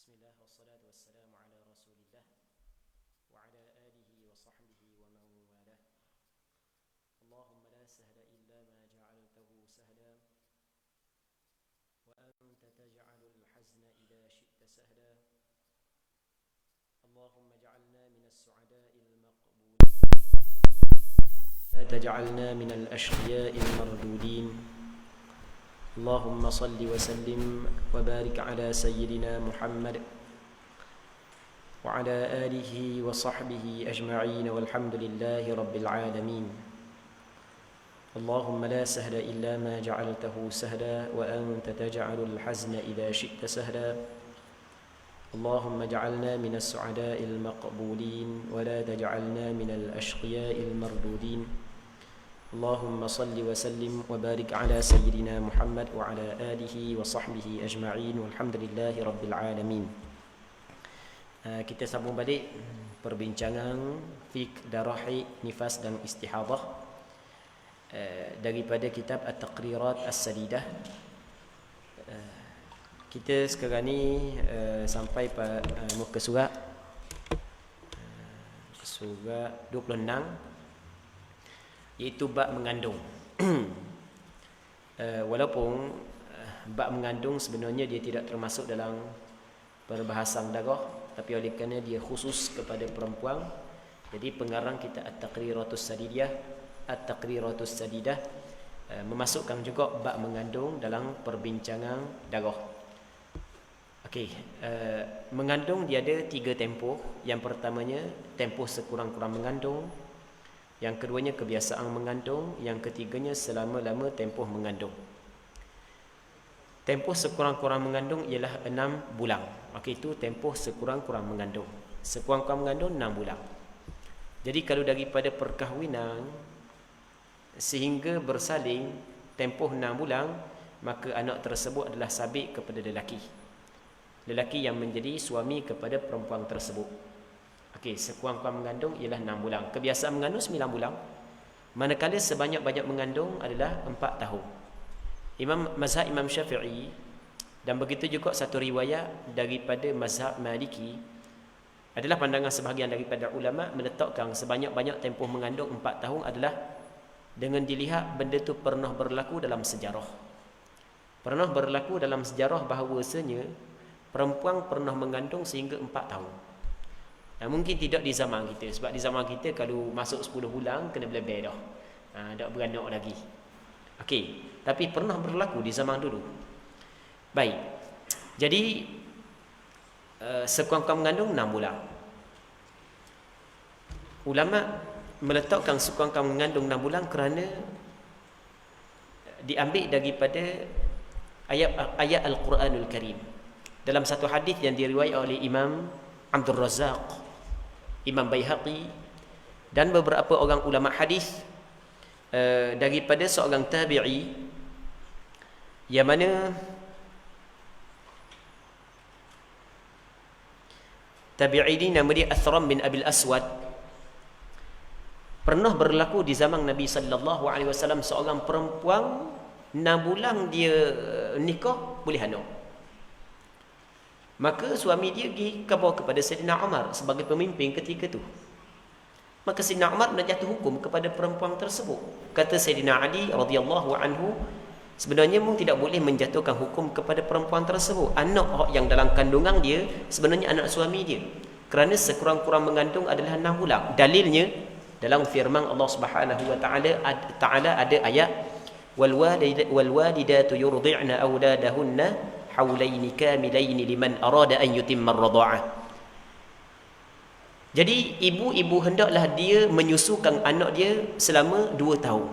Bismillah wassalatu wassalamu ala rasulillah wa ala alihi wa sahbihi wa man walah. Allahumma la sahla illa ma ja'altahu sahla wa anta taj'alul hazna idha syi'ta sahla. Allahumma ja'alna minas su'ada'il maqbulin la taj'alna minal ashqiya'il mardudin. Allahumma salli wa sallim wa barik ala sayyidina Muhammad wa ala alihi wa sahbihi ajma'in walhamdulillahi rabbil alamin. Allahumma la sahla illa ma ja'altahu sahla wa anta taj'alul hazna idha syi'ta sahla. Allahumma ja'alna minas su'ada'il maqbulin wa la taj'alna minal ashqiya'il mardudin. Allahumma salli wa sallim wa barik ala sayyidina Muhammad wa ala alihi wa sahbihi ajma'in walhamdulillahi rabbil alamin. Kita sambung balik perbincangan fiqh darahi, nifas dan istihadah daripada kitab At-Taqrirat As-Sadidah. Kita sekarang ni sampai pada muka surat 26, iaitu bab mengandung. Walaupun bab mengandung sebenarnya dia tidak termasuk dalam perbahasan darah, tapi oleh kerana dia khusus kepada perempuan, jadi pengarang kita At-Taqriratus Sadidiyah, At-Taqriratus Sadidah memasukkan juga bab mengandung dalam perbincangan darah. Okey, mengandung dia ada 3 tempoh. Yang pertamanya tempoh sekurang-kurang mengandung, yang keduanya kebiasaan mengandung, yang ketiganya selama-lama tempoh mengandung. Tempoh sekurang-kurang mengandung ialah 6 bulan. Okey, itu tempoh sekurang-kurang mengandung. Sekurang-kurang mengandung 6 bulan. Jadi kalau daripada perkahwinan sehingga bersalin tempoh 6 bulan, maka anak tersebut adalah sabit kepada lelaki. Lelaki yang menjadi suami kepada perempuan tersebut. Okey, sekurang-kurang mengandung ialah 6 bulan. Kebiasaan mengandung 9 bulan. Manakala sebanyak-banyak mengandung adalah 4 tahun. Mazhab Imam Syafi'i, dan begitu juga satu riwayat daripada mazhab Maliki, adalah pandangan sebahagian daripada ulama meletakkan sebanyak-banyak tempoh mengandung 4 tahun adalah dengan dilihat benda itu pernah berlaku dalam sejarah. Pernah berlaku dalam sejarah bahawasanya perempuan pernah mengandung sehingga 4 tahun. Mungkin tidak di zaman kita, sebab di zaman kita kalau masuk 10 bulan kena belebel dah. Tak beranak lagi. Okey, tapi pernah berlaku di zaman dulu. Baik. Jadi sekurang-kurang mengandung 6 bulan. Ulama meletakkan sekurang-kurang mengandung 6 bulan kerana diambil daripada ayat Al-Quranul Karim. Dalam satu hadis yang diriwayatkan oleh Imam Abdul Razak, Imam Baihaqi dan beberapa orang ulama hadis daripada seorang tabi'i yang mana tabi'i ini nama dia Athram bin Abil Aswad. Pernah berlaku di zaman Nabi sallallahu alaihi wasallam seorang perempuan 6 bulan dia nikah boleh anak. Maka suami dia pergi khabar kepada Sayyidina Umar sebagai pemimpin ketika itu. Maka Sayyidina Umar menjatuh hukum kepada perempuan tersebut. Kata Sayyidina Ali radhiyallahu anhu, sebenarnya mu tidak boleh menjatuhkan hukum kepada perempuan tersebut. Anak yang dalam kandungan dia sebenarnya anak suami dia. Kerana sekurang-kurang mengandung adalah 6 bulan. Dalilnya dalam firman Allah Subhanahu wa taala ada ayat wal walidatu yurdi'na auladahunna haulaini kamilaini liman arada an yutimma ar-radha'ah. Jadi ibu-ibu hendaklah dia menyusukan anak dia selama 2 tahun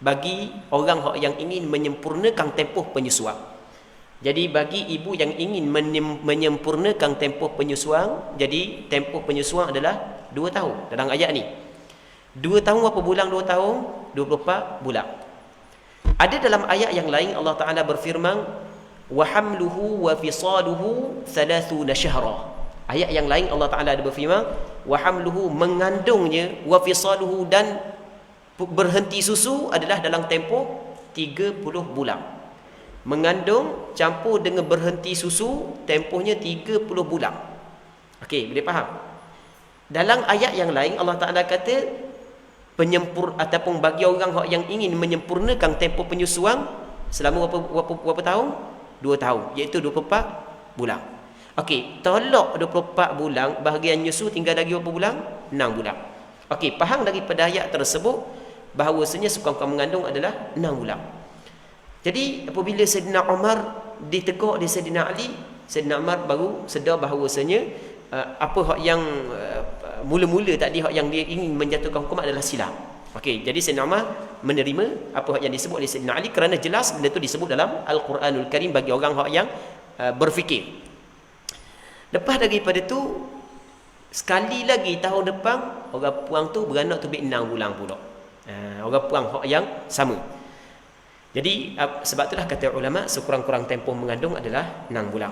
bagi orang yang ingin menyempurnakan tempoh penyusuan. Jadi bagi ibu yang ingin menyempurnakan tempoh penyusuan, jadi tempoh penyusuan adalah 2 tahun dalam ayat ni. 2 tahun berapa bulan 2 tahun? 24 bulan. Ada dalam ayat yang lain Allah Taala berfirman wa hamluhu wa fisaluhu 30 syahra. Ayat yang lain Allah Taala ada berfirman wa hamluhu, mengandungnya, wa fisaluhu, dan berhenti susu adalah dalam tempoh 30 bulan. Mengandung campur dengan berhenti susu, tempohnya 30 bulan. Okey, boleh faham? Dalam ayat yang lain Allah Taala kata ataupun bagi orang yang ingin menyempurnakan tempoh penyusuan selama berapa tahun? 2 tahun, iaitu 24 bulan. Okey, tolak 24 bulan, bahagian nyusu tinggal lagi berapa bulan? 6 bulan. Okey, faham daripada ayat tersebut bahawasanya sekurang-kurang mengandung adalah 6 bulan. Jadi apabila Saidina Umar ditegur oleh Saidina Ali, Saidina Umar baru sedar bahawasanya apa hak yang mula-mula tadi hak yang dia ingin menjatuhkan hukum adalah silap. Okey, jadi Saidina Umar menerima apa hak yang disebut oleh Saidina Ali kerana jelas benda itu disebut dalam Al-Quranul Karim bagi orang hak yang berfikir. Lepas daripada tu, sekali lagi tahun depan orang puang tu beranak tu 6 bulan pula. Orang puang hak yang sama. Jadi sebab itulah kata ulama sekurang-kurang tempoh mengandung adalah 6 bulan.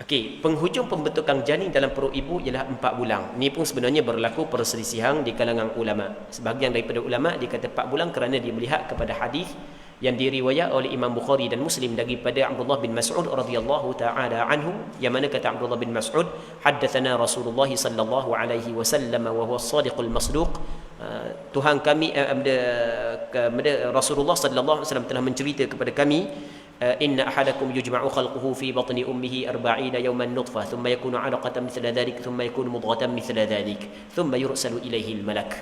Okey, penghujung pembentukan janin dalam perut ibu ialah 4 bulan. Ini pun sebenarnya berlaku perselisihan di kalangan ulama. Sebahagian daripada ulama dia kata 4 bulan kerana dia melihat kepada hadis yang diriwayat oleh Imam Bukhari dan Muslim daripada Abdullah bin Mas'ud radhiyallahu taala anhu, yang mana kata Abdullah bin Mas'ud, haddatsana Rasulullah sallallahu alaihi wasallam wa huwa as-sadiqul masduq. Tuhan kami Rasulullah sallallahu alaihi wasallam telah mencerita kepada kami, inna ahadakum yujma'u khalquhu fi batni ummihi 40 yawman nutfah thumma yakunu 'alaqatan mithla dhalik thumma yakunu mudghatan mithla dhalik thumma yursalu ilaihi al-malak.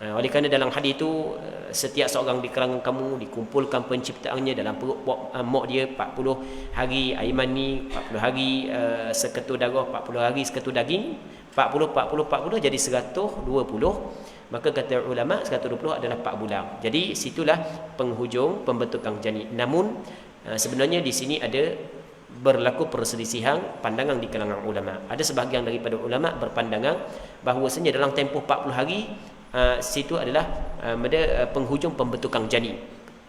Oleh kerana dalam hadis itu setiap seorang di kalangan kamu dikumpulkan penciptaannya dalam perut mak dia 40 hari air mani, 40 hari seketul darah, 40 hari seketul daging, 40 jadi 120. Maka kata ulama 120 adalah 4 bulan. Jadi situlah penghujung pembentukan janin. Namun sebenarnya di sini ada berlaku perselisihan pandangan di kalangan ulama. Ada sebahagian daripada ulama berpandangan bahawasanya dalam tempoh 40 hari situ adalah penghujung pembentukan janin.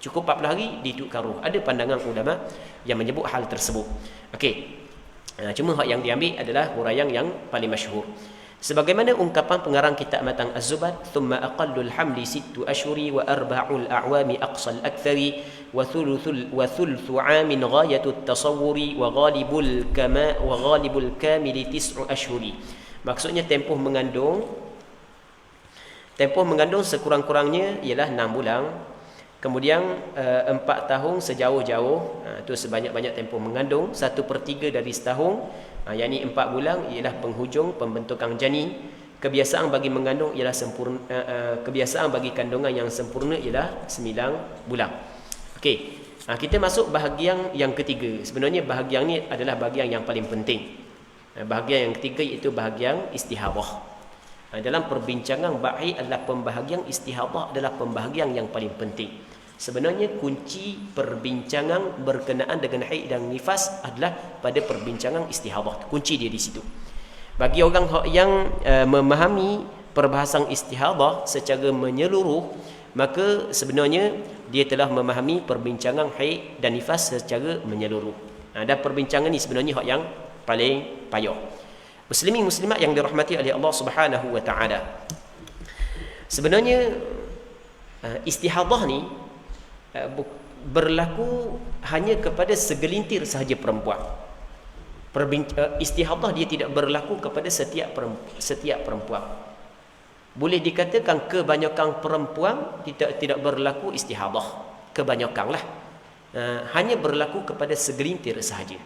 Cukup 40 hari ditiupkan ruh. Ada pandangan ulama yang menyebut hal tersebut. Okey. Cuma hak yang diambil adalah huraian yang paling masyhur. Sebagaimana ungkapan pengarang kitab Matan Az-Zubad, thumma aqallul hamli 6 ashhuri wa 4 a'wami aqsal akthari wa thuluthu 'amin ghayatu at-tasawwuri wa ghalibul kamili 9 ashhuri. Maksudnya tempoh mengandung sekurang-kurangnya ialah 6 bulan. Kemudian 4 tahun sejauh-jauh, itu sebanyak-banyak tempoh mengandung. 1/3 dari setahun, yang ini 4 bulan ialah penghujung pembentukan janin. Kebiasaan bagi mengandung ialah sempurna, kebiasaan bagi kandungan yang sempurna ialah 9 bulan. Okey, kita masuk bahagian yang ketiga. Sebenarnya bahagian ini adalah bahagian yang paling penting. Bahagian yang ketiga iaitu bahagian istihadah. Dalam perbincangan ba'id adalah pembahagian istihadah adalah pembahagian yang paling penting. Sebenarnya kunci perbincangan berkenaan dengan haid dan nifas adalah pada perbincangan istihadah. Kunci dia di situ. Bagi orang yang memahami perbahasan istihadah secara menyeluruh, maka sebenarnya dia telah memahami perbincangan haid dan nifas secara menyeluruh. Dan perbincangan ini sebenarnya yang paling payah. Muslimin muslimat yang dirahmati oleh Allah Subhanahu wa taala. Sebenarnya istihadah ni berlaku hanya kepada segelintir sahaja perempuan. Istihadah dia tidak berlaku kepada setiap perempuan. Boleh dikatakan kebanyakan perempuan tidak berlaku istihadah. Kebanyakanlah. Hanya berlaku kepada segelintir sahaja.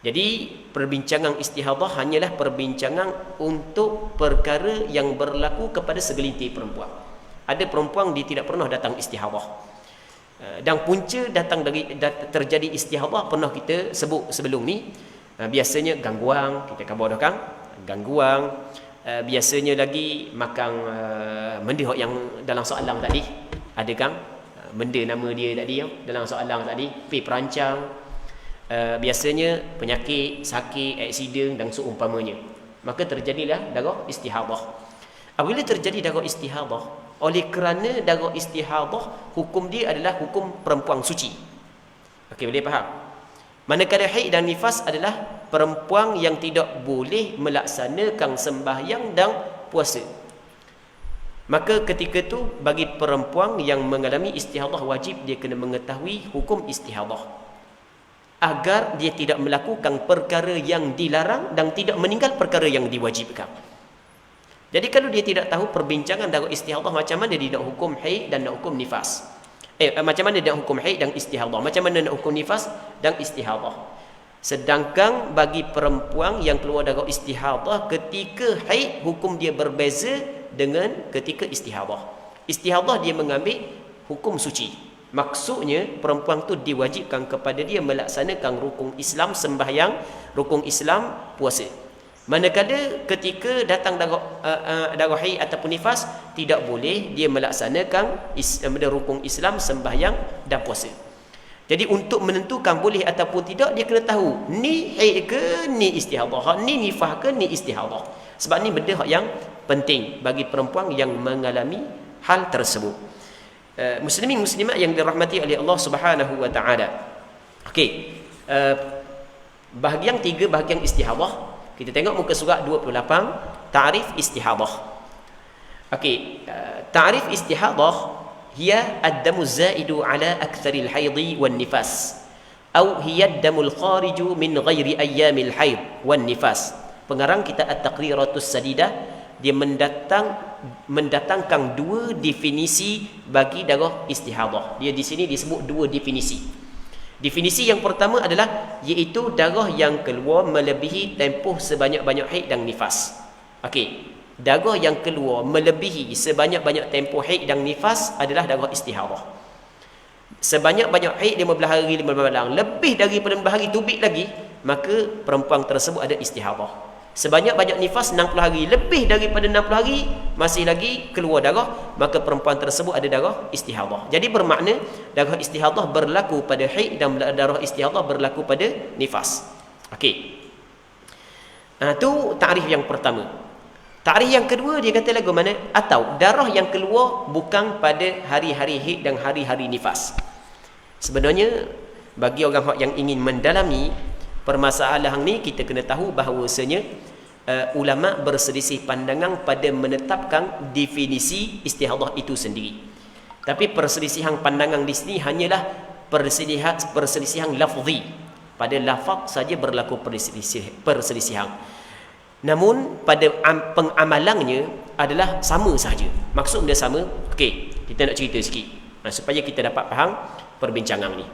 Jadi perbincangan istihadah hanyalah perbincangan untuk perkara yang berlaku kepada segelintir perempuan. Ada perempuan dia tidak pernah datang istihadah. Dan punca terjadi istihadah pernah kita sebut sebelum ni. Biasanya gangguan, kita kabarkan gangguan. Biasanya lagi makan benda yang dalam soalan tadi. Ada kan benda nama dia tadi dalam soalan tadi, pergi perancang. Biasanya penyakit, sakit, aksiden dan seumpamanya. Maka terjadilah darah istihadah. Apabila terjadi darah istihadah, oleh kerana darah istihadah, hukum dia adalah hukum perempuan suci. Okey, boleh faham? Manakala haid dan nifas adalah perempuan yang tidak boleh melaksanakan sembahyang dan puasa. Maka ketika tu bagi perempuan yang mengalami istihadah wajib dia kena mengetahui hukum istihadah agar dia tidak melakukan perkara yang dilarang dan tidak meninggal perkara yang diwajibkan. Jadi kalau dia tidak tahu perbincangan dalam istihadah macam mana dia nak hukum haid dan nak hukum nifas. Macam mana dia nak hukum haid dan istihadah, macam mana nak hukum nifas dan istihadah. Sedangkan bagi perempuan yang keluar darah istihadah ketika haid, hukum dia berbeza dengan ketika istihadah. Istihadah dia mengambil hukum suci. Maksudnya perempuan tu diwajibkan kepada dia melaksanakan rukun Islam sembahyang, rukun Islam puasa. Manakala ketika datang darah haid ataupun nifas, tidak boleh dia melaksanakan rukun Islam sembahyang dan puasa. Jadi untuk menentukan boleh ataupun tidak, dia kena tahu ni haid ke, ni istihadah, ni nifas ke, ni istihadah. Sebab ni benda yang penting bagi perempuan yang mengalami hal tersebut. Muslimin muslimat yang dirahmati oleh Allah Subhanahu wa taala. Okey. Bahagian 3 bahagian istihadah. Kita tengok muka surat 28, ta'rif istihadah. Okey, ta'rif istihadah hiya ad-damu zaidu ala aktsaril haidhi wan nifas atau hiya ad-damul khariju min ghairi ayyamil haid wan nifas. Pengarang kita At-Taqriratus Sadidah dia mendatangkan 2 definisi bagi darah istihadah. Dia di sini disebut 2 definisi. Definisi yang pertama adalah iaitu darah yang keluar melebihi tempoh sebanyak-banyak haid dan nifas. Okey, darah yang keluar melebihi sebanyak-banyak tempoh haid dan nifas adalah darah istihadah. Sebanyak-banyak haid 15 hari 15 malam, lebih daripada 15 hari tubik lagi, maka perempuan tersebut ada istihadah. Sebanyak-banyak nifas 60 hari, lebih daripada 60 hari masih lagi keluar darah, maka perempuan tersebut ada darah istihadah. Jadi bermakna darah istihadah berlaku pada haid dan darah istihadah berlaku pada nifas. Okey. Itu takrif yang pertama. Takrif yang kedua dia kata lagu mana? Atau darah yang keluar bukan pada hari-hari haid dan hari-hari nifas. Sebenarnya bagi orang yang ingin mendalami permasalahan ni, kita kena tahu bahawasanya ulama berselisih pandangan pada menetapkan definisi istihadah itu sendiri. Tapi perselisihan pandangan di sini hanyalah perselisihan lafzi. Pada lafaz saja berlaku perselisihan. Namun pada pengamalannya adalah sama sahaja. Maksud dia sama. Okey, kita nak cerita sikit supaya kita dapat faham perbincangan ni.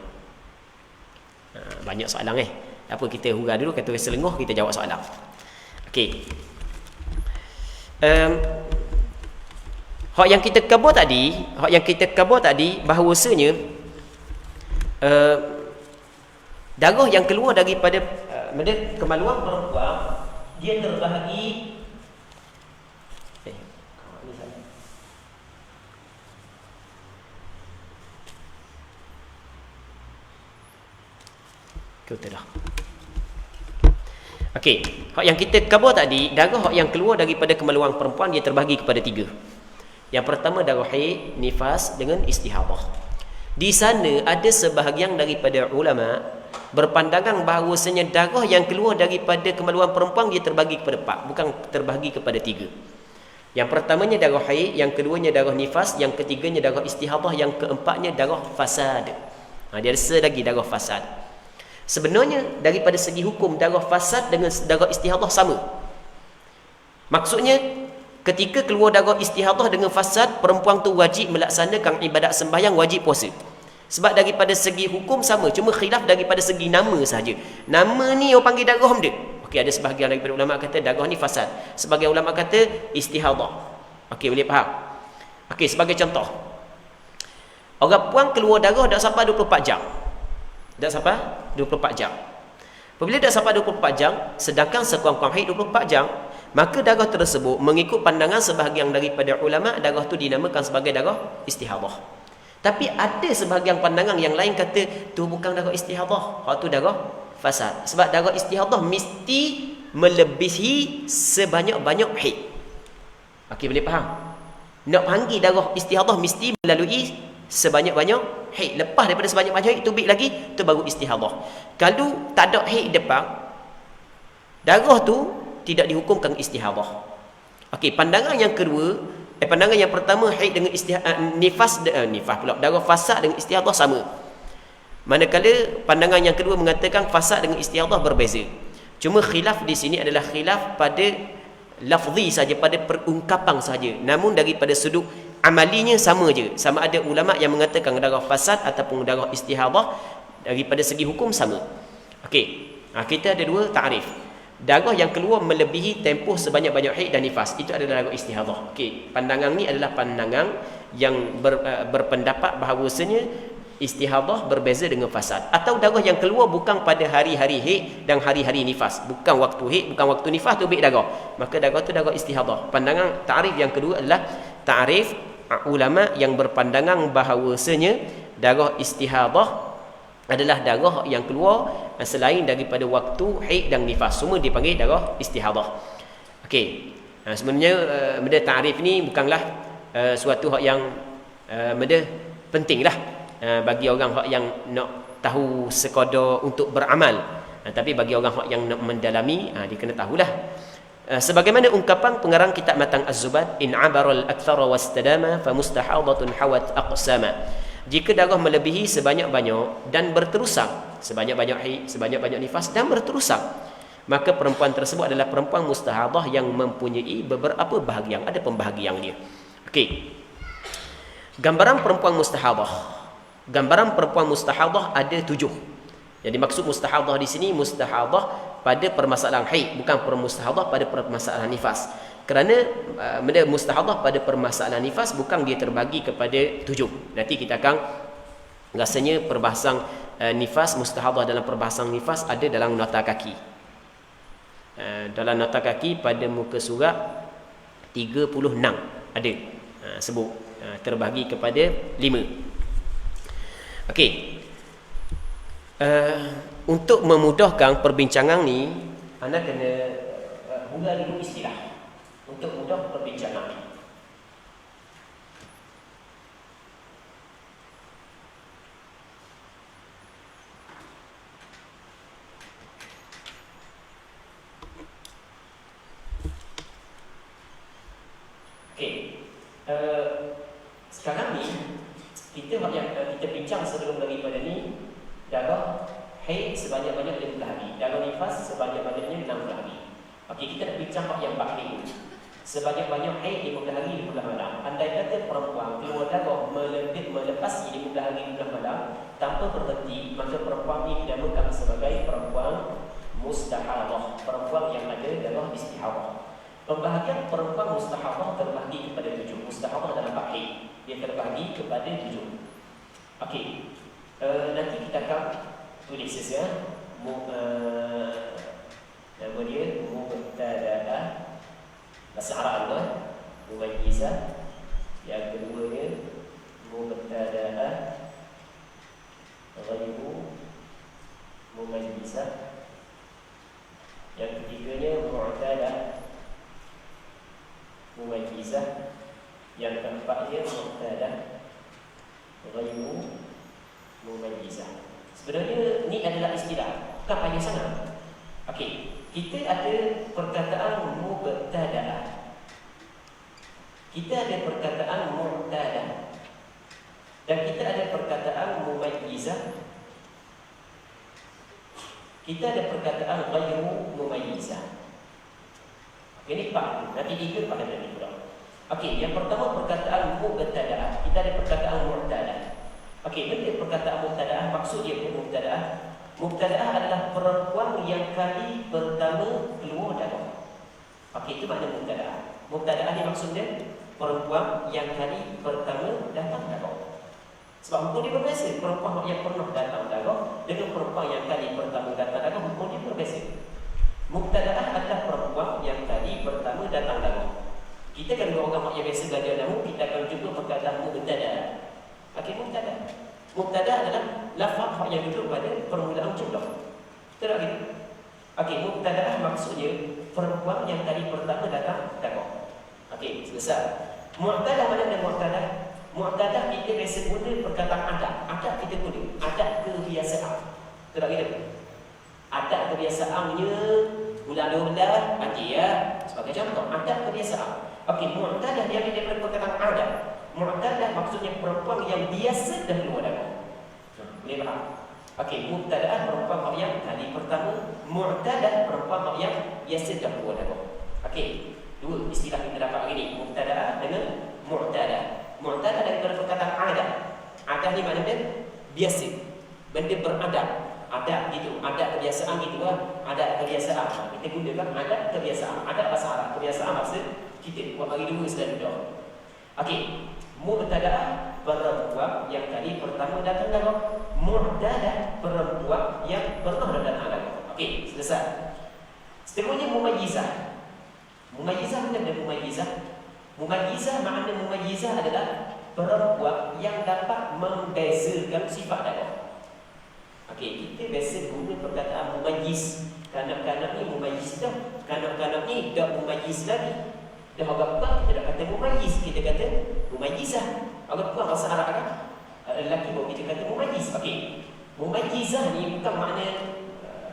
Banyak soalan apa kita hurah dulu, kata selengoh kita jawab soalan. Okey. Hak yang kita khabar tadi bahawasanya darah yang keluar daripada kemaluan perempuan dia terbahagi dah. Okey, hak yang kita khabar tadi, darah hak yang keluar daripada kemaluan perempuan dia terbahagi kepada 3. Yang pertama darah haid, nifas dengan istihadah. Di sana ada sebahagian daripada ulama berpandangan bahawasanya darah yang keluar daripada kemaluan perempuan dia terbahagi kepada 4, bukan terbahagi kepada 3. Yang pertamanya darah haid, yang keduanya darah nifas, yang ketiganya darah istihadah, yang keempatnya darah fasad. Dia ada lagi darah fasad. Sebenarnya daripada segi hukum darah fasad dengan darah istihadah sama. Maksudnya ketika keluar darah istihadah dengan fasad, perempuan tu wajib melaksanakan ibadat sembahyang, wajib puasa. Sebab daripada segi hukum sama, cuma khilaf daripada segi nama sahaja. Nama ni orang panggil darah dia. Okey, ada sebahagian daripada ulama kata darah ni fasad. Sebagian ulama kata istihadah. Okey, boleh faham? Okey, sebagai contoh. Orang puan keluar darah dah sampai 24 jam. Dah sampai 24 jam. Apabila dah sampai 24 jam, sedangkan sekurang-kurang haid 24 jam, maka darah tersebut mengikut pandangan sebahagian daripada ulama, darah tu dinamakan sebagai darah istihadah. Tapi ada sebahagian pandangan yang lain kata tu bukan darah istihadah, hak tu darah fasad. Sebab darah istihadah mesti melebihi sebanyak-banyak haid. Okey, boleh faham? Nak panggil darah istihadah mesti melalui sebanyak-banyak haid. Lepas daripada sebanyak-banyak haid tubik lagi, tu baru istihadah. Kalau tak ada haid depan, darah tu tidak dihukumkan istihadah. Okey, pandangan yang kedua, Pandangan yang pertama, haid dengan nifas pula, darah fasad dengan istihadah sama. Manakala pandangan yang kedua mengatakan fasad dengan istihadah berbeza. Cuma khilaf di sini adalah khilaf pada lafzi saja, pada perungkapan saja. Namun daripada sudut amalinya sama je. Sama ada ulama yang mengatakan darah fasad ataupun darah istihadah, daripada segi hukum sama. Okey. Kita ada dua takrif. Darah yang keluar melebihi tempoh sebanyak-banyak haid dan nifas, itu adalah darah istihadah. Okey. Pandangan ni adalah pandangan yang berpendapat bahawasanya istihadah berbeza dengan fasad. Atau darah yang keluar bukan pada hari-hari haid dan hari-hari nifas, bukan waktu haid, bukan waktu nifas, tu baik darah, maka darah tu darah istihadah. Pandangan takrif yang kedua adalah takrif ulama yang berpandangan bahawasanya darah istihadah adalah darah yang keluar selain daripada waktu haid dan nifas, semua dipanggil darah istihadah. Okey. Sebenarnya benda takrif ni bukanlah suatu hak yang benda pentinglah bagi orang yang nak tahu sekadar untuk beramal, tapi bagi orang yang nak mendalami, dia kena tahulah. Sebagaimana ungkapan pengarang kitab Matan Az-Zubad, in abaral akthara wastadama fa mustahadatun hawat aqsama. Jika darah melebihi sebanyak-banyak dan berterusan, sebanyak-banyak haid, sebanyak-banyak nifas dan berterusan, maka perempuan tersebut adalah perempuan mustahadah yang mempunyai beberapa bahagian, ada pembahagian dia. Okey. Gambaran perempuan mustahadah. Gambaran perempuan mustahadah ada 7. Jadi maksud mustahadah di sini mustahadah pada permasalahan haid, bukan mustahadah pada permasalahan nifas. Kerana benda mustahadah pada permasalahan nifas bukan dia terbagi kepada 7. Nanti kita akan rasanya perbahasan nifas, mustahadah dalam perbahasan nifas ada dalam nota kaki. Dalam nota kaki pada muka surat 36 ada sebut terbagi kepada 5. Okey. Untuk memudahkan perbincangan ni, anda kena mula dulu istilah untuk mudah perbincangan ni. Okey. Sekarang ni kita bincang sebelum daripada ni, darah haid sebanyak-banyak 50 hari, darah nifas sebanyak-banyaknya 60 hari. Okey, kita nak bincang hak yang bakhil. Sebanyak-banyak haid 50 hari 50 malam. Andai kata perempuan keluar darah melepasi 50 hari 50 malam tanpa berhenti, maka perempuan ini dinamakan sebagai perempuan mustahadah, perempuan yang ada darah istihadah. Pembahagian perempuan mustahadah terbahagi kepada 7. Mustahadah dalam bab haid, dia terbahagi kepada 7. Okey. Nanti kita akan tulis saja nama dia mubtada'ah, bahasa Arab mumayyizah. Yang keduanya mubtada'ah ghairu mumayyizah. Yang ketiganya mu'tadah mumayyizah. Yang keempatnya mu'tadah ghairu mumayyizah. Sebenarnya ni adalah istilah, bukan payah sangat. Okey, kita ada perkataan mubtada'ah, kita ada perkataan mu'tadah, dan kita ada perkataan mumayyizah, kita ada perkataan ghairu mumayyizah. Okey, ni 4. Nanti 3 pada ni pula. Okey, yang pertama perkataan mubtada'ah, kita ada perkataan mu'tadah. Okey, benda perkataan mubtada'ah, maksud dia mubtada'ah. Mubtada'ah adalah perempuan yang kali pertama keluar darah. Okey, itu makna mubtada'ah. Mubtada'ah ni maksud dia perempuan yang kali pertama datang darah. Sebab hukum dia berbeza. Perempuan yang pernah datang darah dengan perempuan yang kali pertama datang darah, hukum dia berbeza. Mubtada'ah adalah perempuan yang kali pertama datang darah. Kita kan orang yang biasa belajar nahu, kita akan jumpa perkataan mubtada'ah. Okey, mubtada'. Mubtada' adalah lafaz yang duduk pada permulaan jumlah. Betul tak gitu? Okey, mubtada'ah maksudnya perempuan yang kali pertama datang darah. Okey, selesai. Mu'tadah mana ada mu'tadah? Mu'tadah kita biasa guna perkataan adat. Adat kita guna adat kebiasaan. Betul tak gitu? Adat kebiasaannya bulan 12 mati ya. Sebagai contoh, adat kebiasaan. Okey, mu'tadah dia daripada perkataan ada. Mu'tadah maksudnya perempuan yang biasa dah keluar darah. Boleh faham? Okey, mubtadaah perempuan yang kali pertama, mu'tadah perempuan yang biasa dah keluar darah. Okey, dua istilah kita dapat hari ni, mubtadaah dengan mu'tadah. Mu'tadah daripada perkataan ada. Ada ni maknanya biasa. Benda beradab. Adat gitu, adat kebiasaan gitu lah. Adat kebiasaan. Kita gunakan adat kebiasaan. Adat bahasa Arab, kebiasaan bahasa kita buat hari dua sudah duduk. Okey, mubtadaah perempuan yang tadi pertama datang darah. Mu'tadah perempuan yang pernah datang darah. Okey, selesai. Seterusnya mumayyizah. Mumayyizah mana ada mumayyizah? Mumayyizah makna mumayyizah adalah perempuan yang dapat membezakan sifat darah. Okey, kita biasa guna perkataan mumayyiz. Kanak-kanak ni mumayyiz dah. Kanak-kanak ni dah mumayyiz lagi. Dah agak kurang kita dah kata mumayyiz, kita kata mumayyizah. Agak kurang bahasa Arab kan? Lelaki baru kita kata mumayyiz. Okey. Mumayyizah ni bukan makna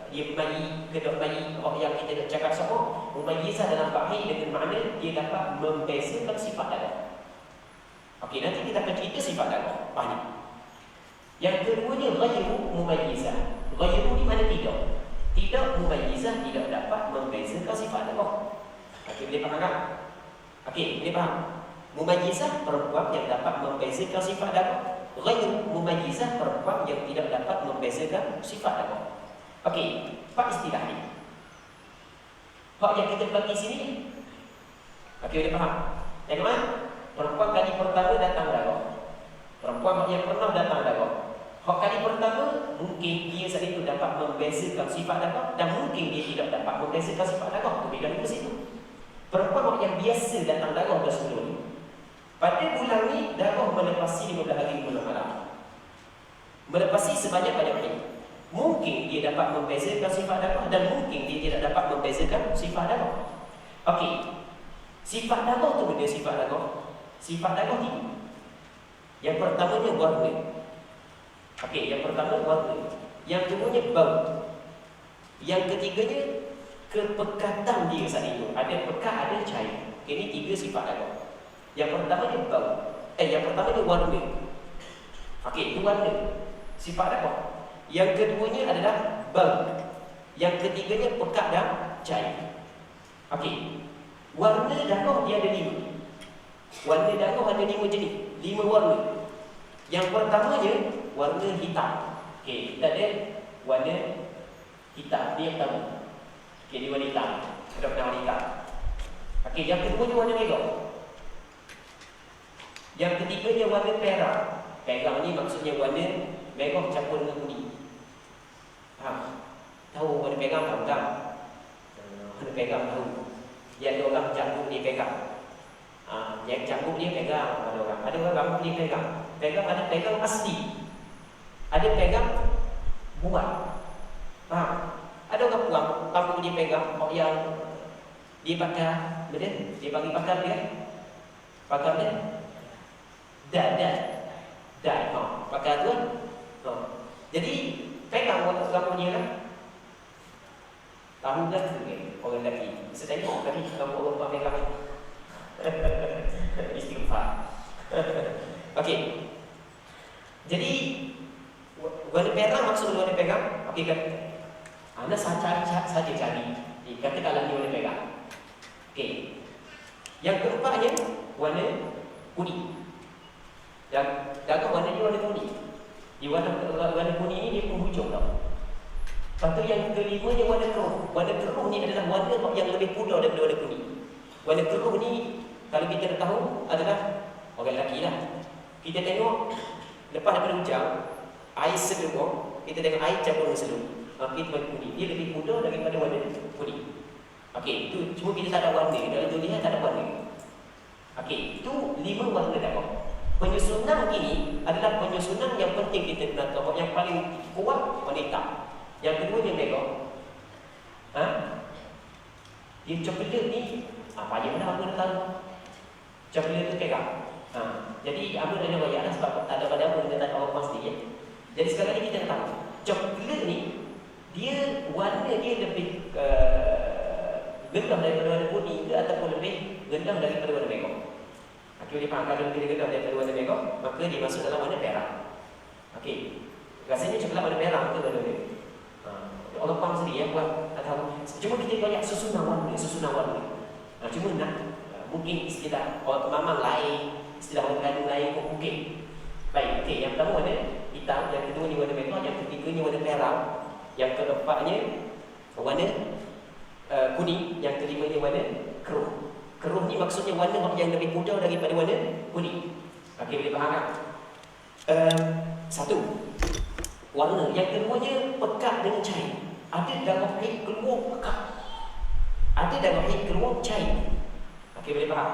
dia bayi, kedok bayi orang yang kita nak cakap semua. Mumayyizah dalam bahasa dengan makna dia dapat membezakan sifat darah. Okey, nanti kita akan cerita sifat darah. Banyak. Yang keduanya ghairu mumayyizah. Ghairu ni mana tidak? Tidak mumayyizah, tidak dapat membezakan sifat darah. Okey, boleh faham tak? Okey, boleh faham? Mumayyizah perempuan yang dapat membezakan sifat darah. Ghairu mumayyizah perempuan yang tidak dapat membezakan sifat darah. Okey, empat istilah ni. Hak yang kita bagi sini. Okey, boleh faham? Tengok kan? Perempuan kali pertama datang darah. Perempuan yang pernah datang darah. Hak kali pertama mungkin dia saat itu dapat membezakan sifat darah dan mungkin dia tidak dapat membezakan sifat darah. Perbezaan di situ. Perempuan yang biasa datang darah dah sebelum ni. Pada bulan ni darah melepasi 15 hari bulan malam. Melepasi sebanyak-banyak hari. Mungkin dia dapat membezakan sifat darah dan mungkin dia tidak dapat membezakan sifat darah. Okey. Sifat darah tu benda sifat darah. Sifat darah tiga. Yang pertamanya warna. Okey, yang pertama warna. Yang keduanya bau. Yang ketiganya kepekatan dia saat itu. Ada pekat, ada cair. Okay, ini tiga sifat darah. Yang pertamanya bau. Yang pertamanya warna. Okey, itu warna. Sifat darah. Yang keduanya adalah bau. Yang ketiganya pekat dan cair. Okey. Warna darah dia ada 5. Warna darah ada 5 jenis. 5 warna. Yang pertamanya warna hitam. Okey, kita ada warna hitam. Ini yang pertama. Okey, ini warna hitam. Kita kenal warna hitam. Okey, yang keduanya warna merah. Yang ketiganya warna perak. Perak ni maksudnya warna merah campur dengan kuning. Faham? Tahu warna perak tahu tak? Warna perak tahu. Yang ada orang campur dia perak. Yang campur dia pegang ada orang. Ada orang dia pegang. Pegang ada pegang asli. Ada pegang buat. Faham? Ada orang puang campur dia pegang yang dia pakai benda, dia bagi pakai dia. Pakai dia. Dah. Pakai tu. Jadi pegang orang dia kan. Tahu dah tu orang lelaki. Saya tengok tadi kamu orang pegang. Istighfar. Okey. Jadi warna perak maksud warna perak. Okey kan? Anda saja cari. Katakanlah ni warna perak. Okey. Yang keempatnya warna kuning. Dan warna ni warna kuning. Di warna kuning ni dia penghujung tau. Lepas tu yang kelimanya warna keruh. Warna keruh ni adalah warna yang lebih pudar daripada warna kuning. Warna keruh ni kalau kita dah tahu adalah orang lelaki lah. Kita tengok lepas daripada hujan, air seluruh, kita tengok air campur dengan seluruh. Kita warna kuning. Dia lebih pudar daripada warna kuning. Okey, itu cuma kita tak ada warna. Dalam tu lihat tak ada warna. Okey, itu 5 warna darah. Penyusunan ini adalah penyusunan yang penting kita kena tahu. Yang paling kuat warna hitam. Yang kedua dia merah. Dia coklat ni payah mana apa dah tahu. Coklat tu pegang. Jadi apa dah ada ayat sebab tak ada pada apa kita tak tahu pasti ya. Jadi sekarang ni kita tahu. Coklat ni dia warna dia lebih rendah daripada warna kuning ke ataupun lebih rendah daripada warna merah. Okey, boleh faham kalau lebih rendah daripada warna merah, maka dia masuk dalam warna perak. Okey. Rasanya coklat warna merah ke warna merah. Allah faham sendiri ya, buat atau cuma kita banyak susunan warna. Cuma nak mungkin istilah orang mamang lain, istilah orang kandung lain pun mungkin. Baik, okey, yang pertama warna hitam, yang kedua ni warna merah, yang ketiga ni warna perak, yang keempatnya warna kuning, yang kelima ni warna keruh. Keruh ni maksudnya warna yang lebih muda daripada warna kuning. Okey, boleh faham tak? Satu, warna yang keduanya pekat dengan cair. Ada darah haid keluar pekat, ada darah haid keluar cair. Okey, boleh faham?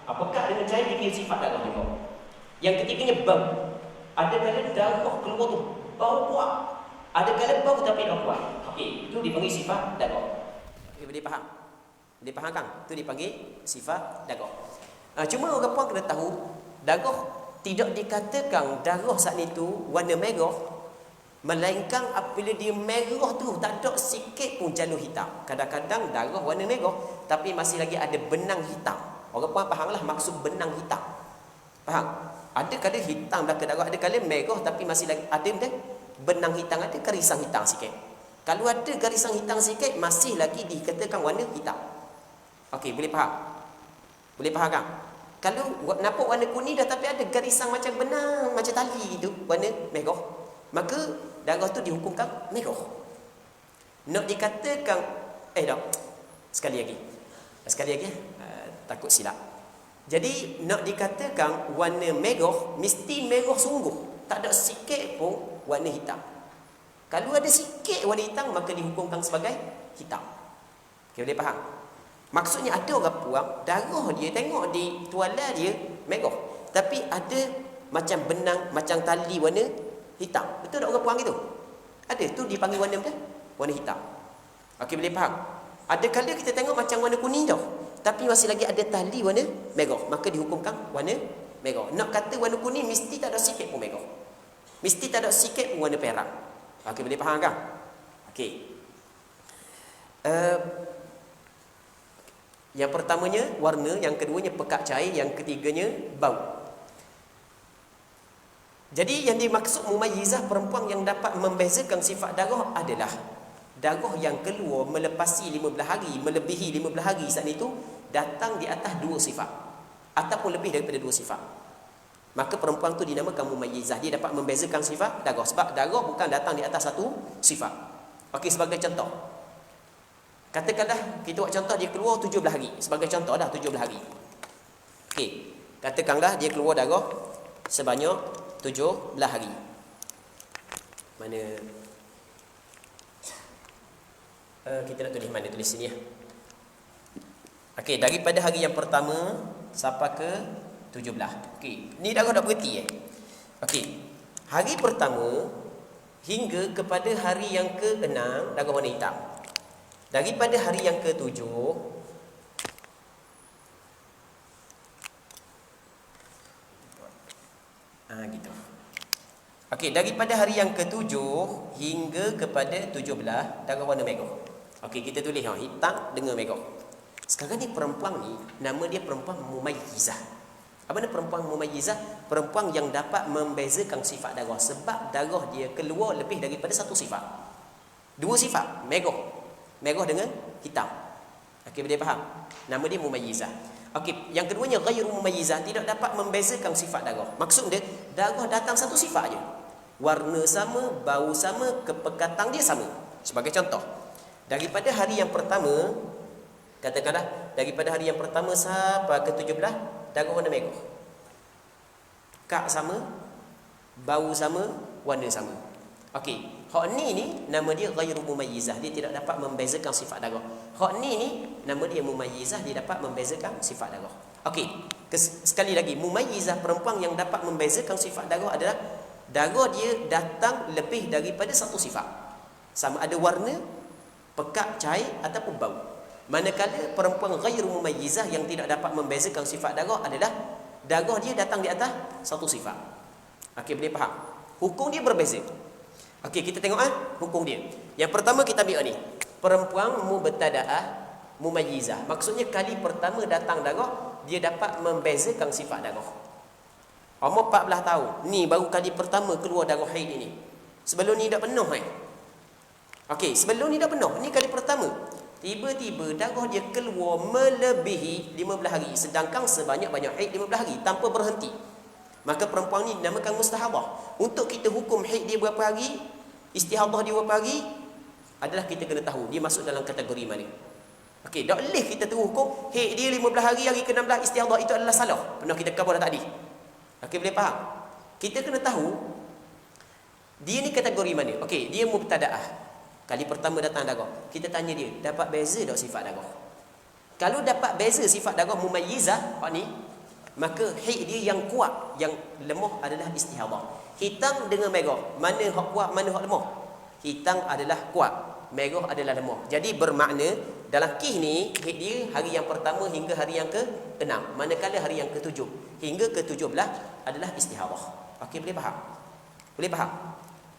Pekat dengan cair dia kira sifat darah juga. Yang ketiganya bau. Ada kala darah keluar tu bau kuat, ada kala bau tapi tak kuat. Okey, itu dipanggil sifat darah. Okey, boleh faham? Boleh faham kan? Itu dipanggil sifat darah. Cuma orang puan kena tahu, darah tidak dikatakan darah saat itu warna merah, melainkan apabila dia merah tu tak ada sikit pun jalur hitam. Kadang-kadang darah warna merah tapi masih lagi ada benang hitam. Orang puan fahamlah maksud benang hitam. Faham? Ada kala hitam belakang darah, ada kala merah tapi masih lagi ada benang hitam, ada garisan hitam sikit. Kalau ada garisan hitam sikit masih lagi dikatakan warna hitam. Okey, boleh faham? Boleh faham kan? Kalau nampak warna kuning dah tapi ada garisan macam benang, macam tali itu, warna merah, maka darah tu dihukumkan merah. Nak dikatakan sekali lagi takut silap. Jadi nak dikatakan warna merah mesti merah sungguh, tak ada sikit pun warna hitam. Kalau ada sikit warna hitam maka dihukumkan sebagai hitam. Okay, boleh faham? Maksudnya ada orang puang darah dia tengok di tuala dia merah, tapi ada macam benang, macam tali warna hitam. Betul tak orang puang itu? Ada, tu dipanggil warna apa? Warna hitam. Okey, boleh faham? Ada kala kita tengok macam warna kuning dah, tapi masih lagi ada tali warna merah, maka dihukumkan warna merah. Nak kata warna kuning mesti tak ada sikit pun merah, mesti tak ada sikit pun warna perak. Okey, boleh faham kan? Okey. Yang pertamanya warna, yang keduanya pekat cair, yang ketiganya bau. Jadi yang dimaksud mumayyizah, perempuan yang dapat membezakan sifat darah adalah darah yang keluar melepasi 15 hari, melebihi 15 hari saat itu datang di atas 2 sifat ataupun lebih daripada 2 sifat. Maka perempuan tu dinamakan mumayyizah, dia dapat membezakan sifat darah sebab darah bukan datang di atas satu sifat. Okey, sebagai contoh, katakanlah kita buat contoh dia keluar 17 hari. Sebagai contoh dah 17 hari. Okey, katakanlah dia keluar darah sebanyak 17 hari. Mana kita nak tulis mana? Tulis sini ya. Okey, daripada hari yang pertama sampai ke 17. Okey, ni darah dah berhenti Okey, hari pertama hingga kepada hari yang ke-6 darah warna hitam. Daripada hari yang ke-7 gitu. Okey, daripada hari yang ke-7 hingga kepada 17 darah warna merah. Okey, kita tulis hitam dengan merah. Sekarang ni perempuan ni nama dia perempuan mumayyizah. Apa nama perempuan mumayyizah? Perempuan yang dapat membezakan sifat darah sebab darah dia keluar lebih daripada satu sifat. 2 sifat, merah dengan hitam. Okey, boleh faham? Nama dia mumayyizah. Okey, yang keduanya ghairu mumayyizah, tidak dapat membezakan sifat darah. Maksud dia darah datang satu sifat je. Warna sama, bau sama, kepekatan dia sama. Sebagai contoh, daripada hari yang pertama, katakanlah daripada hari yang pertama sampai ke-17 darah warna merah. Kak sama, bau sama, warna sama. Okey, hak ni nama dia ghairu mumayyizah, dia tidak dapat membezakan sifat darah. Hak ni nama dia mumayyizah, dia dapat membezakan sifat darah. Okey, sekali lagi, mumayyizah perempuan yang dapat membezakan sifat darah adalah darah dia datang lebih daripada satu sifat. Sama ada warna, pekat, cair ataupun bau. Manakala perempuan ghairu mumayyizah yang tidak dapat membezakan sifat darah adalah darah dia datang di atas satu sifat. Okey, boleh faham? Hukum dia berbeza. Okey, kita tengok hukum dia. Yang pertama kita ambil ni. Perempuan mubtadaah mumayyizah. Maksudnya kali pertama datang darah, dia dapat membezakan sifat darah. Umur 14 tahun, ni baru kali pertama keluar darah haid ini. Sebelum ni dah penuh Okey, sebelum ni dah penuh, ni kali pertama. Tiba-tiba darah dia keluar melebihi 15 hari, sedangkan sebanyak-banyak haid 15 hari tanpa berhenti. Maka perempuan ni dinamakan mustahadah. Untuk kita hukum haid dia berapa hari, istihadah dia berapa hari, adalah kita kena tahu dia masuk dalam kategori mana. Okey, tak boleh kita terus hukum haid dia 15 hari, hari ke-16 istihadah, itu adalah salah. Pernah kita cover dah tadi. Okey, boleh faham? Kita kena tahu dia ni kategori mana. Okey, dia mubtadaah. Kali pertama datang darah, kita tanya dia, dapat beza tak sifat darah? Kalau dapat beza sifat darah mumayyizah, ni, maka haid dia yang kuat, yang lemah adalah istihadah. Hitam dengan merah, mana hak kuat, mana hak lemah? Hitam adalah kuat, merah adalah lemah. Jadi bermakna dalam kisah ni, haid dia hari yang pertama hingga hari yang ke-6, manakala hari yang ke-7 hingga ke-17 adalah istihadah. Okey, boleh faham? Boleh faham?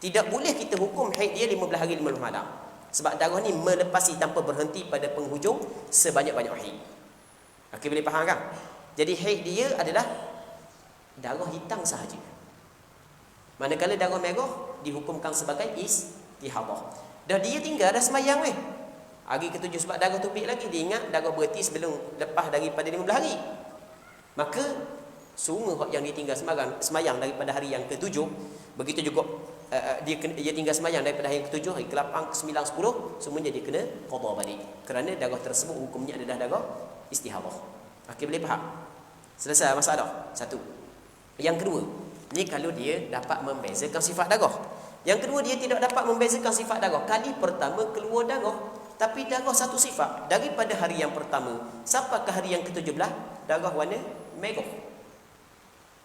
Tidak boleh kita hukum haid dia 15 hari 15 malam. Sebab darah ni melepasi tanpa berhenti pada penghujung sebanyak-banyak haid. Okey, boleh faham kan? Jadi haid dia adalah darah hitam sahaja. Manakala darah merah dihukumkan sebagai istihadah. Dah dia tinggal dah semayang hari ke-7 sebab darah tubik lagi. Dia ingat darah berhenti sebelum lepas daripada 15 hari. Maka semua yang dia tinggal semayang daripada hari yang ke-7, begitu juga dia tinggal semayang daripada hari yang ke-7, hari ke-8, ke-9, 10, semuanya dia kena qada balik. Kerana darah tersebut hukumnya adalah darah istihadah. Okey, boleh faham? Selesai masalah? Satu. Yang kedua, ni kalau dia dapat membezakan sifat darah. Yang kedua, dia tidak dapat membezakan sifat darah. Kali pertama keluar darah, tapi darah satu sifat. Daripada hari yang pertama sampai ke hari yang ke-17, darah warna merah.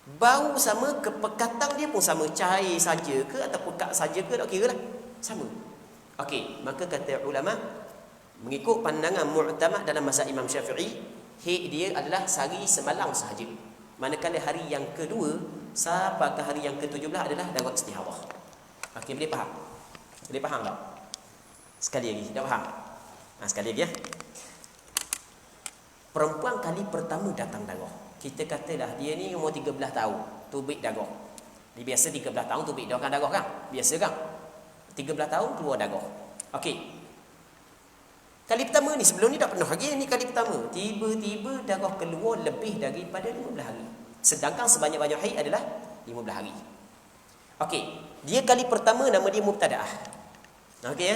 Bau sama, kepekatan dia pun sama, cair saja ke atau pekat saja ke, tak kira lah, sama. Okey, maka kata ulama, mengikut pandangan mu'tamad dalam mazhab Imam Syafi'i, haid dia adalah sehari semalam sahaja. Manakala hari yang kedua sampai ke hari yang ke-17 adalah darah istihadah. Okey, boleh faham? Boleh faham tak? Sekali lagi, dah faham? Sekali lagi Perempuan kali pertama datang darah, kita katalah dia ni umur 13 tahun, tubik darah. Dia biasa 13 tahun tubik darah kan? Biasa kan? 13 tahun keluar darah. Okey. Kali pertama ni, sebelum ni tak pernah lagi, ni kali pertama. Tiba-tiba darah keluar lebih daripada 15 hari. Sedangkan sebanyak-banyak haid adalah 15 hari. Okey. Dia kali pertama nama dia mubtadaah. Okey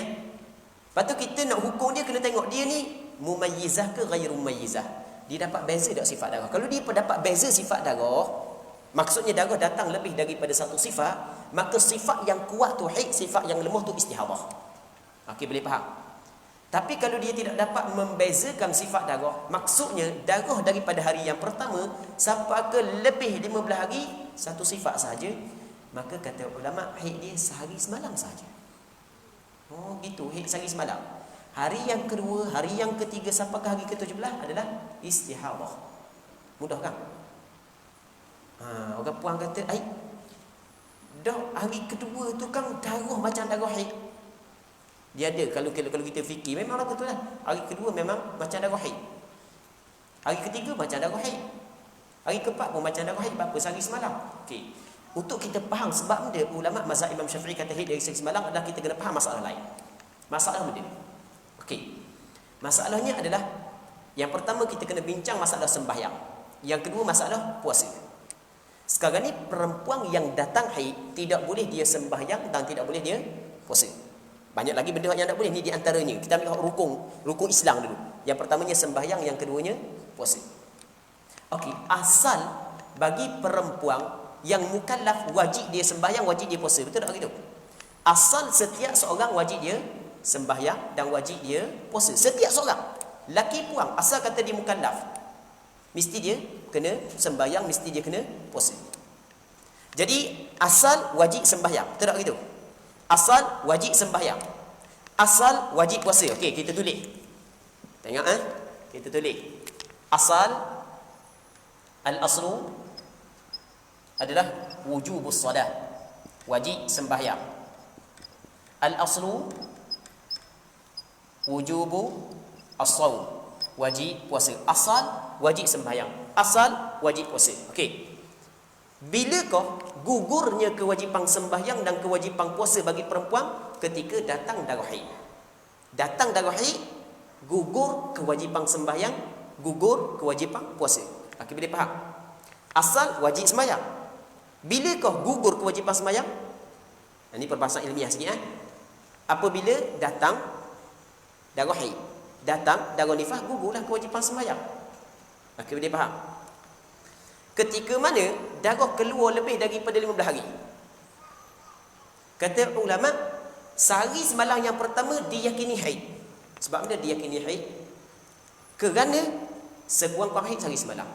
Lepas tu kita nak hukum dia kena tengok dia ni mumayyizah ke ghairu mumayyizah. Dia dapat beza tak sifat darah? Kalau dia dapat beza sifat darah, maksudnya darah datang lebih daripada satu sifat, maka sifat yang kuat tu haid, sifat yang lemah tu istihadah. Okey, boleh faham? Tapi kalau dia tidak dapat membezakan sifat darah, maksudnya darah daripada hari yang pertama sampai ke lebih 15 hari satu sifat sahaja, maka kata ulama haid dia sehari semalam sahaja. Oh gitu, haid sehari semalam. Hari yang kedua, hari yang ketiga sampai ke hari ke-17 adalah istihadah. Mudah kan? Orang puan kata, dah hari kedua tu kan darah macam darah haid. Dia ada, kalau kita fikir, memanglah betul lah. Hari kedua memang macam darah haid. Hari ketiga macam darah haid. Hari keempat pun macam darah haid. Berapa? Sehari semalam. Okey. Untuk kita faham sebab dia ulama mazhab Imam Syafi'i kata haid dari sehari semalam adalah kita kena faham masalah lain. Masalah benda ni. Okey. Masalahnya adalah yang pertama kita kena bincang masalah sembahyang. Yang kedua masalah puasa. Sekarang ni perempuan yang datang haid tidak boleh dia sembahyang dan tidak boleh dia puasa. Banyak lagi benda yang tak boleh, ni di antaranya. Kita ambil rukun Islam dulu. Yang pertamanya sembahyang, yang keduanya puasa. Okey, asal bagi perempuan yang mukallaf wajib dia sembahyang, wajib dia puasa. Betul tak begitu? Asal setiap seorang wajib dia sembahyang dan wajib dia puasa. Setiap seorang, laki puang, asal kata dia mukallaf, mesti dia kena sembahyang, mesti dia kena puasa. Jadi asal wajib sembahyang, betul tak begitu? Asal wajib sembahyang, asal wajib puasa. Okey, kita tulis. Tengok kita tulis. Asal al-aslu adalah wujubus solat, wajib sembahyang. Al-aslu wujubu as-shaum, wajib puasa. Asal wajib sembahyang, asal wajib puasa. Okey. Bilakah gugurnya kewajipan sembahyang dan kewajipan puasa bagi perempuan? Ketika datang darah haid. Datang darah haid, gugur kewajipan sembahyang, gugur kewajipan puasa. Okey, boleh faham? Asal wajib sembahyang. Bilakah gugur kewajipan sembahyang? Ini perbahasan ilmiah sikit. Apabila datang darah haid, datang darah nifas, gugurlah kewajipan sembahyang. Okey, boleh faham? Ketika mana darah keluar lebih daripada 15 hari, kata ulama, sehari semalam yang pertama diyakini haid. Sebab mana diyakini haid? Kerana sekurang-kurang haid sehari semalam.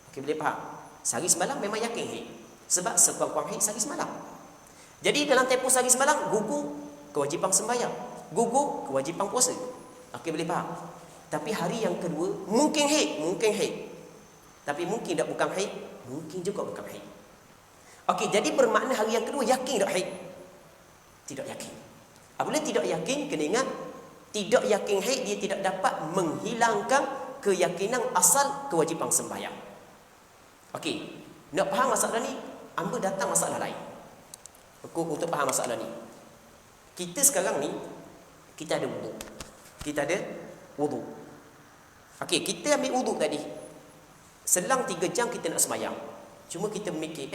Okey, boleh faham? Sehari semalam memang yakin haid. Sebab sekurang-kurang haid sehari semalam. Jadi dalam tempoh sehari semalam, gugur kewajipan sembahyang, gugur kewajipan puasa. Okey, boleh faham? Tapi hari yang kedua mungkin haid. Tapi mungkin tak bukan haid, mungkin juga bukan haid. Okey, jadi bermakna hari yang kedua yakin tak haid? Tidak yakin. Apabila tidak yakin, kena ingat, tidak yakin haid dia tidak dapat menghilangkan keyakinan asal kewajipan sembahyang. Okey, nak faham masalah ni, hamba datang masalah lain. Untuk faham masalah ni, kita sekarang ni kita ada wudu. Kita ada wudu. Okey, kita ambil wudu tadi. Selang 3 jam kita nak sembahyang. Cuma kita memikir,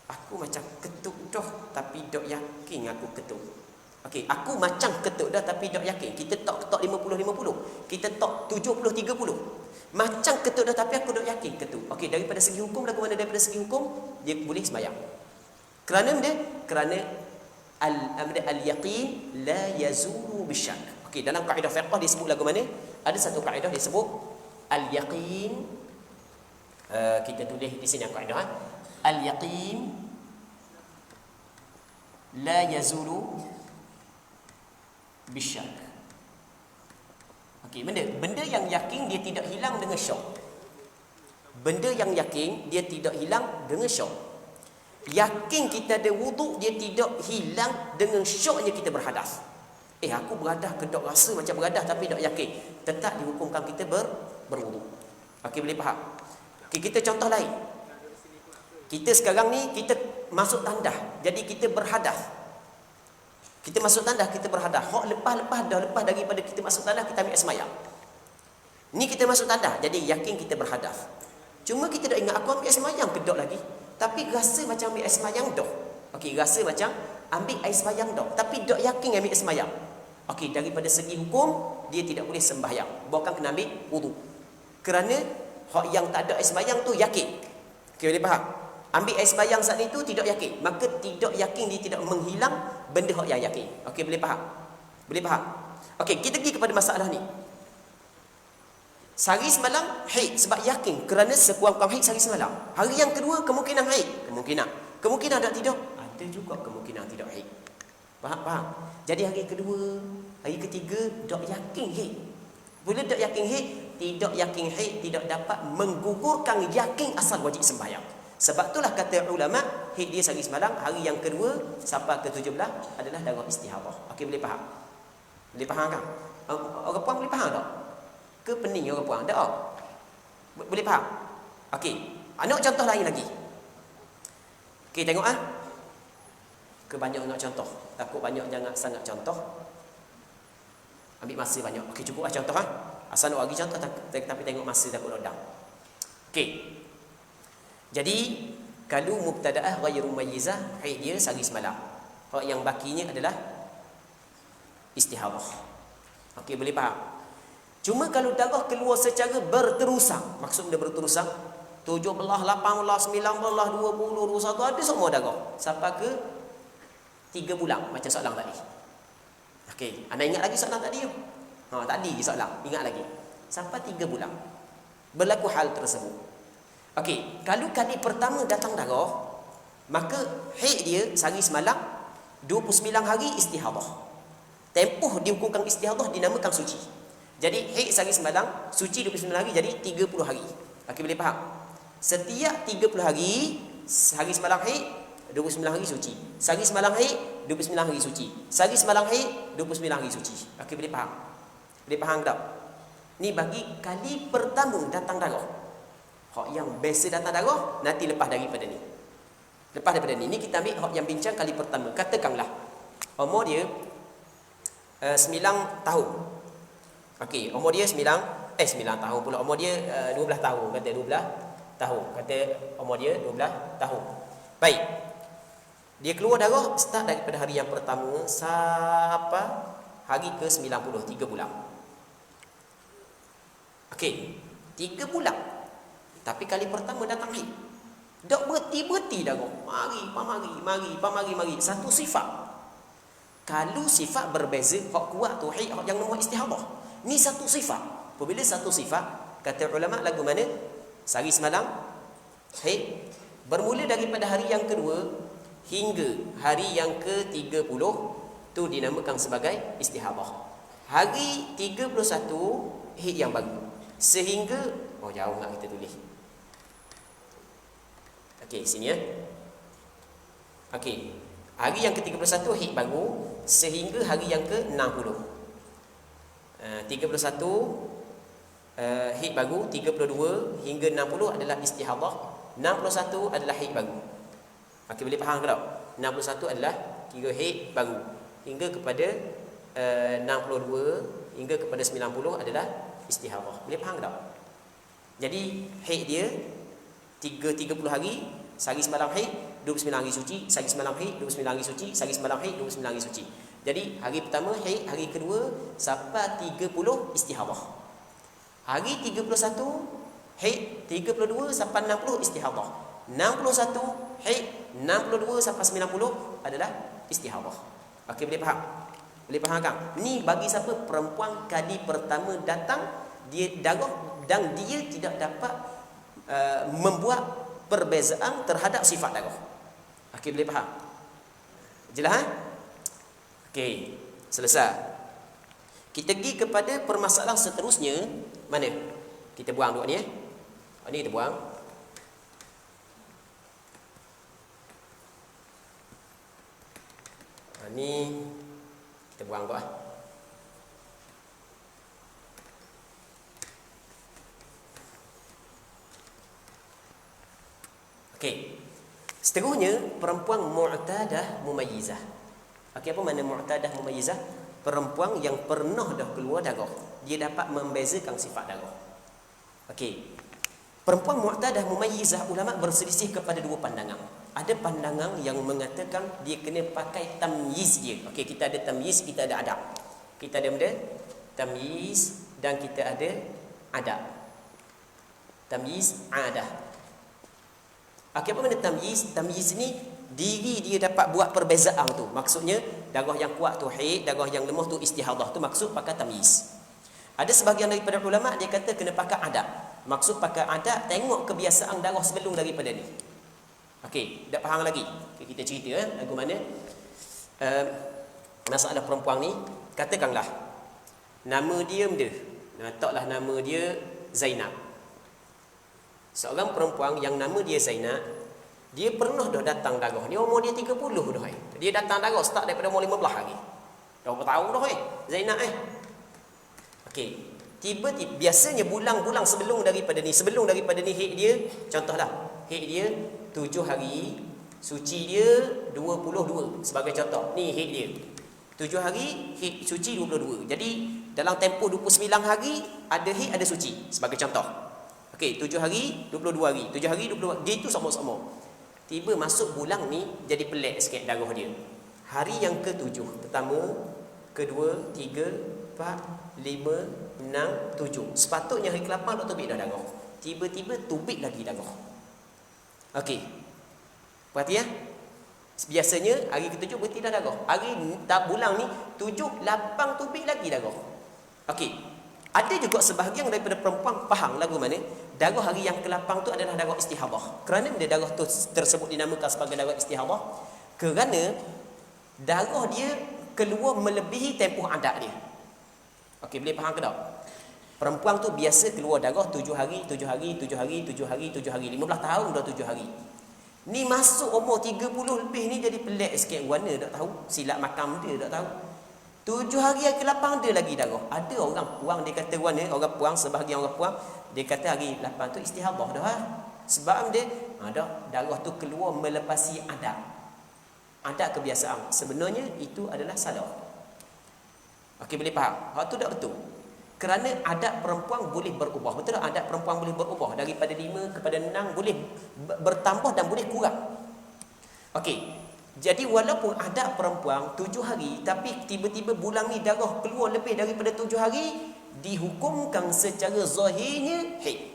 aku macam ketuk dah tapi tak yakin aku ketuk. Okey, aku macam ketuk dah tapi tak yakin. Kita tak 50-50. Kita tak 70-30. Macam ketuk dah tapi aku tak yakin ketuk. Okey, daripada segi hukum lagu mana? Daripada segi hukum dia boleh sembahyang. Kerana dia al-yaqin la yazulu bisyak. Okey, dalam kaedah fiqh disebut lagu mana? Ada satu kaedah disebut al-yaqin. Kita tulis di sini kaedah. Al-yaqin la yazulu bisyak. Okey, benda yang yakin dia tidak hilang dengan syak. Benda yang yakin dia tidak hilang dengan syak. Yakin kita ada wuduk dia tidak hilang dengan syaknya kita berhadas. Aku berhadas ke tak rasa macam berhadas tapi tak yakin. Tetap dihukumkan kita berwuduk. Okey, boleh faham? Okey, kita contoh lain. Kita sekarang ni kita masuk tandah. Jadi kita berhadas. Kita masuk tandah, kita berhadas. Hak lepas daripada kita masuk tandah kita ambil sembahyang. Ni kita masuk tandah, jadi yakin kita berhadas. Cuma kita tak ingat aku ambil sembahyang ke tak lagi. Tapi rasa macam ambil air sembahyang dah. Okey, rasa macam ambil air sembahyang dah, tapi tak yakin ambil air sembahyang. Okey, daripada segi hukum dia tidak boleh sembahyang. Bahkan kena ambil wudu. Kerana hak yang tak ada air sembahyang tu yakin. Okey, boleh faham? Ambil air sembahyang saat itu tidak yakin, maka tidak yakin dia tidak menghilang benda hak yang yakin. Okey, boleh faham? Boleh faham? Okey, kita pergi kepada masalah ni. Sehari semalam haid sebab yakin kerana sekurang-kurang haid sehari semalam. Hari yang kedua kemungkinan haid, kemungkinan tak tidak, ada juga kemungkinan tidak haid. Faham? Jadi hari kedua, hari ketiga tak yakin haid. Bila tak yakin haid, tidak dapat menggugurkan yakin asal wajib sembahyang. Sebab itulah kata ulama, haid dia sehari semalam, hari yang kedua sampai ke 17 adalah darah istihadhah. Okey, boleh faham? Boleh faham kan? Orang puan boleh faham tak? Ke pening orang puan? Tak. Boleh faham? Okey, nak contoh lain lagi. Okey, tengok ke banyak nak contoh. Takut banyak jangan sangat contoh. Ambil masa banyak. Okey, cukup contoh Asal nak bagi contoh tapi tengok masa takut rodang. Okey. Jadi kalau mubtadaah ghairu mumayyizah, haid dia sehari semalam. Hak yang bakinya adalah istihadhah. Okey, boleh faham? Cuma kalau darah keluar secara berterusan, maksud dia berterusan 17, 18, 19, 20, 21 ada semua darah sampai ke 3 bulan macam soalan tadi. Okey, anda ingat lagi soalan tadi? Tadi soalan, ingat lagi. Sampai 3 bulan berlaku hal tersebut. Okey, kalau kali pertama datang darah, maka haid dia sehari semalam 29 hari istihadhah. Tempoh dihukumkan istihadhah dinamakan suci. Jadi haid sehari semalam, suci 29 hari jadi 30 hari. Okey, boleh faham? Setiap 30 hari, sehari semalam haid 29 hari suci. Sehari semalam haid 29 hari suci. Sehari semalam haid 29 hari suci. Okey, boleh faham? Boleh faham tak? Ni bagi kali pertama datang darah. Hak yang biasa datang darah nanti lepas daripada ni. Lepas daripada ni kita ambil hak yang bincang kali pertama. Katakanlah umur dia 9 tahun. Okey, umur dia 9 tahun pula. Umur dia 12 tahun, kata 12 tahun. Kata umur dia 12 tahun. Baik. Dia keluar darah start daripada hari yang pertama sampai hari ke-90, 3 bulan. Okey, 3 bulan. Tapi kali pertama datang haid. Tak berhenti darah. Mari. Satu sifat. Kalau sifat berbeza, hak kuat tu haid, hak yang nombor istihadah. Ni satu sifat. Apabila satu sifat, kata ulama lagu mana? Sehari semalam haid. Bermula daripada hari yang kedua hingga hari yang ke-30 tu dinamakan sebagai istihadah. Hari 31 haid yang baru. Sehingga jauh nak kita tulis. Okey, sini ya. Okey. Hari yang ke-31 haid baru sehingga hari yang ke-60. 31 haid baru, 32 hingga 60 adalah istihadah, 61 adalah haid baru. Okey, boleh faham ke tak? 61 adalah kira haid baru hingga kepada 62 hingga kepada 90 adalah istihadah. Boleh faham ke tak? Jadi haid dia 30 hari, sehari semalam haid, 29 hari suci, sehari semalam haid, 29 hari suci, sehari semalam haid, 29 hari suci. Jadi hari pertama haid, hari kedua sampai 30 istihadah. Hari 31 haid, 32 sampai 60 istihadah. 61 haid, 62 sampai 90 adalah istihadah. Okey, boleh faham? Boleh faham kan? Ni bagi siapa? Perempuan kali pertama datang dia darah dan dia tidak dapat membuat perbezaan terhadap sifat darah. Okey, boleh faham? Jelas? Okey, selesai. Kita pergi kepada permasalahan seterusnya. Mana? Kita buang dua ni ya. Ni kita buang. Ni kita buang tu . Okey. Seterusnya perempuan mu'tadah mumayyizah. Okey, apa makna mu'tadah mumayyizah? Perempuan yang pernah dah keluar darah. Dia dapat membezakan sifat darah. Okey. Perempuan mu'tadah mumayyizah, ulama berselisih kepada dua pandangan. Ada pandangan yang mengatakan dia kena pakai tamyiz dia. Okey, kita ada tamyiz, kita ada adab. Kita ada benda tamyiz dan kita ada adab. Tamyiz, adah. Okey, apa benda tamyiz? Tamyiz ni diri dia dapat buat perbezaan tu. Maksudnya darah yang kuat tu haid, darah yang lemah tu istihadah. Tu maksud pakai tamyiz. Ada sebahagian daripada ulama dia kata kena pakai adab. Maksud pakai adab, tengok kebiasaan darah sebelum daripada ni. Okey, tak faham lagi. Okay, kita cerita lagu mana masalah perempuan ni. Katakanlah nama dia benda. Taklah nama dia Zainab. Seorang perempuan yang nama dia Zainab, dia pernah dah datang darah. Ni umur dia 30 dah. Dia datang darah start daripada umur 15 lagi. Dah berapa tahun dah Zainab Okey, tiba-tiba biasanya bulan-bulan sebelum daripada ni haid dia, contohlah haid dia 7 hari, suci dia 22 sebagai contoh. Ni haid dia 7 hari, haid suci 22. Jadi dalam tempoh 29 hari ada haid ada suci sebagai contoh. Okey, 7 hari 22 hari, 7 hari 22, dia itu sama-sama. Tiba masuk bulan ni jadi pelik sikit darah dia. Hari yang ke-7, pertama, kedua, 3, 4, 5, 6, 7. Sepatutnya hari ke-8 dah tubik dah darah. Tiba-tiba tubik lagi darah. Okey. Perhati ya. Biasanya hari ke-7 berhenti dah darah. Hari bulan ni 7, 8 tubik lagi darah. Okey. Ada juga sebahagian daripada perempuan faham lagu mana darah hari yang ke-8 tu adalah darah istihadah. Kerana bila darah tu tersebut dinamakan sebagai darah istihadah? Kerana darah dia keluar melebihi tempoh adat dia. Okey, boleh faham ke tak? Perempuan tu biasa keluar darah 7 hari, 7 hari, 7 hari, 7 hari, 7 hari. 15 tahun dah 7 hari. Ni masuk umur 30 lebih ni jadi pelik sikit. Warna tak tahu. Silat makam dia tak tahu. 7 hari yang ke-8 ada lagi darah. Ada orang puang, dia kata orang puang, sebahagian orang puang, dia kata hari 8 tu istihadah dah. Sebab dia darah tu keluar melepasi adat. Adat kebiasaan. Sebenarnya itu adalah salah. Okey, boleh faham? Hak tu tak betul. Kerana adat perempuan boleh berubah. Betul tak? Adat perempuan boleh berubah. Daripada 5 kepada 6 boleh bertambah dan boleh kurang. Okey. Jadi walaupun adat perempuan 7 hari, tapi tiba-tiba bulan ni darah keluar lebih daripada 7 hari, dihukumkan secara zahirnya haid.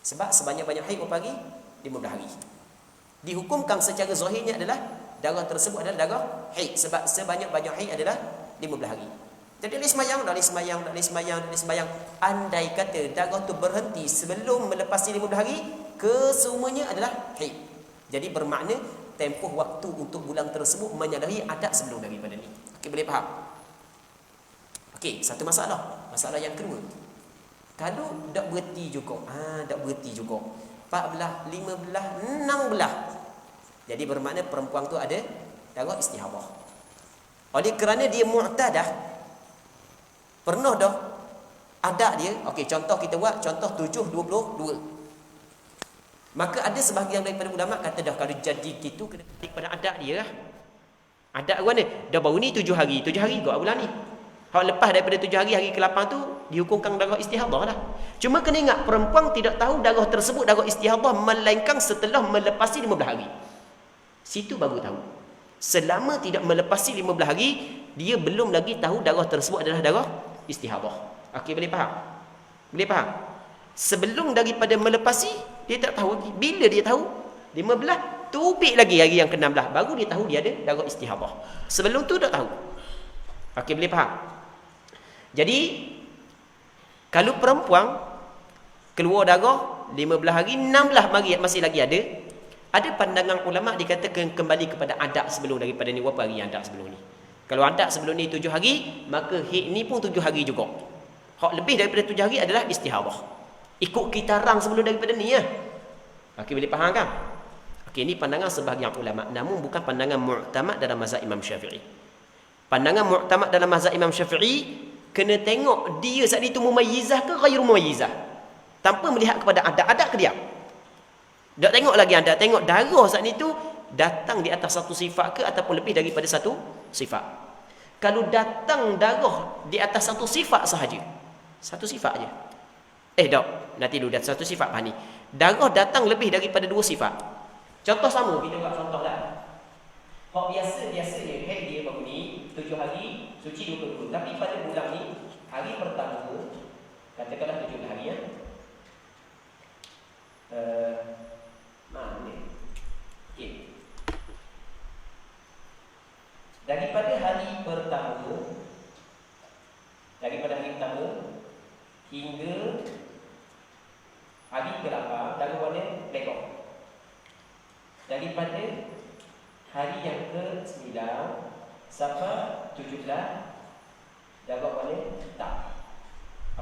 Sebab sebanyak-banyak haid berapa hari? 15 hari. Dihukumkan secara zahirnya adalah darah tersebut adalah darah haid. Sebab sebanyak-banyak haid adalah 15 hari. Jadi boleh semayang. Andai kata darah tu berhenti sebelum melepasi 15 hari, kesemuanya adalah haid. Jadi bermakna tempoh waktu untuk bulan tersebut menyalahi adat sebelum daripada ni. Okey, boleh faham? Okey, satu masalah. Masalah yang kedua. Kalau tak berhenti juga. Tak berhenti juga. 14, 15, 16. Jadi bermakna perempuan tu ada darah istihadah. Oleh kerana dia mu'tadah, pernah dah adat dia. Okey, contoh kita buat contoh 7-22. Maka ada sebahagian daripada ulama kata dah kalau jadi gitu kena balik pada adat dia lah. Adat mana? Dah baru ni 7 hari. 7 hari kot bulan ni. Hak lepas daripada 7 hari, hari ke-8 tu dihukumkan darah istihadah lah. Cuma kena ingat, perempuan tidak tahu darah tersebut darah istihadah melainkan setelah melepasi 15 hari. Situ baru tahu. Selama tidak melepasi 15 hari, dia belum lagi tahu darah tersebut adalah darah istihadah. Okey, boleh faham? Boleh faham? Sebelum daripada melepasi, dia tak tahu lagi. Bila dia tahu? 15, tubik lagi hari yang ke-16. Baru dia tahu dia ada darah istihadah. Sebelum tu tak tahu. Okey, boleh faham? Jadi, kalau perempuan keluar darah 15 hari, 16 hari masih lagi ada pandangan ulama dikatakan kembali kepada adat sebelum daripada ni. Berapa hari adat sebelum ni? Kalau adat sebelum ni 7 hari, maka haid ni pun 7 hari juga. Hak lebih daripada 7 hari adalah istihadah. Ikut kitarang sebelum daripada ni ya. Okey, boleh faham kan? Okey, ini pandangan sebahagian ulama, namun bukan pandangan mu'tamad dalam mazhab Imam Syafi'i. Pandangan mu'tamad dalam mazhab Imam Syafi'i kena tengok dia saat itu mumayyizah ke ghairu mumayyizah. Tanpa melihat kepada adat ke diam. Tak tengok lagi adat, tengok darah saat itu datang di atas satu sifat ke ataupun lebih daripada satu sifat. Kalau datang darah di atas satu sifat sahaja, satu sifat aja. Tak, nanti dulu dah satu sifat ni. Darah datang lebih daripada 2 sifat. Contoh sama, kita buat contoh dah. Hak biasanya haid dia baru ni 7 hari, suci 22. Tapi pada bulan ni, hari pertama, katakanlah 17 hari ya. Mana? Okey. Daripada hari pertama hingga hari ke-8 darah warna legok. Daripada hari yang ke-9 sampai 17 darah warna hitam.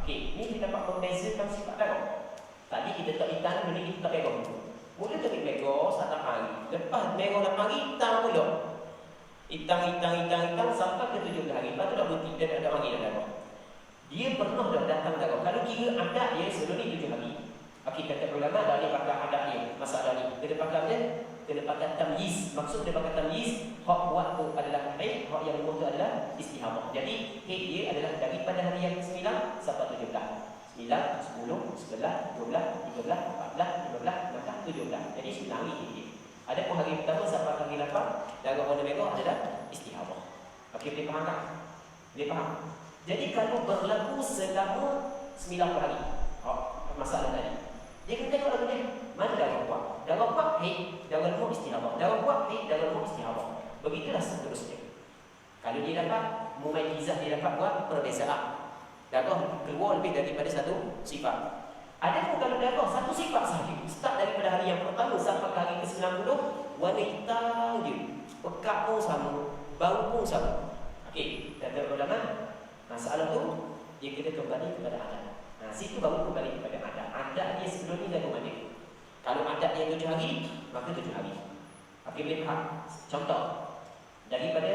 Okey, ni kita dapat membezakan sifat darah. Tadi kita tak hitam, ini kita tak merah. Mula dari merah 1 hari. Lepas merah 8 hari, hitam pula. Hitam sampai ke 17 hari. Lepas tu dah berhenti, dah ada hari dah darah. Dia pernah dah datang darah. Kalau kira adat dia sebelum ni 7 hari. Okey, kata ulama dah dia pakai adat dia. Masalah ni. Kena pakai dia, kena pakai tamyiz. Maksud dia pakai tamyiz, hak buat tu adalah haid, hak yang buat tu adalah istihadah. Jadi, haid dia adalah daripada hari yang ke-9 sampai 17. 9, 10, 11, 12, 13, 14, 15, maka 17. Jadi 9 hari dia. Ada pun hari pertama sampai hari 8, darah warna merah adalah istihadah. Okey, boleh faham tak? Boleh faham? Jadi kalau berlaku selama 9 hari, masalah tadi. Dia kena tengok lagu dia. Mana darah kuat? Darah kuat, haid, darah lemah istihadah. Darah kuat, haid, darah lemah istihadah. Begitulah seterusnya. Kalau dia dapat mumayyizah, dia dapat buat perbezaan. Darah keluar lebih daripada satu sifat. Ada pun kalau darah satu sifat sahaja, start daripada hari yang pertama sampai ke hari ke-90, warna hitam je. Pekat pun sama, bau pun sama. Okey, kata ulama, masalah tu dia kena kembali kepada adat. Situ baru kembali kepada adat. Adat dia sebelum ni lagu mana? Kalau adat dia 7 hari, maka 7 hari. Okey, boleh faham? Contoh, daripada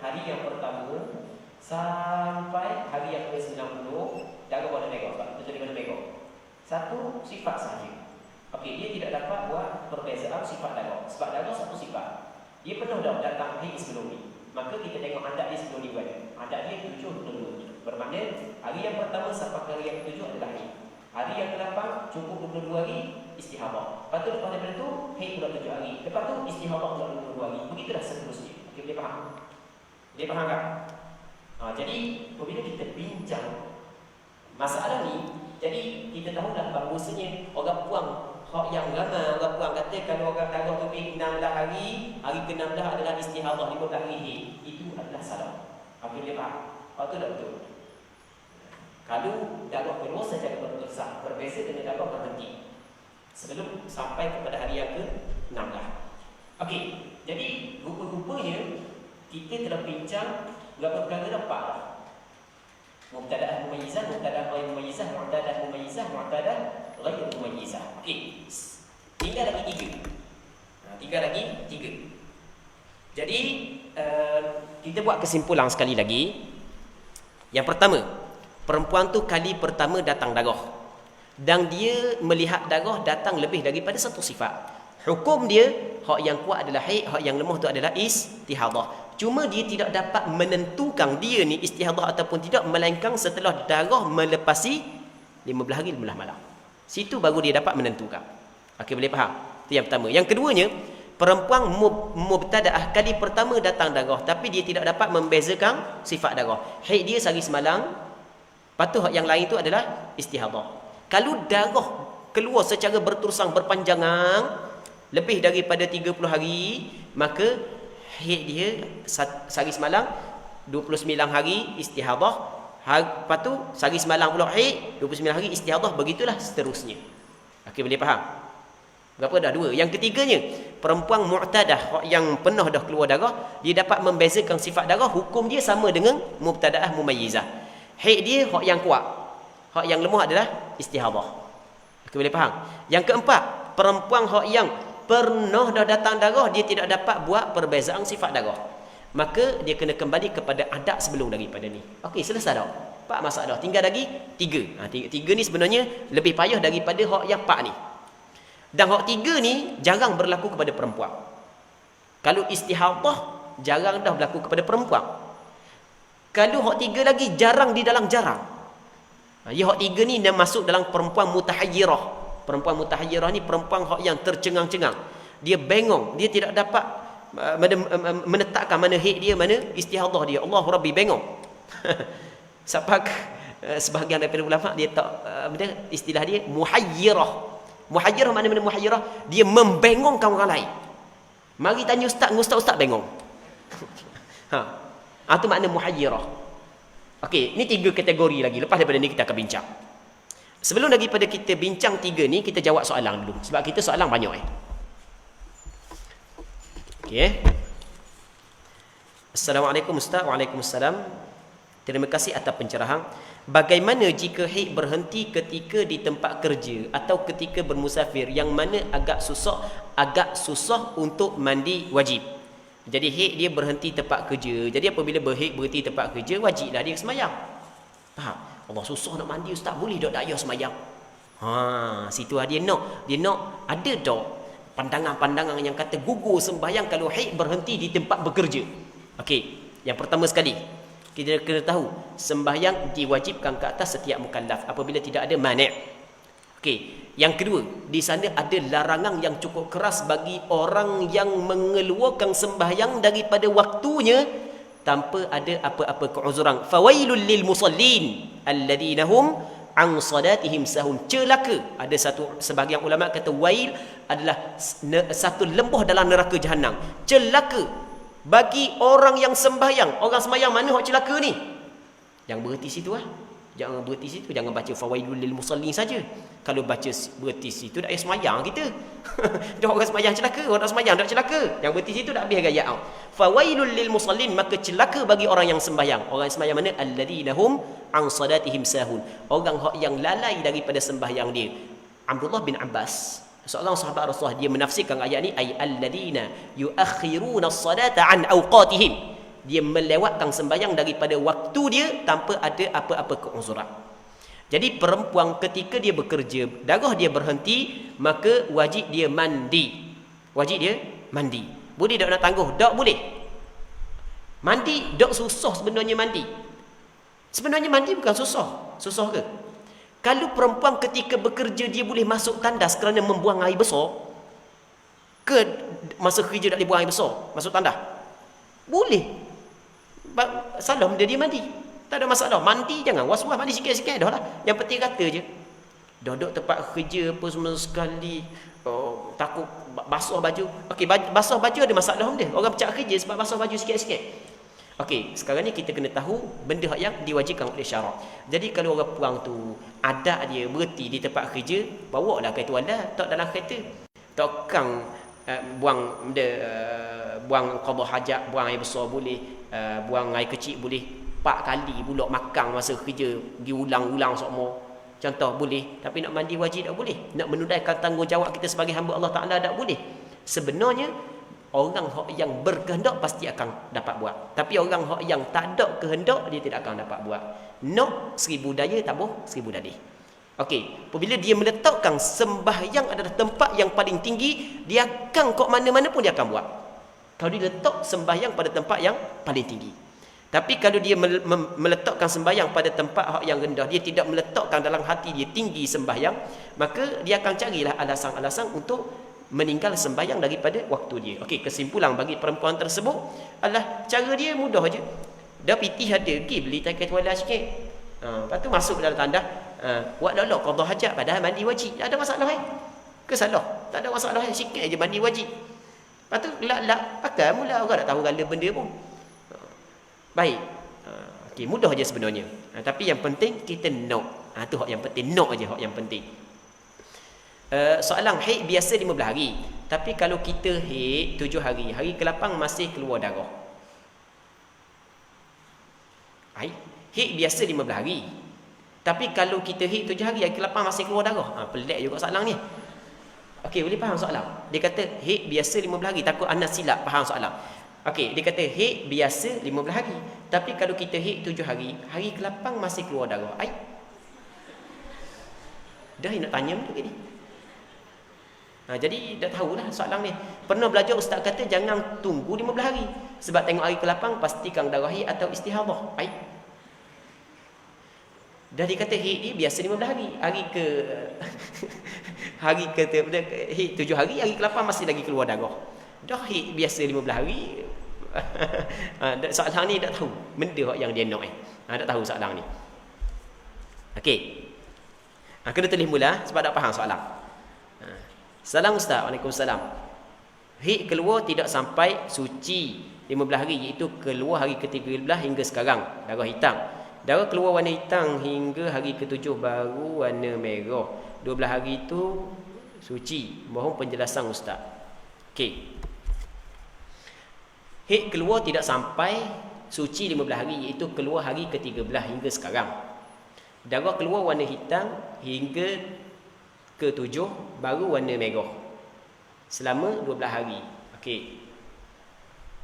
hari yang pertama sampai hari yang ke-90 darah warna merah. Sebab itu jadi warna merah. Satu sifat sahaja. Okey, dia tidak dapat buat perbezaan sifat darah. Sebab darah satu sifat. Dia penuh dah datang haid sebelum ni. Maka kita tengok adat dia sebelum ni buat. Adat dia 7-22. Bermakna hari yang pertama sampai hari yang ke-7 adalah haid. Hari yang ke-8 cukup 22 hari istihadah. Lepas tu lepas daripada tu haid pula 7 hari. Lepas tu istihadah pula 22 hari. Begitulah seterusnya. Okey, boleh faham? Boleh faham tak? Jadi apabila kita bincang masalah ni, jadi kita tahulah bahawasanya orang puang hak yang ramai orang puang kata kalau orang darah tu 16 hari, hari ke-16 adalah istihadah 15 hari haid. Itu adalah salah. Okey, boleh faham? Itu tak betul. Kalau darah kedua secara berusaha berbeza dengan darah berhenti sebelum sampai kepada hari yang ke-16. Okey, jadi rupa-rupanya kita telah bincang berapa perkara dapat dah. Mubtada'ah mumayyizah, mubtada'ah ghair mumayyizah, mu'tadah mumayyizah, mu'tadah ghair mumayyizah. Okey. Tinggal lagi 3. Tinggal lagi 3. Jadi kita buat kesimpulan sekali lagi. Yang pertama, perempuan tu kali pertama datang darah dan dia melihat darah datang lebih daripada satu sifat. Hukum dia hak yang kuat adalah haid, hak yang lemah tu adalah istihadah. Cuma dia tidak dapat menentukan dia ni istihadah ataupun tidak melainkan setelah darah melepasi 15 hari 15 malam. Situ baru dia dapat menentukan. Okey, boleh faham? Itu yang pertama. Yang keduanya, perempuan mubtadaah kali pertama datang darah tapi dia tidak dapat membezakan sifat darah. Haid dia sehari semalam, patuh yang lain itu adalah istihadah. Kalau darah keluar secara berterusan berpanjangan lebih daripada 30 hari, maka haid dia sehari semalam 29 hari istihadah. Lepas tu sehari semalam pula haid 29 hari istihadah, begitulah seterusnya. Okey, boleh faham? Berapa dah? 2. Yang ketiganya, perempuan mu'tadah yang penuh dah keluar darah, dia dapat membezakan sifat darah, hukum dia sama dengan mubtadaah mumayyizah. Haid dia hak yang kuat, hak yang lemah adalah istihadah. Okey, boleh faham? Yang keempat, perempuan hak yang pernah dah datang darah, dia tidak dapat buat perbezaan sifat darah. Maka dia kena kembali kepada adat sebelum daripada ni. Okey, selesai dah. 4 masalah. Tinggal lagi 3. 3 ni sebenarnya lebih payah daripada hak yang 4 ni. Dan hak 3 ni jarang berlaku kepada perempuan. Kalau istihadah jarang dah berlaku kepada perempuan. Kalau hak 3 lagi jarang di dalam jarang. Ya, hak 3 ni dia masuk dalam perempuan mutahayyirah. Perempuan mutahayyirah ni perempuan hak yang tercengang-cengang. Dia bengong, dia tidak dapat menetapkan mana haid dia, mana istihadah dia. Allahu Rabbi, bengong. Sampai sebahagian daripada ulama dia tak istilah dia muhayyirah. Muhayyirah mana muhayyirah? Dia membengongkan orang lain. Mari tanya ustaz bengong. Itu makna muhayyirah. Okey, ni 3 kategori lagi. Lepas daripada ni kita akan bincang. Sebelum daripada kita bincang 3 ni, kita jawab soalan dulu. Sebab kita soalan banyak Okey. Assalamualaikum Ustaz. Waalaikumsalam. Terima kasih atas pencerahan. Bagaimana jika haid berhenti ketika di tempat kerja atau ketika bermusafir, yang mana agak susah untuk mandi wajib? Jadi haid dia berhenti tempat kerja. Jadi apabila haid berhenti tempat kerja, wajiblah dia sembahyang. Faham? Allah, susah nak mandi ustaz, boleh tak ayah sembahyang? Situ dia nak ada tak pandangan-pandangan yang kata gugur sembahyang kalau haid berhenti di tempat bekerja. Okey, yang pertama sekali kita kena tahu sembahyang diwajibkan ke atas setiap mukallaf apabila tidak ada mani'. Okey, yang kedua, di sana ada larangan yang cukup keras bagi orang yang mengeluarkan sembahyang daripada waktunya tanpa ada apa-apa keuzuran. Fawailul lil musallin alladhina hum an salatihim sahun. Celaka. Ada sebahagian ulama kata wail adalah satu lembah dalam neraka jahanam. Celaka bagi orang yang sembahyang. Orang sembahyang mana hak celaka ni? Yang berhenti situ Jangan berhenti situ, jangan baca fawailul lil musallin saja. Kalau baca berhenti situ dah sembahyang kita. Dah orang sembahyang celaka, orang sembahyang dah celaka. Yang berhenti situ dah habis gaya. Fawailul lil musallin, maka celaka bagi orang yang sembahyang. Orang yang sembahyang mana? Alladhina hum an salatihim sahun. Orang yang lalai daripada sembahyang dia. Abdullah bin Abbas, seorang sahabat Rasulullah, dia menafsirkan ayat ni ay alladhina yuakhiruna as-salata an awqatihim. dia melewatkan sembahyang daripada waktu dia tanpa ada apa-apa keuzuran. Jadi perempuan ketika dia bekerja, darah dia berhenti, maka wajib dia mandi. Wajib dia mandi. Boleh tak nak tangguh? Tak boleh. Mandi tak susah sebenarnya mandi. Sebenarnya mandi bukan susah. Susah ke? Kalau perempuan ketika bekerja dia boleh masuk tandas kerana membuang air besar, ke masa kerja tak boleh buang air besar, masuk tandas? Boleh. Salah dia mandi. Tak ada masalah. Mandi jangan was-was, mandi sikit-sikit dah lah. Yang penting kata je. Duduk tempat kerja apa semua sekali, takut basuh baju. Okey, basuh baju ada masalah dia. Orang pecah kerja sebab basuh baju sikit-sikit. Okey, sekarang ni kita kena tahu benda yang diwajibkan oleh syarak. Jadi kalau orang puang tu adat dia berhenti di tempat kerja, bawa lah kereta anda, tak dalam kereta. Takkan buang qada hajat, buang air besar boleh, buang air kecil boleh. 4 kali pula makan masa kerja, pergi ulang-ulang semua. Contoh boleh, tapi nak mandi wajib tak boleh. Nak menunaikan tanggungjawab kita sebagai hamba Allah Taala tak boleh. Sebenarnya orang yang berkehendak pasti akan dapat buat. Tapi orang yang tak ada kehendak dia tidak akan dapat buat. Nak 1000 daya tak boh 1000 dalih. Okey, apabila dia meletakkan sembahyang adalah tempat yang paling tinggi, dia akan kok mana-mana pun dia akan buat. Kalau dia letak sembahyang pada tempat yang paling tinggi. Tapi kalau dia meletakkan sembahyang pada tempat yang rendah, dia tidak meletakkan dalam hati dia tinggi sembahyang, maka dia akan carilah alasan-alasan untuk meninggal sembahyang daripada waktu dia. Okey, kesimpulan bagi perempuan tersebut adalah cara dia mudah aja. Dah pitih ada, pergi beli takai tuala sikit. Lepas tu masuk dalam tandas, buat lolok qada hajat padahal mandi wajib. Tak ada masalah ke salah? Tak ada masalah sikit aja mandi wajib. Lepas tu lak pakai mula, orang tak tahu gala benda pun. Baik. Okey, mudah aja sebenarnya. Tapi yang penting kita nak. Tu hak yang penting, nak aja hak yang penting. Soalan haid biasa 15 hari. Tapi kalau kita haid 7 hari, hari ke-8 masih keluar darah. Haid biasa 15 hari. Tapi kalau kita haid 7 hari, hari ke-8 masih keluar darah. Pelik juga soalan ni. Okey, boleh faham soalan? Dia kata haid biasa 15 hari, takut anda silap faham soalan. Okey, dia kata haid biasa 15 hari. Tapi kalau kita haid 7 hari, hari ke-8 masih keluar darah. Dah nak tanya benda ni. Jadi dah tahulah soalan ni. Pernah belajar ustaz kata jangan tunggu 15 hari. Sebab tengok hari ke-8 pastikan darah haid atau istihadah. Dah dikata haid ni biasa 15 hari. Hari ke haid 7 hari, hari ke-8 masih lagi keluar darah. Dah haid biasa 15 hari. Soalan ni tak tahu benda yang dia nak tak tahu soalan ni. Okey. Kena tulis mula sebab tak faham soalan. Salam ustaz. Waalaikumsalam. Haid keluar tidak sampai suci 15 hari, iaitu keluar hari ke-13 hingga sekarang darah hitam. Darah keluar warna hitam hingga hari ke-7 baru warna merah. 12 hari itu suci. Mohon penjelasan ustaz. Okey. Haid keluar tidak sampai suci 15 hari, iaitu keluar hari ke-13 hingga sekarang. Darah keluar warna hitam hingga ke-7 baru warna merah. Selama 12 hari. Okey.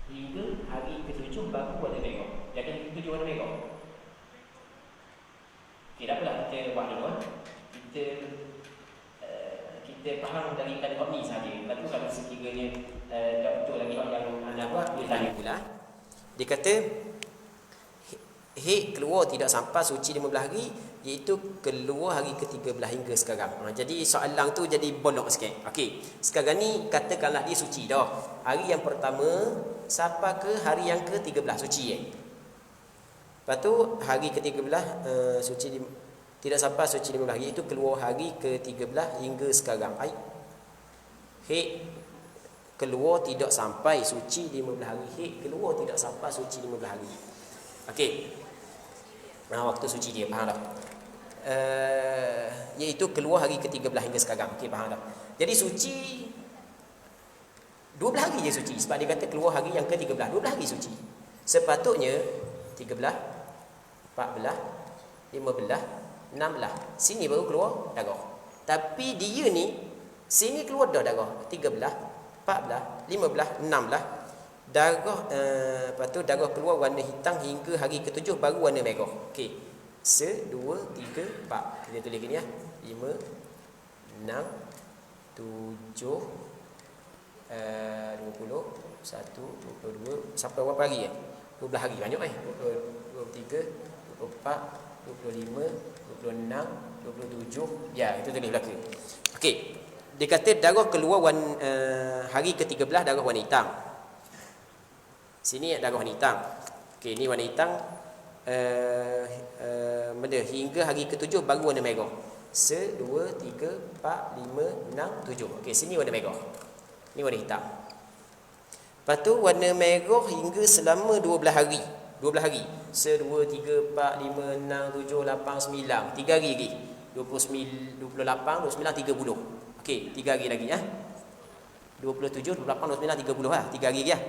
Hingga hari ke-7 baru warna merah. Jadi hari ke-7 warna merah. Okey, tak apalah kita buat dulu. Kita faham daripada hak ni saja. Lepas tu kalau sekiranya tak betul lagi hak yang anda buat, dia tanya pula. Dia kata haid keluar tidak sampai suci 15 hari, iaitu keluar hari ke-13 hingga sekarang. Jadi soalan tu jadi bolok sikit. Okey, sekarang ni katakanlah dia suci dah. Hari yang pertama sampai ke hari yang ke-13 suci Lepas tu hari ke-13 suci tidak sampai suci 15 hari, itu keluar hari ke-13 hingga sekarang. Haid keluar tidak sampai suci 15 hari. Haid keluar tidak sampai suci 15 hari. Okey. Waktu suci dia faham dah. Iaitu keluar hari ke-13 hingga sekarang. Okey, faham dah. Jadi suci 12 hari je suci, sebab dia kata keluar hari yang ke-13. 12 hari suci. Sepatutnya 13, 14, 15, 16. Sini baru keluar darah. Tapi dia ni sini keluar dah darah. 13, 14, 15, 16. Lepas tu darah keluar warna hitam hingga hari ke-7 baru warna merah. Okey. 1, 2, 3, 4. Kita tulis gini ya. 5, 6, 7, 20, 1, 22, sampai berapa hari ya? 12 hari banyak 23, 24, 25, 26, 27. Ya, itu tulis belaka. Okey. Dia kata darah keluar hari ke-13 darah warna hitam. Sini darah warna hitam. Okey, ni warna hitam hingga hari ke-7 baru warna merah. 1, 2, 3, 4, 5, 6, 7. Okey, sini warna merah. Ni warna hitam. Lepas tu warna merah hingga selama 12 hari. 12 hari. 1, 2, 3, 4, 5, 6, 7, 8, 9. 3 hari lagi. 29, 28, 29, 30. Okey, 3 hari lagi ya. 27, 28, 29, 30 lah. 3 hari lagi ya.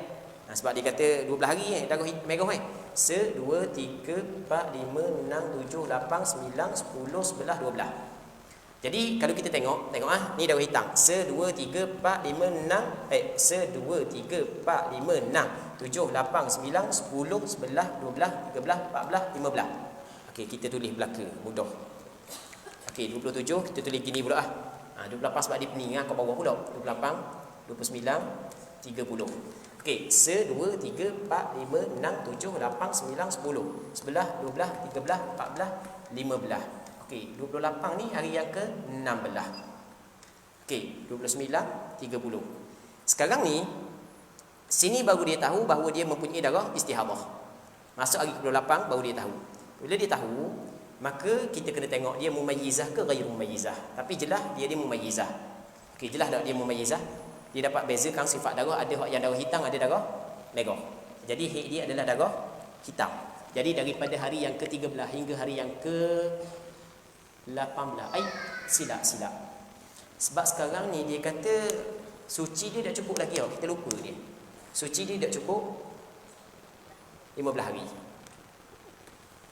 Sebab dia kata 12 hari darah merah 1, 2, 3, 4, 5, 6, 7, 8, 9, 10, 11, 12. Jadi kalau kita tengok ni darah hitam. 1, 2, 3, 4, 5, 6 1, 2, 3, 4, 5, 6 7, 8, 9, 10, 11, 12. Okey, 13, 14, 15. Okey, kita tulis belaka mudah. Okey, 27 kita tulis gini pula 28 sebab dia pening kau bawah pula. 28, 29, 30. Okey, 1, 2, 3, 4, 5, 6, 7, 8, 9, 10, 11, 12, 13, 14, 15. Okey, 28 ni hari yang ke-16. Okey, 29, 30. Sekarang ni sini baru dia tahu bahawa dia mempunyai darah istihadah. Masuk hari ke-28 baru dia tahu. Bila dia tahu, maka kita kena tengok dia mumayyizah ke ghairu mumayyizah. Tapi jelas dia mumayyizah. Okey, jelas tak dia mumayyizah? Dia dapat bezakan sifat darah, ada yang darah hitam, ada darah merah. Jadi haid dia adalah darah hitam. Jadi daripada hari yang ke-13 hingga hari yang ke-18. Silap. Sebab sekarang ni dia kata suci dia tak cukup lagi kita lupa dia. Suci dia tak cukup 15 hari.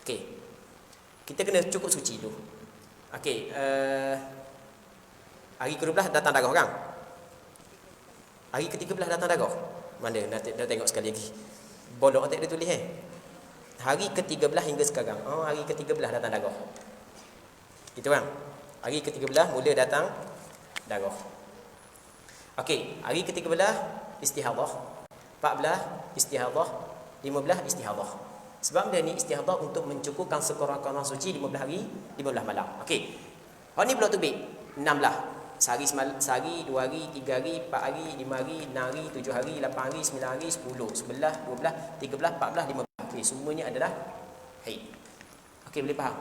Okey. Kita kena cukup suci dulu. Okey, hari ke-12 datang darah orang. Hari ke-13 datang darah. Mana? Dah tengok sekali lagi. Bolok tak dia tulis Hari ke-13 hingga sekarang. Hari ke-13 datang darah. Itu kan? Hari ke-13 mula datang darah. Okey, hari ke-13 istihadah. 14 istihadah, 15 istihadah. Sebab dia ni istihadah untuk mencukupkan sekurang-kurang suci 15 hari, 15 malam. Okey. Hak ni pula tubik 16. Sehari, 2 hari, 3 hari, 4 hari, 5 hari, 6 hari, 7 hari, 8 hari, 9 hari, 10, 11, 12, 13, 14, 15. Okey, semuanya adalah haid. Okey, boleh faham?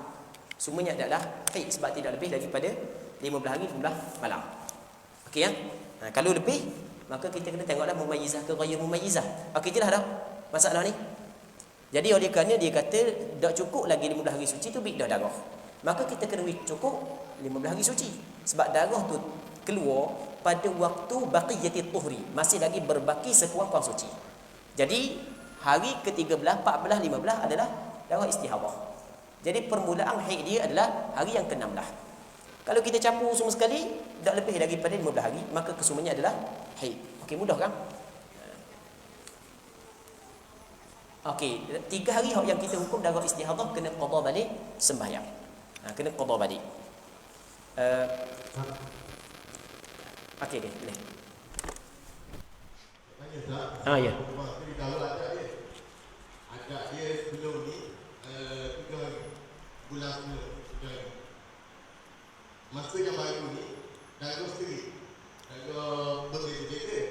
Semuanya adalah haid sebab tidak lebih daripada 15 hari, 15 malam. Okey ya? Kalau lebih, maka kita kena tengoklah mumayyizah ke ghairu mumayyizah. Okey, jelas dah masalah ni. Jadi oleh kerana dia kata tak cukup lagi 15 hari suci tu dah darah. Maka kita kena cukup 15 hari suci. Sebab darah tu keluar pada waktu baqiyati tuhri, masih lagi berbaki sekurang-kurang suci. Jadi hari ke-13, 14, 15 adalah darah istihadah. Jadi permulaan haid dia adalah hari yang ke-16. Kalau kita campur semua sekali tak lebih daripada 15 hari, maka kesemuanya adalah haid. Okey, mudah kan? Okey, 3 hari yang kita hukum darah istihadah kena qada balik sembahyang. Kena qada balik. Okey deh, boleh. Ya. Kalau ada dia sebelum ni 3 hari bulan sebelum. Masa yang baru ni darah sendiri. Darah berbeza-beza.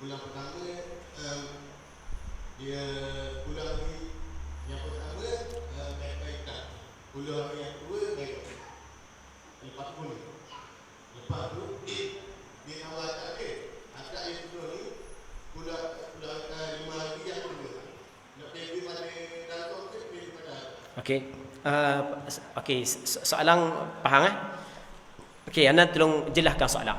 Bulan pertama dia bulan hari yang pertama baik-baik tak. Bulan hari yang kedua baik. Lepas tu dia awal tak ada. Ada yang sebelum ni bulan 5 hari yang kedua. Nak pergi pada darah tu pergi pada. Okey, soalan faham Okey, anda tolong jelaskan soalan.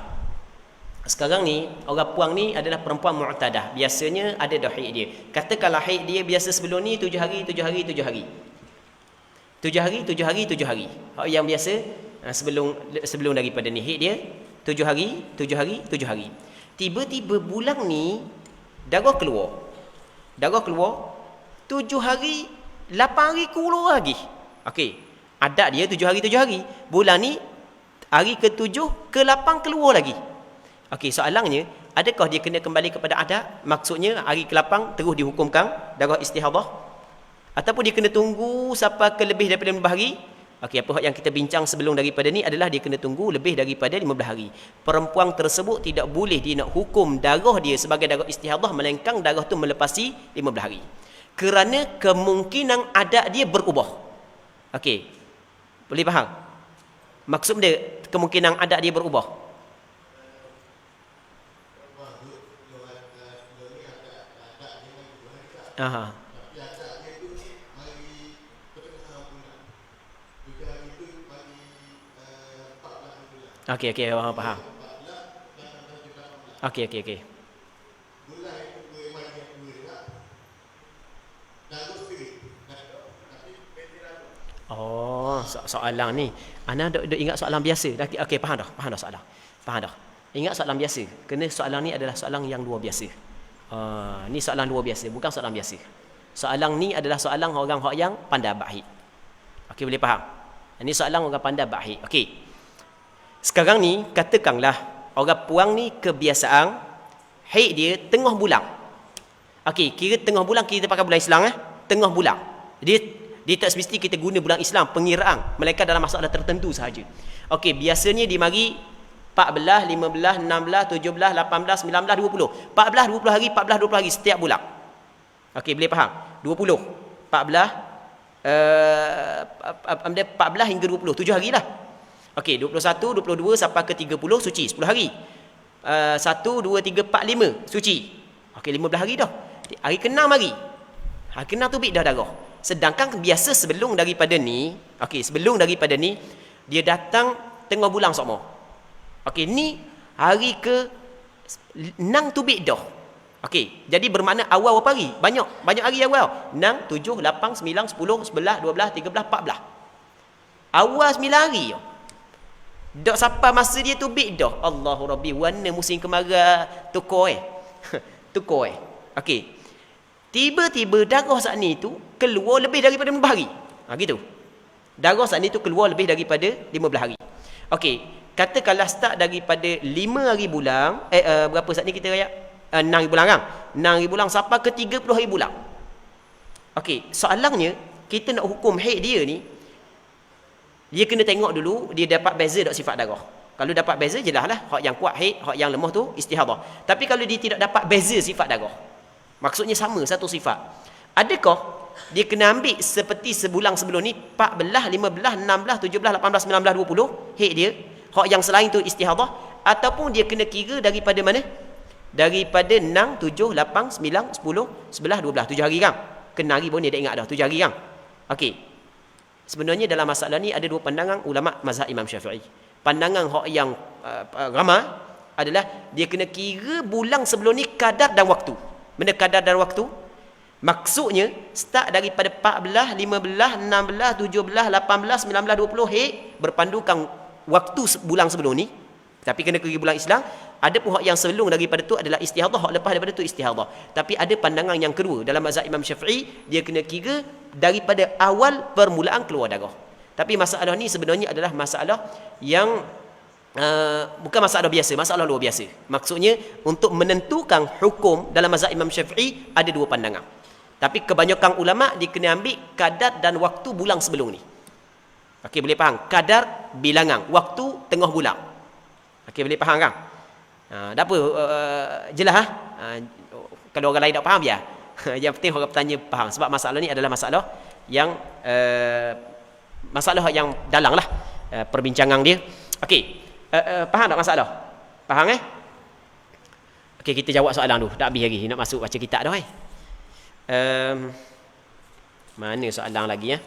Sekarang ni orang puang ni adalah perempuan mu'tadah. Biasanya ada dah haid dia. Katakanlah haid dia biasa sebelum ni 7 hari, 7 hari, 7 hari. 7 hari, 7 hari, 7 hari. Yang biasa sebelum daripada ni haid dia 7 hari, 7 hari, 7 hari. Tiba-tiba bulan ni darah keluar. Darah keluar 7 hari 8 hari keluar lagi. Okey, adat dia 7 hari 7 hari. Bulan ni hari ke-7 ke-8 keluar lagi. Okey, soalannya, adakah dia kena kembali kepada adat? Maksudnya hari ke-8 terus dihukumkan darah istihadah, ataupun dia kena tunggu sampai ke lebih daripada 15 hari? Okey, apa yang kita bincang sebelum daripada ni adalah dia kena tunggu lebih daripada 15 hari. Perempuan tersebut tidak boleh dia nak hukum darah dia sebagai darah istihadah melainkan darah tu melepasi 15 hari. Kerana kemungkinan adat dia berubah. Okey, boleh faham? Maksud dia kemungkinan adat dia berubah. Aha. Okey, faham. Okey. Oh, soalan ni. Ana dok ingat soalan biasa. Okey, faham dah soalan. Faham dah. Ingat soalan biasa. Kerana soalan ni adalah soalan yang luar biasa. Ni soalan luar biasa, bukan soalan biasa. Soalan ni adalah soalan orang yang pandai bahid. Okey, boleh faham? Ini soalan orang pandai bahid. Okey. Sekarang ni katakanlah orang puang ni kebiasaan haid dia tengah bulan. Okey, kira tengah bulan kita pakai bulan Islam tengah bulan. Dia tak semesti kita guna bulan Islam pengiraan, melainkan dalam masalah tertentu sahaja. Okey, biasanya di mari 14, 15, 16, 17, 18, 19, 20. 14, 20 hari, 14, 20 hari setiap bulan. Okey, boleh faham? 20, 14 14 hingga 20, 7 hari lah. Okey, 21, 22 sampai ke 30 suci 10 hari. 1, 2, 3, 4, 5 suci. Okey, 15 hari dah. Hari ke-6 hari. Hari ke-6 tu bid dah darah. Sedangkan biasa sebelum daripada ni, dia datang tengah bulan sama. Okey, ni hari ke-6 tu bid dah. Okey, jadi bermakna awal berapa hari? Banyak hari awal. 6, 7, 8, 9, 10, 11, 12, 13, 14. Awal 9 hari. Dak sampai masa dia tu bid dah. Allahu Rabbi, warna musim kemarau tukar tukar. Okey. Tiba-tiba darah saat ni tu keluar lebih daripada 15 hari. Gitu. Darah saat ni tu keluar lebih daripada 15 hari. Okey, katakanlah start daripada 5 hari bulan, berapa saat ni kita raya? 6 hari bulan kan? 6 hari bulan sampai ke 30 hari bulan. Okey, soalannya kita nak hukum haid dia ni, dia kena tengok dulu dia dapat beza tak sifat darah. Kalau dapat beza jelaslah hak yang kuat haid, hak yang lemah tu istihadah. Tapi kalau dia tidak dapat beza sifat darah, maksudnya sama satu sifat, adakah dia kena ambil seperti sebulan sebelum ni 14, 15, 16, 17, 18, 19, 20 haid dia, hak yang selain tu istihadah, ataupun dia kena kira daripada mana? Daripada 6, 7, 8, 9, 10, 11, 12, 7 hari kan? Kena hari pun dia dah ingat dah, 7 hari kan? Okey. Sebenarnya dalam masalah ni ada dua pandangan ulama mazhab Imam Syafi'i. Pandangan hak yang ramai adalah dia kena kira bulan sebelum ni kadar dan waktu. Benda kadar dan waktu maksudnya start daripada 14, 15, 16, 17, 18, 19, 20 berpandukan waktu bulan sebelum ni. Tapi kena kira bulan Islam. Ada pun hak yang sebelum daripada tu adalah istihadah, hak lepas daripada tu istihadah. Tapi ada pandangan yang kedua dalam mazhab Imam Syafi'i, dia kena kira daripada awal permulaan keluar darah. Tapi masalah ni sebenarnya adalah masalah yang bukan masalah biasa, masalah luar biasa. Maksudnya untuk menentukan hukum dalam mazhab Imam Syafi'i ada dua pandangan. Tapi kebanyakan ulama dia kena ambil kadar dan waktu bulan sebelum ni. Okey, boleh faham? Kadar bilangan, waktu tengah bulan. Okey, boleh faham kan? Tak apa, jelas kalau orang lain tak faham biar. Yang penting orang bertanya faham. Sebab masalah ni adalah masalah yang masalah yang dalam lah perbincangan dia. Okey, faham tak masalah? Faham Okey, kita jawab soalan dulu. Tak habis lagi, nak masuk baca kitab dah mana soalan lagi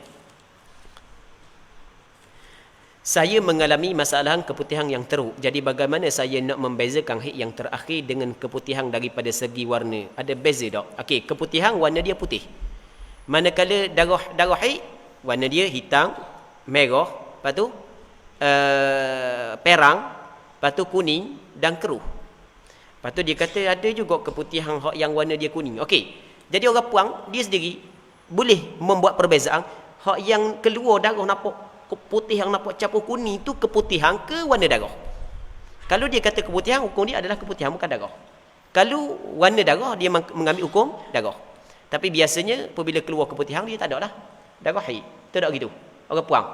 Saya mengalami masalah keputihan yang teruk. Jadi bagaimana saya nak membezakan haid yang terakhir dengan keputihan daripada segi warna? Ada beza tak? Okey, keputihan warna dia putih. Manakala darah haid warna dia hitam, merah, lepas tu perang, lepas tu kuning dan keruh. Lepas tu dia kata ada juga keputihan yang warna dia kuning. Okey. Jadi orang puang dia sendiri boleh membuat perbezaan hak yang keluar darah nampak putih yang nampak campur kuning tu keputihan ke warna darah. Kalau dia kata keputihan, hukum dia adalah keputihan bukan darah. Kalau warna darah dia mengambil hukum darah. Tapi biasanya apabila keluar keputihan dia tak ada lah darah haid. Tak ada gitu. Orang puang.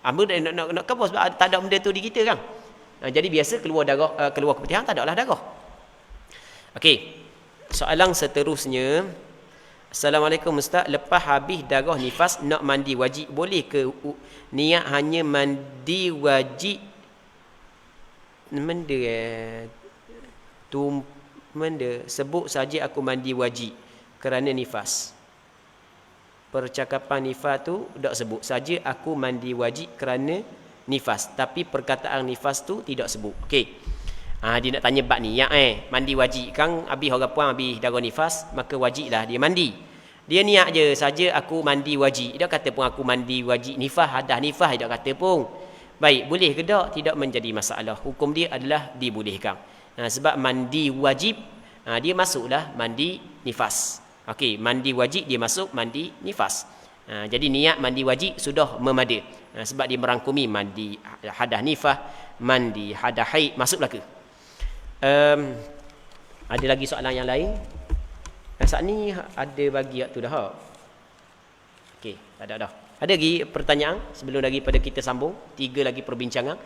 Ambil nak apa sebab tak ada benda tu di kita kan. Jadi biasa keluar darah keluar keputihan tak ada lah darah. Okey. Soalan seterusnya, Assalamualaikum Ustaz, lepas habis darah nifas nak mandi wajib boleh ke niat hanya mandi wajib sebut saja aku mandi wajib kerana nifas. Percakapan nifas tu tak sebut saja aku mandi wajib kerana nifas, tapi perkataan nifas tu tidak sebut. Okey. Dia nak tanya bab ni, mandi wajib kan habis orang puang habis darah nifas, maka wajiblah dia mandi. Dia niat je saja aku mandi wajib. Dia kata pun aku mandi wajib nifas, hadas nifas dia kata pun. Baik, boleh ke tak? Tidak menjadi masalah. Hukum dia adalah dibolehkan. Sebab mandi wajib dia masuklah mandi nifas. Okey, mandi wajib dia masuk mandi nifas. Jadi niat mandi wajib sudah memada. Sebab dia merangkumi mandi hadas nifas, mandi hadas haid, masuklah ke. Ada lagi soalan yang lain? Saat ni ada bagi waktu dah. Okey, tak ada dah. Ada lagi pertanyaan sebelum daripada kita sambung? 3 lagi perbincangan.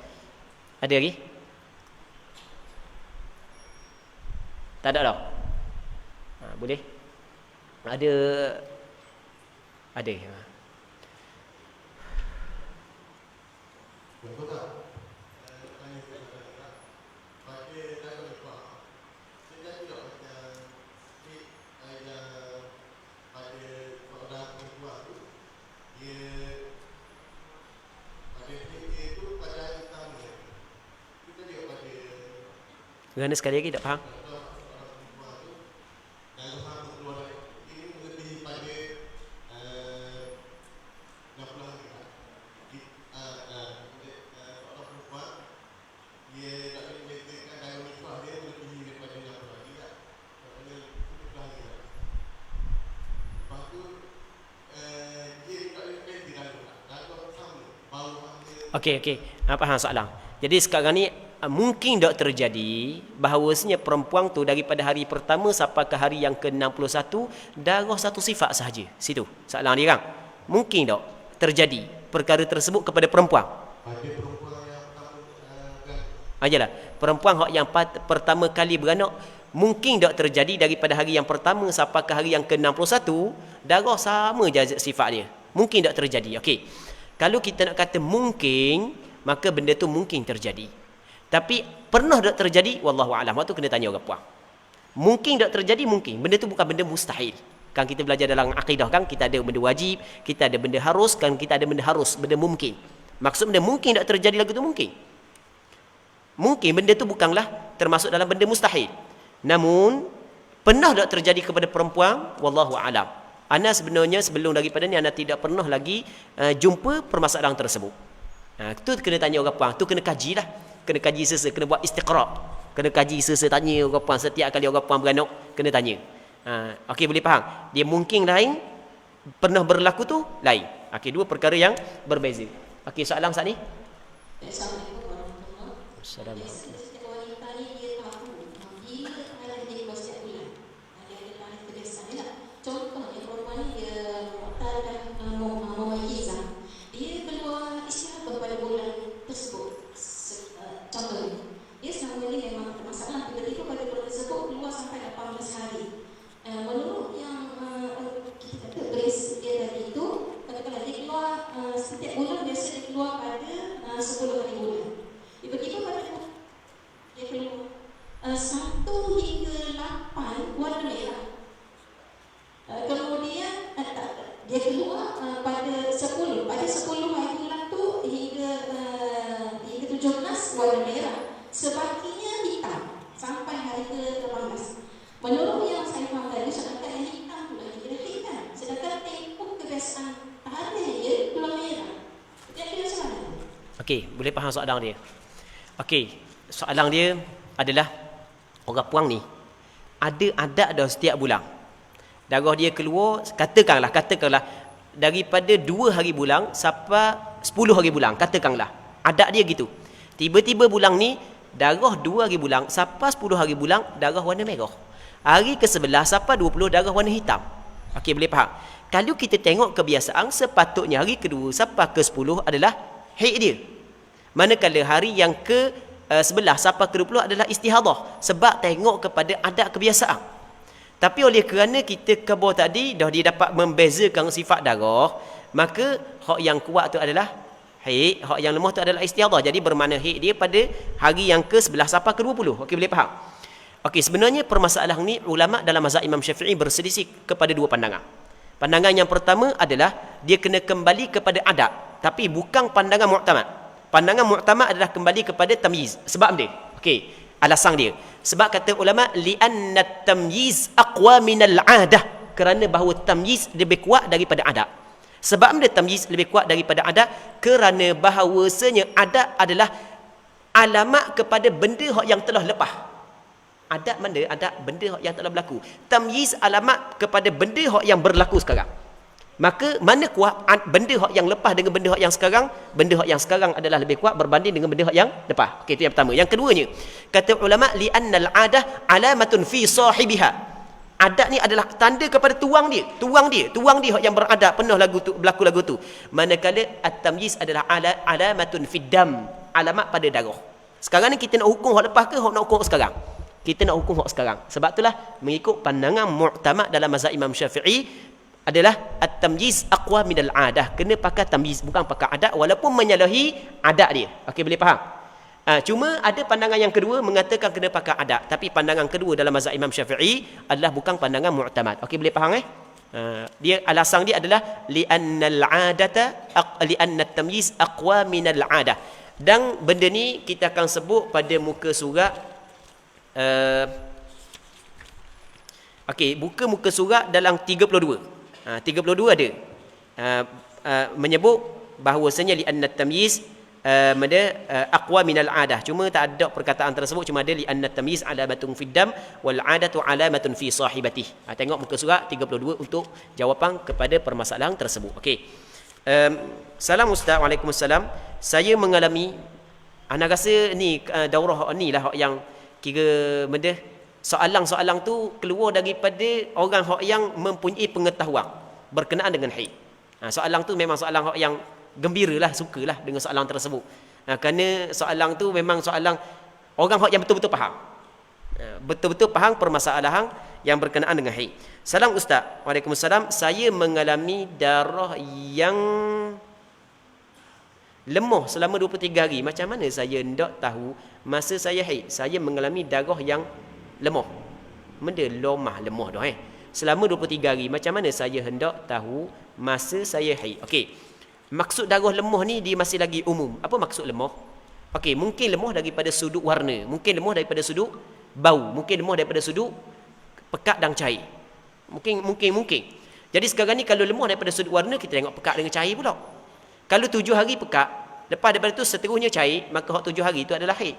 Ada lagi? Tak ada dah. Boleh? Ada. Betul tak? Kerana sekali lagi tak faham. Okey. Faham soalan. Jadi sekarang ni mungkin tak terjadi bahawasanya perempuan tu daripada hari pertama sampai ke hari yang ke-61 darah satu sifat sahaja. Situ soalan dia kan. Mungkin tak terjadi perkara tersebut kepada perempuan? Ajalah, perempuan yang pertama kali beranak mungkin tak terjadi daripada hari yang pertama sampai ke hari yang ke-61 darah sama je sifat dia. Mungkin tak terjadi. Okey. Kalau kita nak kata mungkin, maka benda tu mungkin terjadi. Tapi pernah tak terjadi? Wallahu a'lam. Waktu kena tanya orang puang. Mungkin tak terjadi, mungkin. Benda tu bukan benda mustahil. Kan kita belajar dalam akidah kan, kita ada benda wajib, kita ada benda harus, kan kita ada benda harus, benda mungkin. Maksud benda mungkin tak terjadi lagu tu mungkin. Mungkin benda tu bukanlah termasuk dalam benda mustahil. Namun pernah tak terjadi kepada perempuan? Wallahu a'lam. Ana sebenarnya sebelum daripada ni ana tidak pernah lagi jumpa permasalahan tersebut. Tu kena tanya orang puang, tu kena kajilah. Kena kaji sesa, kena buat istiqra'. Kena kaji sesa, tanya orang puang setiap kali orang puang beranak, kena tanya. Okey, boleh faham. Dia mungkin lain, pernah berlaku tu lain. Okey, dua perkara yang berbeza. Okey, soalan saat ni. Assalamualaikum warahmatullahi wabarakatuh. Assalamualaikum. Setiap bulan biasa dia keluar pada 10 hari bulan. Tiba-tiba pada dia keluar 1 hingga 8 warna merah. Kemudian dia keluar pada 10 hari bulan tu hingga 17 warna merah. Sebahagiannya hitam sampai hari ke-18. Menurut yang saya faham tadi, sedangkan yang hitam tu lagi kira hitam. Sedangkan tempoh kebiasaan hari dia keluar merah. Jadi macam mana? Okey, boleh faham soalan dia. Okey, soalan dia adalah orang puang ni ada adat dah setiap bulan. Darah dia keluar, katakanlah daripada 2 hari bulan sampai 10 hari bulan, katakanlah. Adat dia gitu. Tiba-tiba bulan ni, darah 2 hari bulan sampai 10 hari bulan, darah warna merah. Hari ke-11 sampai 20, darah warna hitam. Okey, boleh faham? Kalau kita tengok kebiasaan, sepatutnya hari ke-2 sampai ke-10 adalah haid dia. Manakala hari yang ke-11 sampai ke-20 adalah istihadah. Sebab tengok kepada adat kebiasaan. Tapi oleh kerana kita kebur tadi dah dia dapat membezakan sifat darah, maka hak yang kuat tu adalah haid, hak yang lemah tu adalah istihadah. Jadi bermakna haid dia pada hari yang ke-11 sampai ke-20. Okey, boleh faham? Okey, sebenarnya permasalahan ni ulama dalam mazhab Imam Syafi'i berselisih kepada 2 pandangan. Pandangan yang pertama adalah dia kena kembali kepada adat, tapi bukan pandangan mu'tamad. Pandangan mu'tamad adalah kembali kepada tamyiz. Sebab dia. Okey, alasan dia. Sebab kata ulama li'anna tamyiz aqwa minal 'adah, kerana bahawa tamyiz lebih kuat daripada adat. Sebab dia tamyiz lebih kuat daripada adat kerana bahawasanya adat adalah alamat kepada benda yang telah lepas. Adat mana? Adat benda yang telah berlaku. Tamyiz alamat kepada benda yang berlaku sekarang. Maka mana kuat benda yang lepas dengan benda yang sekarang? Benda yang sekarang adalah lebih kuat berbanding dengan benda yang lepas. Okey, itu yang pertama. Yang keduanya, kata ulama li'annal 'adah alamatun fi sahibiha. Adat ni adalah tanda kepada tuang dia yang beradab pernah berlaku lagu tu. Manakala at-tamyiz adalah alamatun fid dam, alamat pada darah. Sekarang ni kita nak hukum hak lepas ke hak nak hukum hak sekarang? Kita nak hukum hak sekarang. Sebab itulah mengikut pandangan mu'tamad dalam mazhab Imam Syafi'i adalah at-tamyiz aqwa minal 'adah. Kena pakai tamyiz, bukan pakai adat, walaupun menyalahi adat dia. Okey, boleh faham? Cuma ada pandangan yang kedua mengatakan kena pakai adat, tapi pandangan kedua dalam mazhab Imam Syafi'i adalah bukan pandangan mu'tamad. Okey, boleh faham dia alasan dia adalah li'annal 'adata li'anna at-tamyiz aqwa minal 'adah. Dan benda ni kita akan sebut pada muka surat okey, buka muka surat dalam 32. 32 ada menyebut bahawasanya li'anna tamyiz aqwa minal 'adah. Cuma tak ada perkataan tersebut, cuma ada li'anna tamyiz alamatun fid dam wal 'adatu alamatun fi sahibatih. Tengok muka surat 32 untuk jawapan kepada permasalahan tersebut. Okey. Salam Ustaz. Waalaikumsalam. Saya mengalami, ana rasa ni daurah ni lah yang kira benda soalan-soalan tu keluar daripada orang yang mempunyai pengetahuan berkenaan dengan haid. Soalan tu memang soalan yang gembiralah, sukalah dengan soalan tersebut. Kerana soalan tu memang soalan orang yang betul-betul faham. Betul-betul faham permasalahan yang berkenaan dengan haid. Salam Ustaz. Waalaikumsalam. Saya mengalami darah yang lemah selama 23 hari. Macam mana saya hendak tahu masa saya haid? Saya mengalami darah yang lemah. Benda lemah dah selama 23 hari. Macam mana saya hendak tahu masa saya haid? Okey. Maksud darah lemah ni dia masih lagi umum. Apa maksud lemah? Okey, mungkin lemah daripada sudut warna, mungkin lemah daripada sudut bau, mungkin lemah daripada sudut pekat dan cair. Mungkin. Jadi sekarang ni kalau lemah daripada sudut warna, kita tengok pekat dengan cair pula. Kalau 7 hari pekat, lepas daripada tu seterusnya cair, maka hak 7 hari itu adalah haid.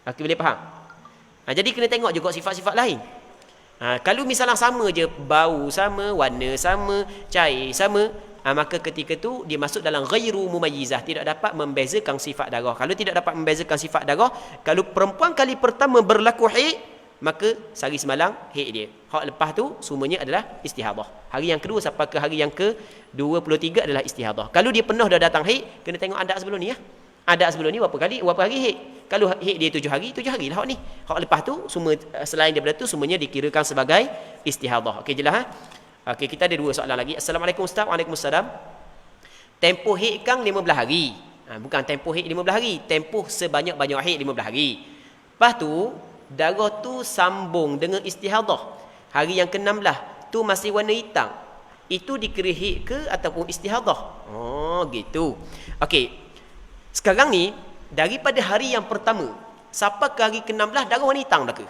Okey, boleh faham? Jadi kena tengok juga sifat-sifat lain. Kalau misalnya sama je, bau sama, warna sama, cair sama, maka ketika tu dia masuk dalam ghairu mumayyizah, tidak dapat membezakan sifat darah. Kalau tidak dapat membezakan sifat darah, kalau perempuan kali pertama berlaku haid, maka sehari semalam haid dia. Hak lepas tu semuanya adalah istihadah. Hari yang kedua sampai ke hari yang ke-23 adalah istihadah. Kalau dia pernah dah datang haid, kena tengok adat sebelum ni Adat sebelum ni berapa hari haid. Kalau haid dia 7 hari lah hak ni. Hak lepas tu semua selain daripada tu semuanya dikirakan sebagai istihadah. Okey, jelas Okey, kita ada 2 soalan lagi. Assalamualaikum Ustaz. Waalaikumsalam. Tempoh haid kan 15 hari. Bukan tempoh haid 15 hari, tempoh sebanyak-banyak haid 15 hari. Lepas tu darah tu sambung dengan istihadah. Hari yang ke-16 tu masih warna hitam. Itu dikira haid ke ataupun istihadah? Oh, gitu. Okey. Sekarang ni daripada hari yang pertama sampai ke hari ke-16 darah warna hitam belaka.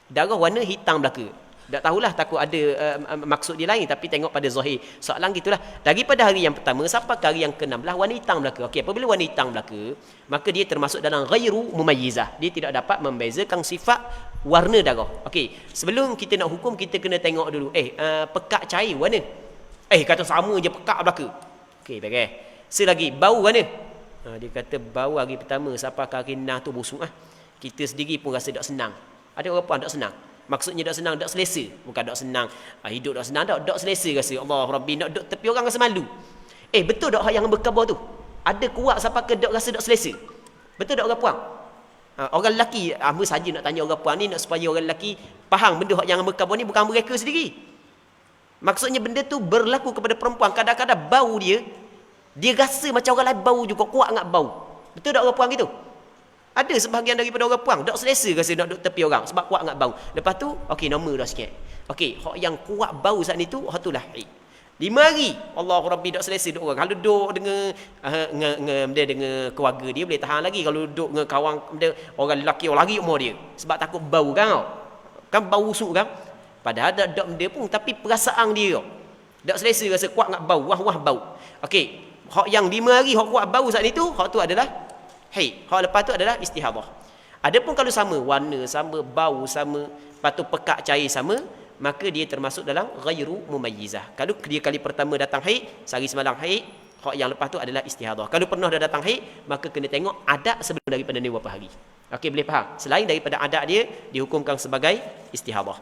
Darah warna hitam belaka. Tak tahulah, takut ada maksud dia lain, tapi tengok pada zahir soalan gitulah. Daripada hari yang pertama sampai ke hari yang ke-16 warna hitam belaka. Okey, apabila warna hitam belaka, maka dia termasuk dalam ghairu mumayyizah. Dia tidak dapat membezakan sifat warna darah. Okey, sebelum kita nak hukum kita kena tengok dulu. Pekat cair warna. Kata sama je pekat belaka. Okey, baik. Selagi bau warna. Dia kata bau hari pertama sampai ke hari 6 tu busuk Kita sendiri pun rasa tak senang. Ada orang pun tak senang. Maksudnya tak senang, tak selesa. Bukan tak senang, hidup tak senang, tak selesa rasa. Allah Rabbi, nak duduk tepi orang rasa malu. Betul tak yang berkhabar tu? Ada kuat sampai ke dok rasa tak selesa? Betul tak orang puang? Orang lelaki, hamba saja nak tanya orang puang ni, nak supaya orang lelaki faham benda yang berkhabar ni bukan mereka sendiri. Maksudnya benda tu berlaku kepada perempuan. Kadang-kadang bau dia rasa macam orang lain bau juga, kuat sangat bau. Betul tak orang puang gitu? Ada sebahagian daripada orang puang tak selesa rasa nak duduk tepi orang sebab kuat sangat bau. Lepas tu okey, nama dah sikit. Okey, hak yang kuat bau saat ni tu hak tu lah haid. 5 hari Allah Rabbi tak selesa duduk orang. Kalau duduk dengan keluarga dia boleh tahan lagi. Kalau duduk dengan kawan dia, orang lelaki orang lari umur dia sebab takut bau kan bau busuk kan. Padahal tak ada benda pun, tapi perasaan dia tak selesa rasa kuat sangat bau, wah bau. Okey, hak yang 5 hari hak kuat bau saat ni tu hak tu adalah haid. Hak lepas tu adalah istihadah. Adapun kalau sama warna, sama bau, sama, lepas tu pekat cair sama, maka dia termasuk dalam ghairu mumayyizah. Kalau dia kali pertama datang haid, sehari semalam haid, hak yang lepas tu adalah istihadah. Kalau pernah dah datang haid, maka kena tengok adat sebelum daripada ni berapa hari. Okey, boleh faham? Selain daripada adat dia, dihukumkan sebagai istihadah.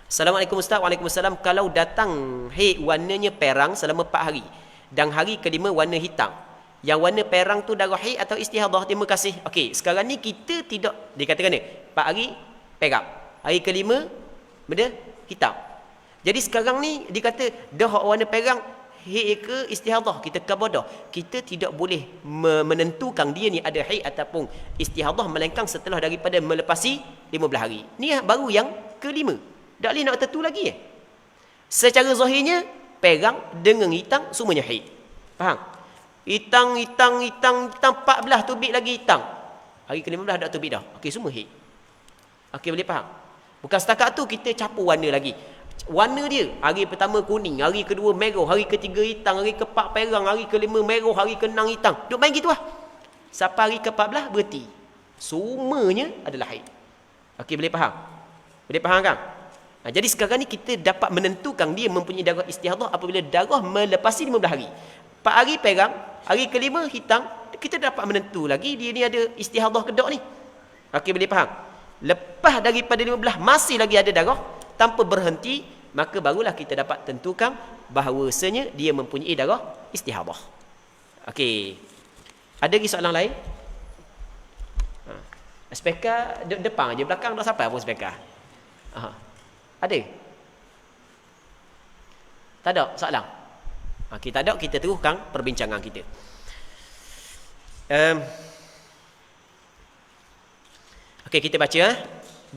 Assalamualaikum Ustaz. Waalaikumsalam. Kalau datang haid warnanya perang selama 4 hari dan hari kelima warna hitam, yang warna perang tu darah haid atau istihadah? Terima kasih. Okey, sekarang ni kita tidak, dikatakan ni 4 hari perang, hari kelima benda hitam. Jadi sekarang ni dikata dah warna perang haid ke istihadah, kita kabadah. Kita tidak boleh menentukan dia ni ada haid ataupun istihadah melainkan setelah daripada melepasi 15 hari. Ni baru yang kelima. Tak boleh nak tentu lagi. Secara zahirnya perang dengan hitam semuanya haid. Faham? Hitam 14 tubik lagi hitam. Hari ke-15 dah tubik dah. Okey, semua haid. Okey, boleh faham? Bukan setakat tu kita campur warna lagi. Warna dia hari pertama kuning, hari kedua merah, hari ketiga hitam, hari ke-4 perang, hari ke-5 merah, hari ke-6 hitam. Duk main gitu lah. Sampai hari ke-14 berhenti. Semuanya adalah haid. Okey, boleh faham? Boleh faham kan? Jadi sekarang ni kita dapat menentukan dia mempunyai darah istihadah apabila darah melepasi 15 hari. 4 hari perang, hari kelima hitam, kita dapat menentu lagi dia ni ada istihadah ke tak ni. Okey, boleh faham? Lepas daripada 15 masih lagi ada darah tanpa berhenti, maka barulah kita dapat tentukan bahawasanya dia mempunyai darah istihadah. Okey. Ada lagi soalan lain? Speaker depan je, belakang tak sampai pun speaker. Ada? Tak ada soalan? Okey, tak ada, kita teruskan perbincangan kita. Okey, kita baca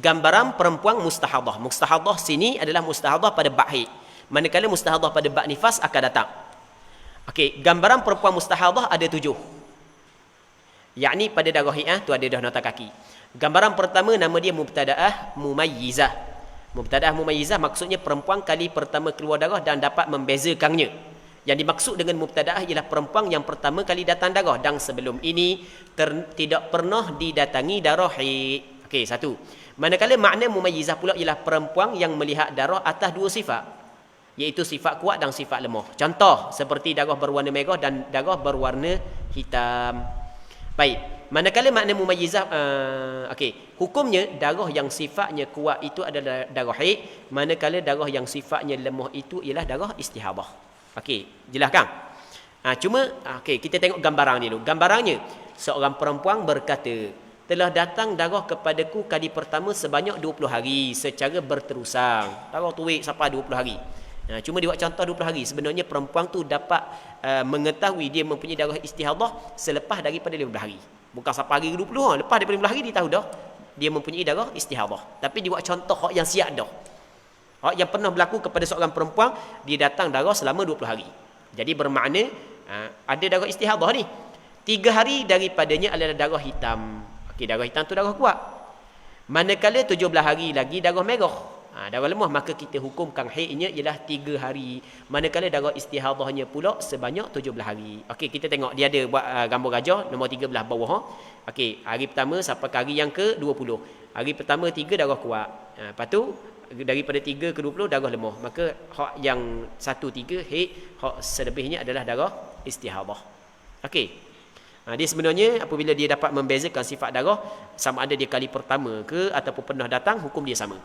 gambaran perempuan mustahadah. Mustahadah sini adalah mustahadah pada bab haid. Manakala mustahadah pada bab nifas akan datang. Okey, gambaran perempuan mustahadah ada 7. Yakni pada darah haid tu ada dah nota kaki. Gambaran pertama nama dia mubtadaah mumayyizah. Mubtadaah mumayyizah maksudnya perempuan kali pertama keluar darah dan dapat membezakannya. Yang dimaksud dengan mubtadaah ialah perempuan yang pertama kali datang darah dan sebelum ini tidak pernah didatangi darah haid. Okey, satu. Manakala makna mumayyizah pula ialah perempuan yang melihat darah atas 2 sifat, iaitu sifat kuat dan sifat lemah. Contoh seperti darah berwarna merah dan darah berwarna hitam. Baik. Manakala makna mumayyizah hukumnya darah yang sifatnya kuat itu adalah darah haid, manakala darah yang sifatnya lemah itu ialah darah istihadah. Okey, jelas kan? Kita tengok gambaran ni dulu. Gambarannya seorang perempuan berkata, telah datang darah kepadaku kali pertama sebanyak 20 hari secara berterusan. Darah tuik sampai 20 hari. Cuma dia buat contoh 20 hari. Sebenarnya perempuan tu dapat mengetahui dia mempunyai darah istihadah selepas daripada 15 hari. Bukan sampai hari 20, lepas daripada 15 hari dia tahu dah dia mempunyai darah istihadah. Tapi dia buat contoh hak yang siap dah. Hak yang pernah berlaku kepada seorang perempuan, dia datang darah selama 20 hari. Jadi bermakna ada darah istihadah ni. 3 hari daripadanya adalah darah hitam. Okey, darah hitam tu darah kuat. Manakala 17 hari lagi darah merah. Darah lemah maka kita hukumkan haidnya ialah 3 hari. Manakala darah istihadahnya pula sebanyak 17 hari. Okey, kita tengok dia ada buat gambar gajah nombor 13 bawah. Okey, hari pertama sampai ke hari yang ke-20. Hari pertama 3 darah kuat. Lepas tu daripada 3 ke 20 darah lemah. Maka hak yang 1 3 haid, hak selebihnya adalah darah istihadah. Okey. Dia sebenarnya apabila dia dapat membezakan sifat darah, sama ada dia kali pertama ke ataupun pernah datang, hukum dia sama.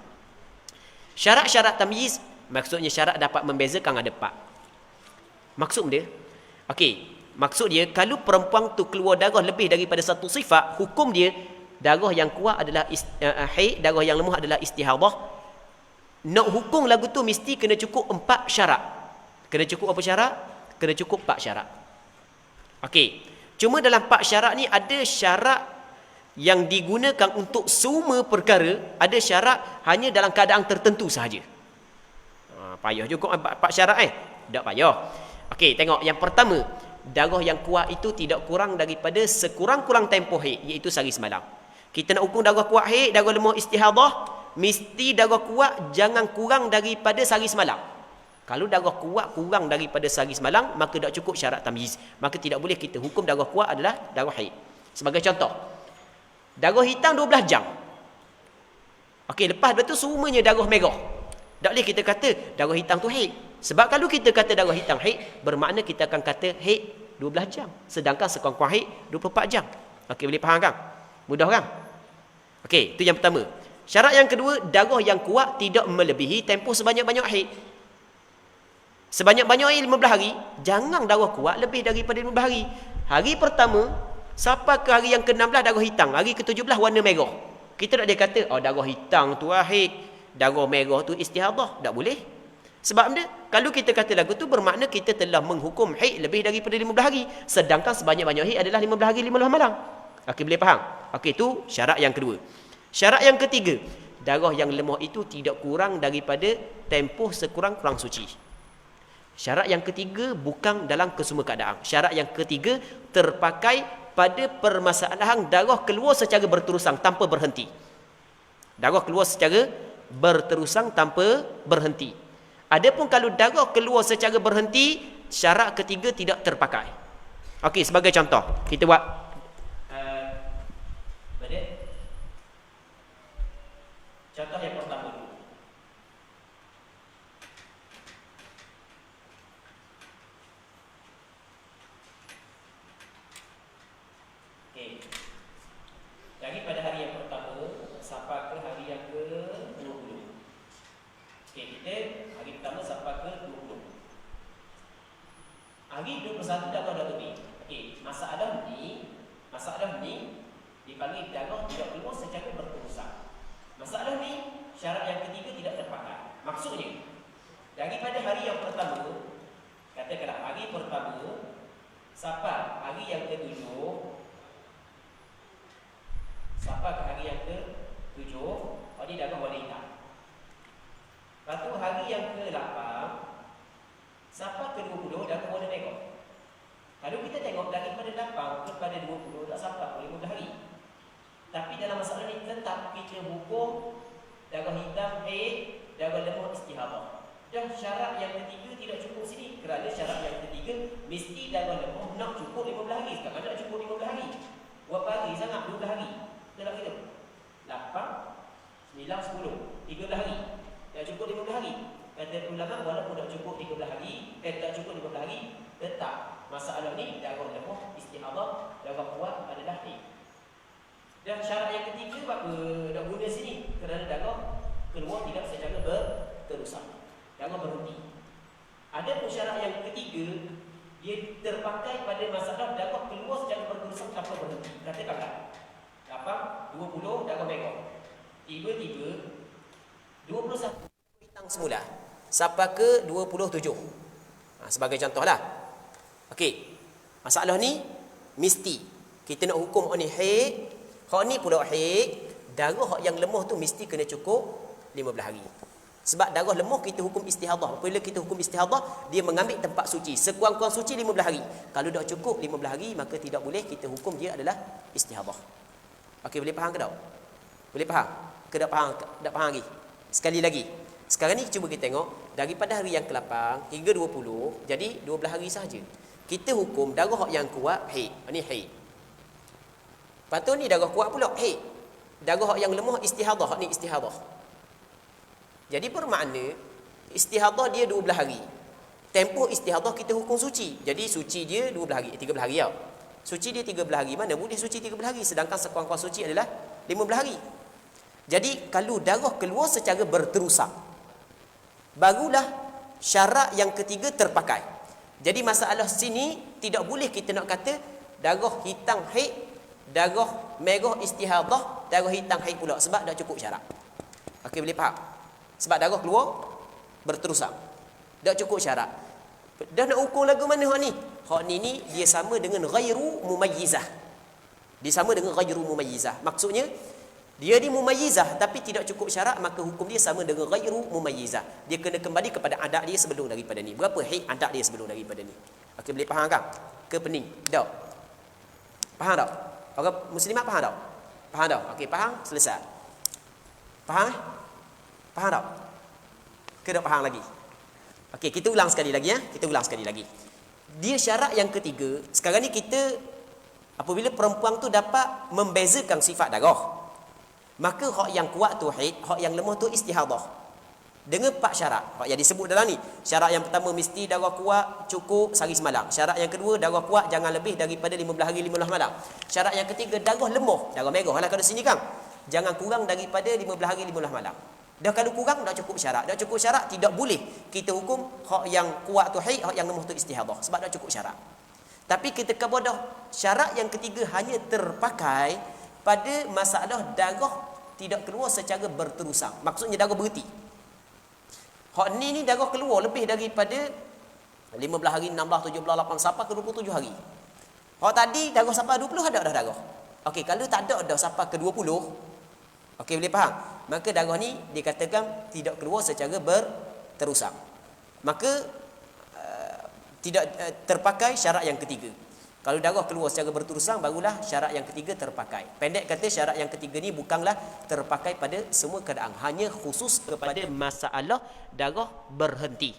Syarat-syarat tamyiz, maksudnya syarat dapat membezakan ada 4. Maksud dia, okey, maksud dia kalau perempuan tu keluar darah lebih daripada satu sifat, hukum dia darah yang kuat adalah haid, darah yang lemah adalah istihadah. Nak hukum lagu tu mesti kena cukup 4 syarat. Kena cukup apa syarat? Kena cukup 4 syarat. Okey. Cuma dalam 4 syarat ni ada syarat yang digunakan untuk semua perkara, ada syarat hanya dalam keadaan tertentu sahaja. Payah juga 4 syarat tak payah. Okey, tengok yang pertama, darah yang kuat itu tidak kurang daripada sekurang-kurang tempoh haid, iaitu sehari semalam. Kita nak ukur darah kuat haid, darah lemah istihadah, mesti darah kuat jangan kurang daripada sehari semalam. Kalau darah kuat kurang daripada sehari semalam, maka tak cukup syarat tamyiz. Maka tidak boleh kita hukum darah kuat adalah darah haid. Sebagai contoh, darah hitam 12 jam. Okey, lepas tu semuanya darah merah. Tak boleh kita kata darah hitam tu haid. Sebab kalau kita kata darah hitam haid, bermakna kita akan kata haid 12 jam. Sedangkan sekurang-kurang haid 24 jam. Okey, boleh faham kan? Mudah kan? Okey, itu yang pertama. Syarat yang kedua, darah yang kuat tidak melebihi tempoh sebanyak-banyak haid. Sebanyak-banyak haid 15 hari, jangan darah kuat lebih daripada 15 hari. Hari pertama sampai ke hari yang ke-16 darah hitam, hari ke-17 warna merah. Kita tak boleh kata darah hitam tu haid, darah merah tu istihadah. Tak boleh. Sebab dia, kalau kita kata lagu tu bermakna kita telah menghukum haid lebih daripada 15 hari, sedangkan sebanyak-banyak haid adalah 15 hari 15 malam. Okey, boleh faham? Okey, tu syarat yang kedua. Syarat yang ketiga, darah yang lemah itu tidak kurang daripada tempoh sekurang-kurang suci. Syarat yang ketiga bukan dalam kesemua keadaan. Syarat yang ketiga terpakai pada permasalahan darah keluar secara berterusan tanpa berhenti. Darah keluar secara berterusan tanpa berhenti. Adapun kalau darah keluar secara berhenti, syarat ketiga tidak terpakai. Okey, sebagai contoh, kita buat contoh yang pertama dulu. Okey. Daripada hari yang pertama sampai ke hari yang ke-20. Okey, kita hari pertama sampai ke 20. Hari 21 darah dah lebih. Okey, masalah ni dipanggil darah tidak keluar secara berterusan. Masalah ni syarat yang ketiga tidak terpakai. Maksudnya, daripada hari yang pertama, katakanlah hari pertama sampai hari yang ke-7, sampai ke hari yang ke-7, ini darah warna hitam. Lepas tu hari yang ke-8 sampai ke-20 darah warna merah. Kalau kita tengok daripada 8 kepada 20 tak sampai pun 15 hari. Tapi dalam masalah ni tetap kita hukum darah hitam haid, darah lemah istihadah. Dan syarat yang ketiga tidak cukup sini, kerana syarat yang ketiga mesti darah lemah nak cukup 15 hari. Sekarang tak cukup 15 hari. Berapa hari sangat? 12 hari. Kita nak kira 8, 9, 10, 13 hari. Tak cukup 15 hari. Kata ulama walaupun tak cukup 13 hari, tak cukup 15 hari, tetap masalah ni darah lemah istihadah, darah kuat adalah haid. Dan syarat yang ketiga apa nak guna sini? Kerana darah keluar tidak secara berterusan. Darah berhenti. Ada pun syarat yang ketiga, dia terpakai pada masalah darah keluar secara berterusan tanpa berhenti. Katakanlah 8, 20 darah merah. Tiba-tiba 21 hitam semula sampai ke 27. Sebagai contohlah. Okey. Masalah ni mesti kita nak hukum ni haid. Hak ni pula haid, darah yang lemah tu mesti kena cukup 15 hari. Sebab darah lemah kita hukum istihadah. Apabila kita hukum istihadah, dia mengambil tempat suci. Sekurang-kurang suci 15 hari. Kalau dah cukup 15 hari, maka tidak boleh kita hukum dia adalah istihadah. Okey, boleh faham ke tak? Boleh faham? Ke tak faham? Tak faham lagi? Sekali lagi. Sekarang ni cuba kita tengok daripada hari yang ke-8 hingga 20, jadi 12 hari sahaja. Kita hukum darah yang kuat haid. Ni haid. Lepas tu ni darah kuat pula haid. Darah yang lemah istihadah. Ni istihadah. Jadi bermakna istihadah dia 12 hari. Tempoh istihadah kita hukum suci. Jadi suci dia 12 hari, 13 hari tau. Suci dia 13 hari. Mana boleh suci 13 hari sedangkan sekurang-kurang suci adalah 15 hari. Jadi kalau darah keluar secara berterusan, barulah syarat yang ketiga terpakai. Jadi masalah sini tidak boleh kita nak kata darah hitam haid, darah merah istihadah, darah hitam haid pula sebab dah cukup syarat. Okey, boleh faham? Sebab darah keluar berterusan. Dah cukup syarat. Dah nak ukur lagu mana hak ni? Hak ni dia sama dengan ghairu mumayyizah. Dia sama dengan ghairu mumayyizah. Maksudnya dia ni mumayyizah tapi tidak cukup syarat, maka hukum dia sama dengan ghairu mumayyizah. Dia kena kembali kepada adat dia sebelum daripada ni. Berapa haid adat dia sebelum daripada ni? Okey, boleh faham kan? Ke pening? Tak? Faham tak? Orang muslimat faham tak? Faham tak? Okey, faham? Selesai. Faham? Faham tak? Ke tak faham lagi? Okey, kita ulang sekali lagi ya. Kita ulang sekali lagi. Dia syarat yang ketiga. Sekarang ni kita apabila perempuan tu dapat membezakan sifat darah, maka hak yang kuat tu haid, hak yang lemah tu istihadah. Dengan 4 syarat. Hak yang disebut dalam ni. Syarat yang pertama mesti darah kuat cukup sehari semalam. Syarat yang kedua darah kuat jangan lebih daripada 15 hari 15 malam. Syarat yang ketiga darah lemah, darah merah lah kalau sini kan. Jangan kurang daripada 15 hari 15 malam. Dah kalau kurang dah cukup syarat. Dah cukup syarat tidak boleh kita hukum hak yang kuat tu haid, hak yang lemah tu istihadah sebab dah cukup syarat. Tapi kita kepada syarat yang ketiga hanya terpakai pada masalah darah tidak keluar secara berterusan. Maksudnya darah berhenti. Hak ni darah keluar lebih daripada 15 hari, 16, 17, 18 sampai ke 27 hari. Hak tadi darah sampai 20 ada dah darah. Okey, kalau tak ada dah sampai ke 20, okey boleh faham? Maka darah ni dikatakan tidak keluar secara berterusan. Maka tidak terpakai syarat yang ketiga. Kalau darah keluar secara berterusan barulah syarat yang ketiga terpakai. Pendek kata syarat yang ketiga ni bukanlah terpakai pada semua keadaan, hanya khusus kepada masalah darah berhenti.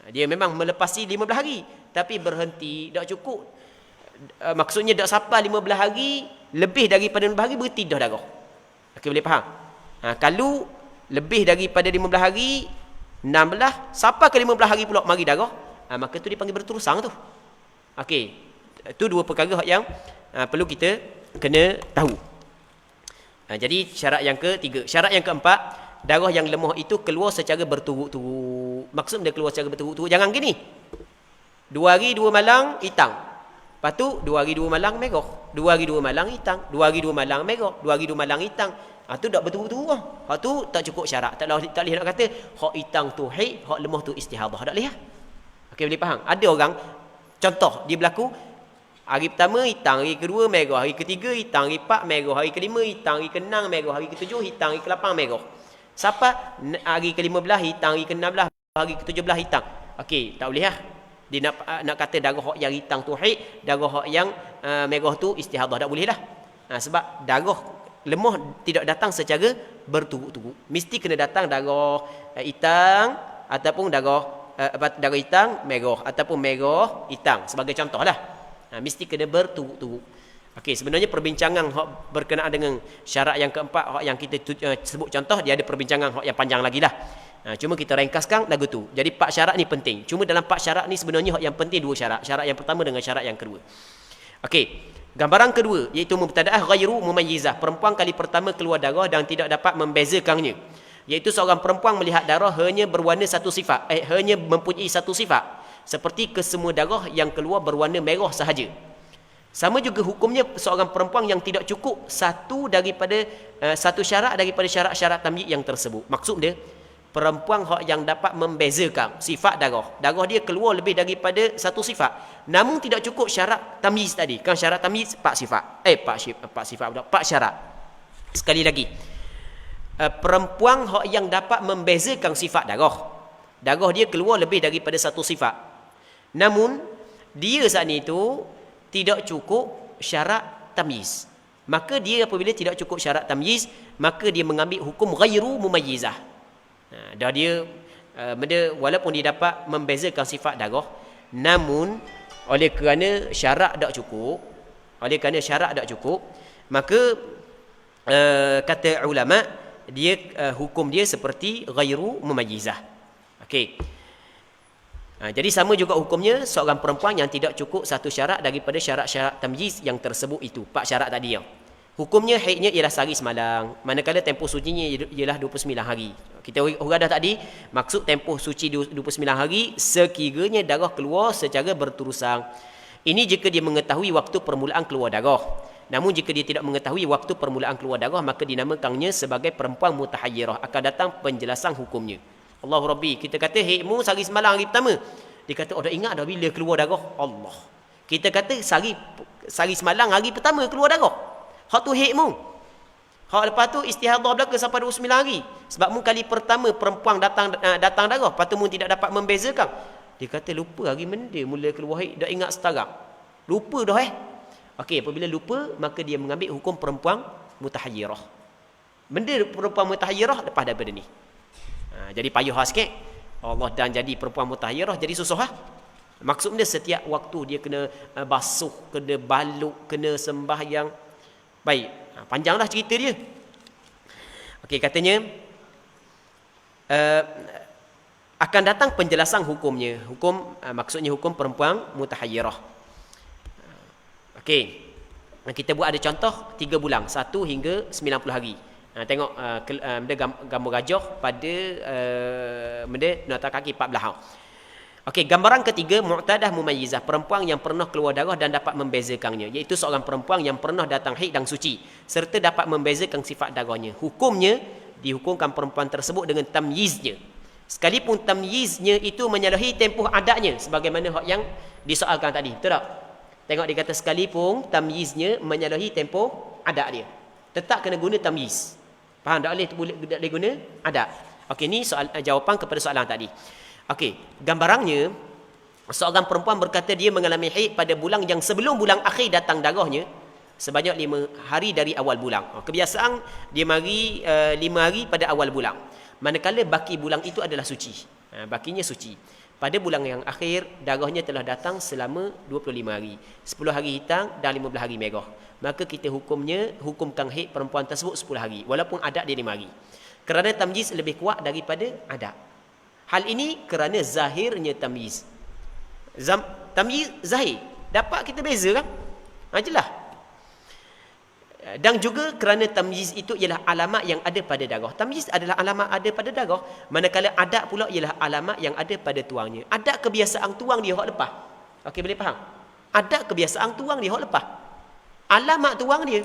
Dia memang melepasi 15 hari tapi berhenti tak cukup. Maksudnya tak sampai 15 hari, lebih daripada 15 hari berhenti dah darah. Okey, boleh faham? Kalau lebih daripada 15 hari, 16 sampai ke 15 hari pula mari darah, maka tu dipanggil berterusan tu. Okey. Itu dua perkara yang perlu kita kena tahu. Jadi syarat yang ketiga. Syarat yang keempat, darah yang lemah itu keluar secara berturut-turut. Maksud dia keluar secara berturut-turut, jangan gini. 2 hari 2 malam hitam. Lepas tu 2 hari 2 malam merah. 2 hari 2 malam hitam. 2 hari 2 malam merah. 2 hari 2 malam hitam. Tu tak berturut-turut lah. Hak tu tak cukup syarat. Tak boleh nak kata hak hitam tu haid, hak lemah tu istihadah. Tak boleh lah. Okey, boleh faham? Ada orang, contoh dia berlaku, hari pertama hitam, hari kedua merah, hari ketiga hitam, hari empat merah, hari kelima hitam, hari keenam merah, hari ketujuh hitam, hari ke-8 merah. Sampai hari ke-15 hitam, hari ke-16, hari ke-17 hitam. Okey, tak boleh lah. Dia nak kata darah hak yang hitam tu haid, darah hak yang merah tu istihadah. Tak boleh lah. Sebab darah lemah tidak datang secara berturut-turut. Mesti kena datang darah hitam ataupun darah hitam merah ataupun merah hitam sebagai contoh lah. Mesti kena berturut-turut. Okey, sebenarnya perbincangan hak berkenaan dengan syarat yang keempat, hak yang kita sebut contoh, dia ada perbincangan hak yang panjang lagi lah. Cuma kita ringkaskan lagu tu. Jadi 4 syarat ni penting. Cuma dalam 4 syarat ni sebenarnya hak yang penting 2 syarat. Syarat yang pertama dengan syarat yang kedua. Okey, gambaran kedua iaitu mubtadaah ghairu mumayyizah. Perempuan kali pertama keluar darah dan tidak dapat membezakannya. Iaitu seorang perempuan melihat darah hanya berwarna satu sifat, hanya mempunyai satu sifat. Seperti kesemua darah yang keluar berwarna merah sahaja. Sama juga hukumnya seorang perempuan yang tidak cukup satu syarat daripada syarat-syarat tamyiz yang tersebut. Maksud dia, perempuan yang dapat membezakan sifat darah. Darah dia keluar lebih daripada satu sifat. Namun tidak cukup syarat tamyiz tadi. Kan syarat tamyiz 4 sifat. 4 syarat. Sekali lagi. Perempuan yang dapat membezakan sifat darah. Darah dia keluar lebih daripada satu sifat. Namun dia saat itu tidak cukup syarat tamyiz. maka dia apabila tidak cukup syarat tamyiz, maka dia mengambil hukum ghairu mumayyizah. Dah dia walaupun dia dapat membezakan sifat darah, namun oleh kerana syarat tak cukup, maka kata ulama dia hukum dia seperti ghairu mumayyizah. Okey. Jadi sama juga hukumnya seorang perempuan yang tidak cukup satu syarat daripada syarat-syarat tamyiz yang tersebut itu, 4 syarat tadi yang. Hukumnya haidnya ialah sehari semalam, manakala tempoh sucinya ialah 29 hari. Kita uraikan dah tadi, maksud tempoh suci 29 hari sekiranya darah keluar secara berterusan. Ini jika dia mengetahui waktu permulaan keluar darah. Namun jika dia tidak mengetahui waktu permulaan keluar darah, maka dinamakannya sebagai perempuan mutahayyirah. Akan datang penjelasan hukumnya. Allahu Rabbi, kita kata haidmu sehari semalam hari pertama. Dia kata, dah ingat dah bila keluar darah? Allah. Kita kata sehari semalam hari pertama keluar darah. Hak tu haidmu. Hak lepas tu istihadah belaka sampai 29 hari. Sebab mu kali pertama perempuan datang darah, lepas tu mu tidak dapat membezakan. Dia kata lupa hari mana mula keluar haid, dah ingat sekarang. Lupa dah Okey, apabila lupa, maka dia mengambil hukum perempuan mutahayyirah. Benda perempuan mutahayyirah lepas daripada ni. Jadi payah sikit. Allah dan jadi perempuan mutahayyirah jadi susah. Maksudnya setiap waktu dia kena basuh, kena baluk, kena sembahyang. Baik, panjanglah cerita dia. Okey, katanya akan datang penjelasan hukumnya. Maksudnya hukum perempuan mutahayyirah. Okey. Kita buat ada contoh 3 bulan, 1 hingga 90 hari. Tengok gambar gajah pada nota kaki 14. Okey, gambaran ketiga mu'tadah mumayyizah, perempuan yang pernah keluar darah dan dapat membezakannya, iaitu seorang perempuan yang pernah datang haid dan suci serta dapat membezakan sifat darahnya. Hukumnya dihukumkan perempuan tersebut dengan tamyiznya. Sekalipun tamyiznya itu menyalahi tempoh adatnya sebagaimana hak yang disoalkan tadi. Betul tak? Tengok dia kata sekalipun tamyiznya menyalahi tempoh adat dia, tetap kena guna tamyiz. Faham tak boleh guna adat. Okey, ni jawapan kepada soalan tadi. Okey, gambarannya seorang perempuan berkata dia mengalami haid pada bulan yang sebelum bulan akhir datang darahnya sebanyak 5 hari dari awal bulan. Kebiasaan dia mari 5 hari pada awal bulan. Manakala baki bulan itu adalah suci. Bakinya suci. Pada bulan yang akhir darahnya telah datang selama 25 hari. 10 hari hitam dan 15 hari merah. Maka kita hukumkan haid perempuan tersebut 10 hari walaupun adat dia 5 hari. Kerana tamyiz lebih kuat daripada adat. Hal ini kerana zahirnya tamyiz. Tamyiz zahir. Dapat kita beza kan? Jelas. Dan juga kerana tamyiz itu ialah alamat yang ada pada darah. Tamyiz adalah alamat ada pada darah. Manakala adat pula ialah alamat yang ada pada tuangnya. Adat kebiasaan tuang dia hak lepas. Okey, boleh faham? Adat kebiasaan tuang dia hak lepas. Alamat tuang dia.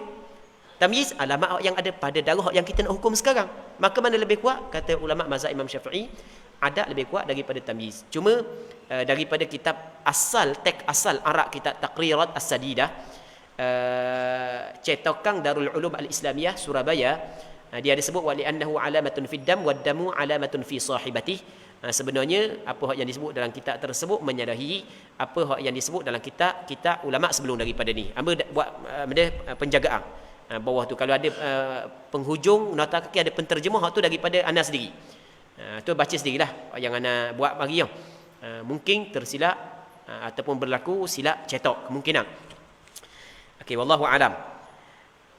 Tamyiz alamat yang ada pada darah yang kita nak hukum sekarang. Maka mana lebih kuat? Kata ulama mazhab Imam Syafi'i, adat lebih kuat daripada tamyiz. Cuma daripada kitab asal, teks asal Arab, kitab Taqrirat As-Sadidah, cetakan Darul Ulum Al-Islamiyah Surabaya, dia ada sebut wali annahu alamatun fid dam wad damu alamatun fi sahibatih. Sebenarnya apa yang disebut dalam kitab tersebut menyalahi apa yang disebut dalam kitab ulama sebelum daripada ni. Buat penjagaan bawah tu, kalau ada penghujung nota kaki ada penterjemah, hak tu daripada anda sendiri. Tu baca sendirilah yang anda buat bagi yang mungkin tersilap ataupun berlaku silap cetak, kemungkinan. Okey, wallahu alam.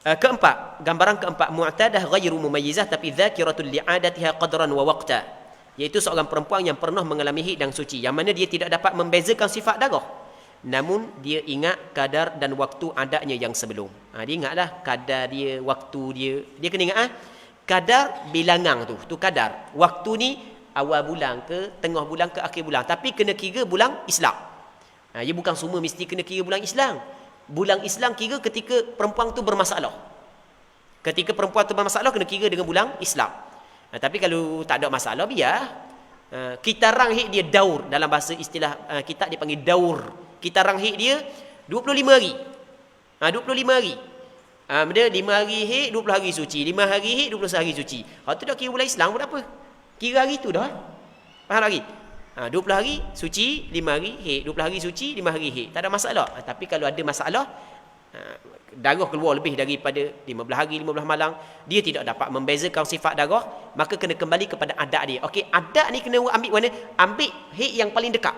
Keempat, gambaran keempat, mu'tadah ghairu mumayyizah tapi dzakiratul li'adatiha qadran wa waqta, iaitu seorang perempuan yang pernah mengalami haid dan suci yang mana dia tidak dapat membezakan sifat darah, namun dia ingat kadar dan waktu adatnya yang sebelum. Dia ingatlah kadar dia, waktu dia kena ingat kadar bilangan tu kadar. Waktu ni awal bulan ke, tengah bulan ke, akhir bulan, tapi kena kira bulan Islam. Dia bukan semua mesti kena kira bulan Islam. Bulan Islam kira ketika perempuan tu bermasalah. Ketika perempuan tu bermasalah kena kira dengan bulan Islam. Tapi kalau tak ada masalah biar. Kitaran haid dia daur, dalam bahasa istilah kitab dia panggil daur. Kitaran haid dia 25 hari. 25 hari. Dia 5 hari haid, 20 hari suci. 5 hari haid, 21 hari suci. Tu dah kira bulan Islam berapa? Kira hari tu dah. Faham lagi? 20 hari suci, 5 hari haid. 20 hari suci, 5 hari haid. Tak ada masalah. Tapi kalau ada masalah, darah keluar lebih daripada 15 hari, 15 malam, dia tidak dapat membezakan sifat darah, maka kena kembali kepada adat dia. Okey, adat ni kena ambil mana? Ambil haid yang paling dekat.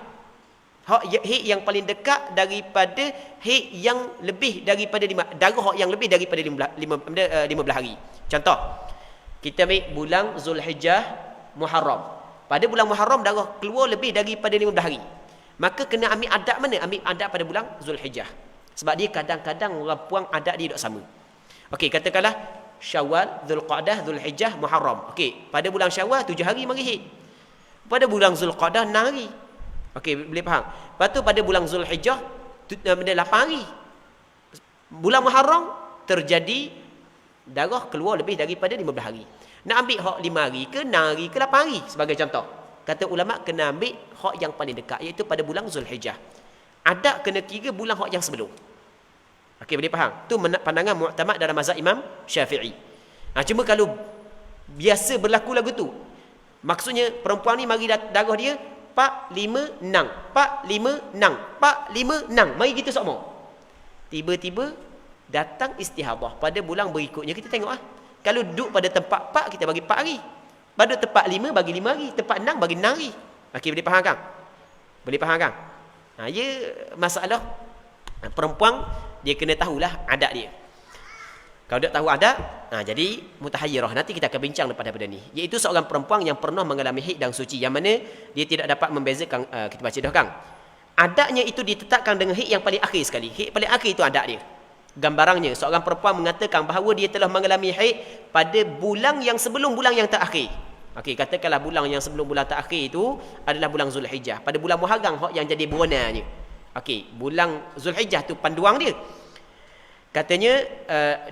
Haid yang paling dekat daripada haid yang lebih daripada darah yang lebih daripada 15 hari. Contoh, kita ambil bulan Zulhijjah, Muharram. Pada bulan Muharram darah keluar lebih daripada 15 hari. Maka kena ambil adat mana? Ambil adat pada bulan Zulhijjah. Sebab dia kadang-kadang orang puang adat dia tak sama. Okey, katakanlah Syawal, Zulqa'dah, Zulhijjah, Muharram. Okey, pada bulan Syawal 7 hari mari haid. Pada bulan Zulqa'dah 6 hari. Okey, boleh faham? Lepas tu pada bulan Zulhijjah 8 hari. Bulan Muharram terjadi darah keluar lebih daripada 15 hari. Nak ambil hak 5 hari ke 6 hari ke 8 hari sebagai contoh. Kata ulama kena ambil hak yang paling dekat, iaitu pada bulan Zulhijjah. Adat kena kira bulan hak yang sebelum. Okey, boleh faham? Tu pandangan muktamad dalam mazhab Imam Syafi'i. Cuma kalau biasa berlaku lagu tu, maksudnya perempuan ni mari darah dia 4, 5, 6. 4, 5, 6. 4, 5, 6. Mari gitu sama. Tiba-tiba datang istihadah pada bulan berikutnya, kita tengok Kalau duduk pada tempat 4, kita bagi 4 hari. Pada tempat 5 bagi 5 hari, tempat 6 bagi 6 hari. Okey, boleh faham kan? Boleh faham kan? Ya, masalah perempuan dia kena tahulah adat dia. Kalau tak tahu adat, jadi mutahayyirah. Nanti kita akan bincang daripada ni. Iaitu seorang perempuan yang pernah mengalami haid dan suci, yang mana dia tidak dapat membezakan, kita baca dah kan. Adatnya itu ditetapkan dengan haid yang paling akhir sekali. Haid paling akhir itu adat dia. Gambarannya, seorang perempuan mengatakan bahawa dia telah mengalami haid pada bulan yang sebelum bulan yang terakhir. Okey, katakanlah bulan yang sebelum bulan terakhir itu adalah bulan Zulhijjah. Pada bulan Muharram hak yang jadi buronanya. Okey, bulan Zulhijjah tu panduang dia. Katanya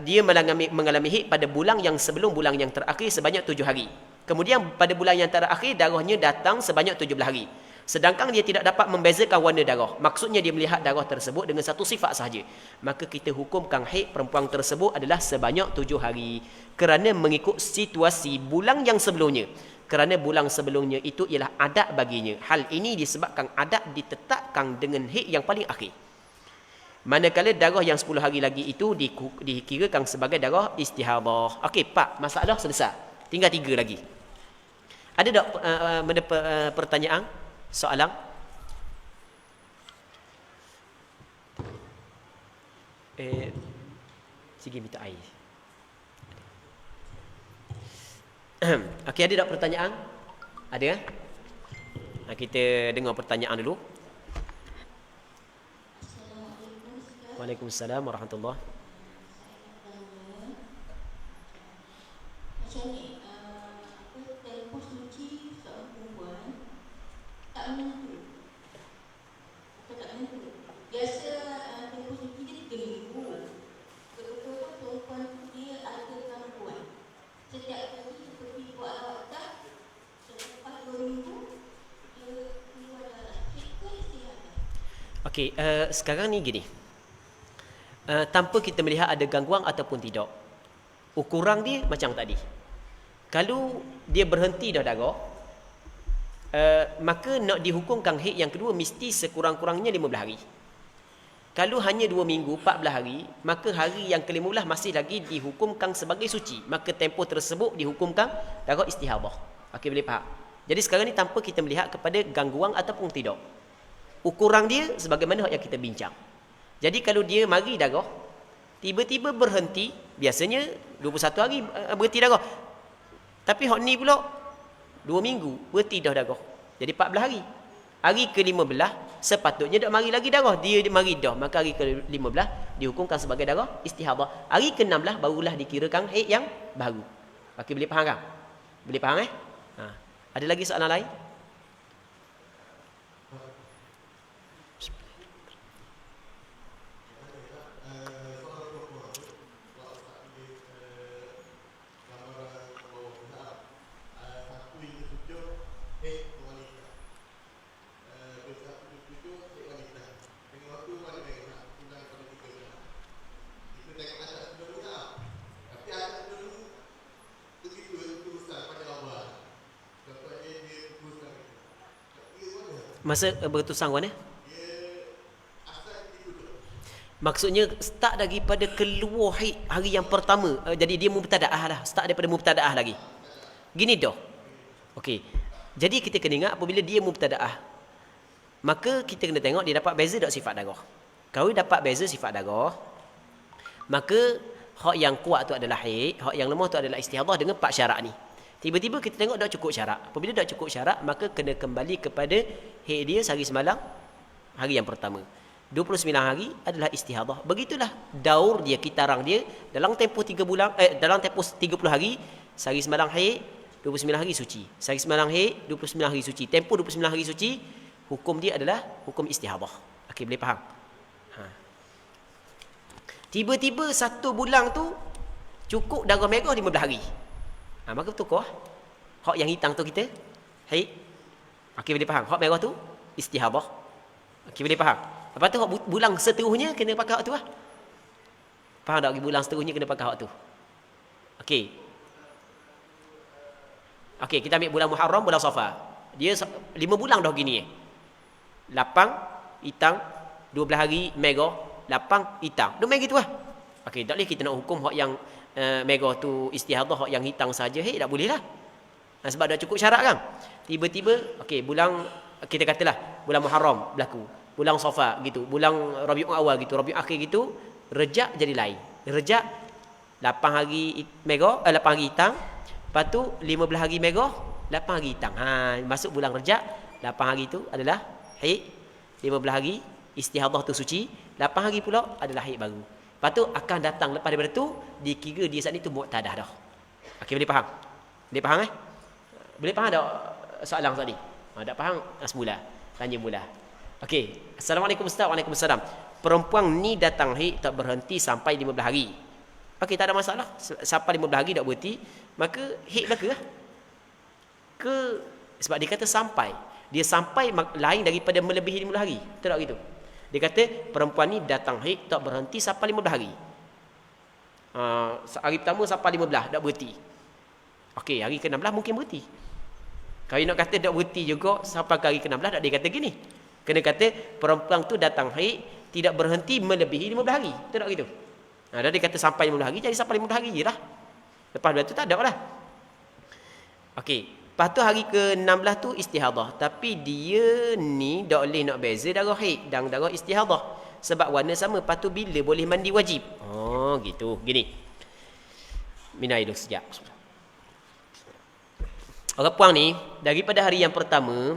dia mengalami haid pada bulan yang sebelum bulan yang terakhir sebanyak 7 hari. Kemudian pada bulan yang terakhir darahnya datang sebanyak 17 hari. Sedangkan dia tidak dapat membezakan warna darah. Maksudnya dia melihat darah tersebut dengan satu sifat sahaja. Maka kita hukumkan haid perempuan tersebut adalah sebanyak 7 hari. Kerana mengikut situasi bulan yang sebelumnya. Kerana bulan sebelumnya itu ialah adat baginya. Hal ini disebabkan adat ditetapkan dengan haid yang paling akhir. Manakala darah yang 10 hari lagi itu dikirakan sebagai darah istihadah. Okey, Pak, masalah selesai. Tinggal 3 lagi. Ada tak pertanyaan? Soalan? Sige minta air. Okey, ada tak pertanyaan? Ada? Kita dengar pertanyaan dulu. Waalaikumsalam warahmatullahi. Macam ni, tempoh suci seorang perempuan tak menentu. Tak menentu. Biasa tempoh suci dia 3 minggu. Betul-betul perempuan dia ada gangguan. Setiap kali seperti buat awak tak, selepas 2 minggu, dia keluar darah. Itu istihadah. Okey, sekarang ni gini. Tanpa kita melihat ada gangguan ataupun tidak, ukuran dia macam tadi. Kalau dia berhenti dah darah, maka nak dihukumkan haid yang kedua mesti sekurang-kurangnya 15 hari. Kalau hanya 2 minggu, 14 hari, maka hari yang ke-15 masih lagi dihukumkan sebagai suci. Maka tempoh tersebut dihukumkan darah istihadah. Okey, boleh faham? Jadi sekarang ni tanpa kita melihat kepada gangguan ataupun tidak, ukuran dia sebagaimana yang kita bincang. Jadi kalau dia mari darah, tiba-tiba berhenti, biasanya 21 hari berhenti darah. Tapi hak ni pula 2 minggu berhenti dah darah. Jadi 14 hari. Hari ke-15 sepatutnya tak mari lagi darah. Dia mari dah, maka hari ke-15 dihukumkan sebagai darah istihadah. Hari ke-16 barulah dikirakan haid yang baru. Okey, boleh faham kan? Boleh faham Ada lagi soalan lain? Masa bertusang mana? Maksudnya start daripada keluar haid hari yang pertama. Jadi dia mubtadaah lah. Start daripada mubtadaah lagi. Gini dah. Okey. Jadi kita kena ingat apabila dia mubtadaah, maka kita kena tengok dia dapat beza tak sifat darah. Kalau dapat beza sifat darah, maka hak yang kuat tu adalah haid, hak yang lemah tu adalah istihadhah dengan 4 syarat ni. Tiba-tiba kita tengok tak cukup syarat. Apabila tak cukup syarat, maka kena kembali kepada haid dia sehari semalam hari yang pertama. 29 hari adalah istihadhah. Begitulah daur dia, kitarang dia dalam tempoh 3 bulan, dalam tempoh 30 hari, sehari semalam haid, 29 hari suci. Sehari semalam haid, 29 hari suci. Tempoh 29 hari suci, hukum dia adalah hukum istihadhah. Okey, boleh faham? Tiba-tiba 1 bulan tu cukup darah merah 15 hari. Maka tukar hak yang hitam tu kita haid. Okey, boleh faham? Hak merah tu istihadhah. Okey, boleh faham? Lepas tu bulan seterusnya kena pakai hak tu lah. Faham tak? Bulan seterusnya kena pakai hak tu. Okey. Okey, kita ambil bulan Muharram, bulan Safar. Dia 5 bulan dah gini. Lapang, hitam, 12 hari merah, lapang, hitam. Dia main gitu lah. Okey, tak boleh kita nak hukum hak yang merah tu istihadhah, hak yang hitam saja. Tak boleh lah. Sebab dah cukup syarat kan. Tiba-tiba, okey, bulan, kita katalah, bulan Muharram berlaku. Bulan Safar gitu, bulan Rabiul Awal gitu, Rabiul Akhir gitu, Rejab jadi lain. Rejab 8 hari merah, 8 hari hitam. Lepas tu 15 hari merah, 8 hari hitam. Masuk bulan Rejab, 8 hari tu adalah haid, 15 hari istihadhah tu suci, 8 hari pula adalah haid baru. Lepas tu akan datang lepas daripada tu, dikira dia saat ni tu mu'tadah dah. Okey, boleh faham? Boleh faham Boleh faham tak soalan tadi? Tak faham? Semula. Tanya mula. Okey. Assalamualaikum Ustaz. Waalaikumsalam. Perempuan ni datang haid tak berhenti sampai 15 hari. Okey, tak ada masalah. Sampai 15 hari tak berhenti, maka haid belaka lah. Sebab dia kata sampai. Dia sampai lain daripada melebihi 15 hari. Betul tak gitu? Dia kata perempuan ni datang haid tak berhenti sampai 15 hari. Hari pertama sampai 15 tak berhenti. Okey, hari ke-16 mungkin berhenti. Kalau nak kata tak berhenti juga sampai ke hari ke-16, tak dia kata gini. Kena kata perempuan tu datang haid tidak berhenti melebihi 15 hari. Betul tak gitu? Dah dia kata sampai 15 hari, jadi sampai 15 hari je lah. Lepas tu tak ada lah. Okey. Lepas tu hari ke-16 tu istihadhah. Tapi dia ni tak boleh nak beza darah haid dan darah istihadhah. Sebab warna sama. Lepas tu bila boleh mandi wajib? Gitu. Gini. Minum air dulu sekejap. Orang puang ni, daripada hari yang pertama,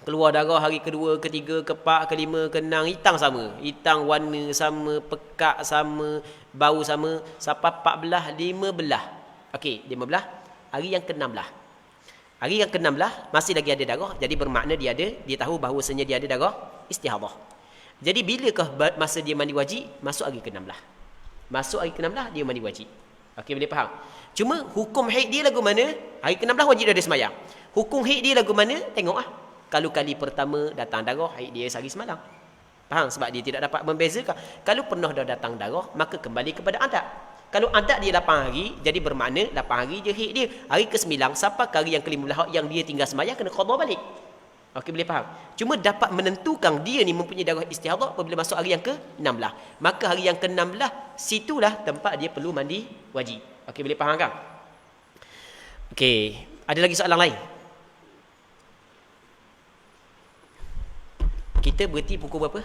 keluar darah hari kedua, ketiga, keempat, kelima, keenam, hitam sama. Hitam warna sama, pekat sama, bau sama. Sampai 14, 15. Okey, 15. Hari yang ke-16. Hari yang ke-16 masih lagi ada darah, jadi bermakna dia tahu bahawasanya dia ada darah istihadhah. Jadi bilakah masa dia mandi wajib? Masuk hari ke-16. Masuk hari ke-16 dia mandi wajib. Okey, boleh faham? Cuma hukum haid dia lagu mana? Hari ke-16 wajib dia ada sembahyang. Hukum haid dia lagu mana? Tengoklah. Kalau kali pertama datang darah, haid dia sehari semalam. Faham? Sebab dia tidak dapat membezakan. Kalau pernah dah datang darah, maka kembali kepada adat. Kalau adat dia 8 hari, jadi bermakna 8 hari je haid dia. Hari ke-9 sampai ke hari yang ke-15 yang dia tinggal sembahyang, kena qada balik. Okey, boleh faham? Cuma dapat menentukan dia ni mempunyai darah istihadhah apabila masuk hari yang ke-16. Maka hari yang ke-16, situlah tempat dia perlu mandi wajib. Okey, boleh faham kan? Okey, ada lagi soalan lain? Kita berhenti pukul berapa?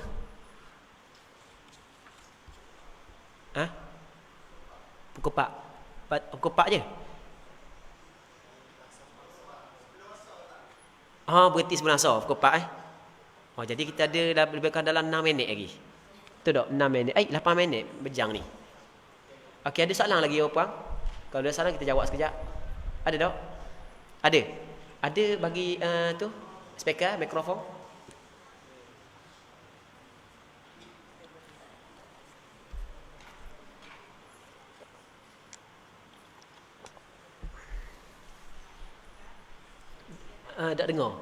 Pukul 4. Pukul 4 je? Berhenti sebelum asar pukul 4 jadi kita ada lebih kurang dalam 6 minit lagi. Betul tak? 6 minit. 8 minit berjang ni. Okey, ada soalan lagi apa? Kalau ada soalan kita jawab sekejap. Ada tak? Ada. Ada bagi tu speaker, mikrofon. Tak dengar.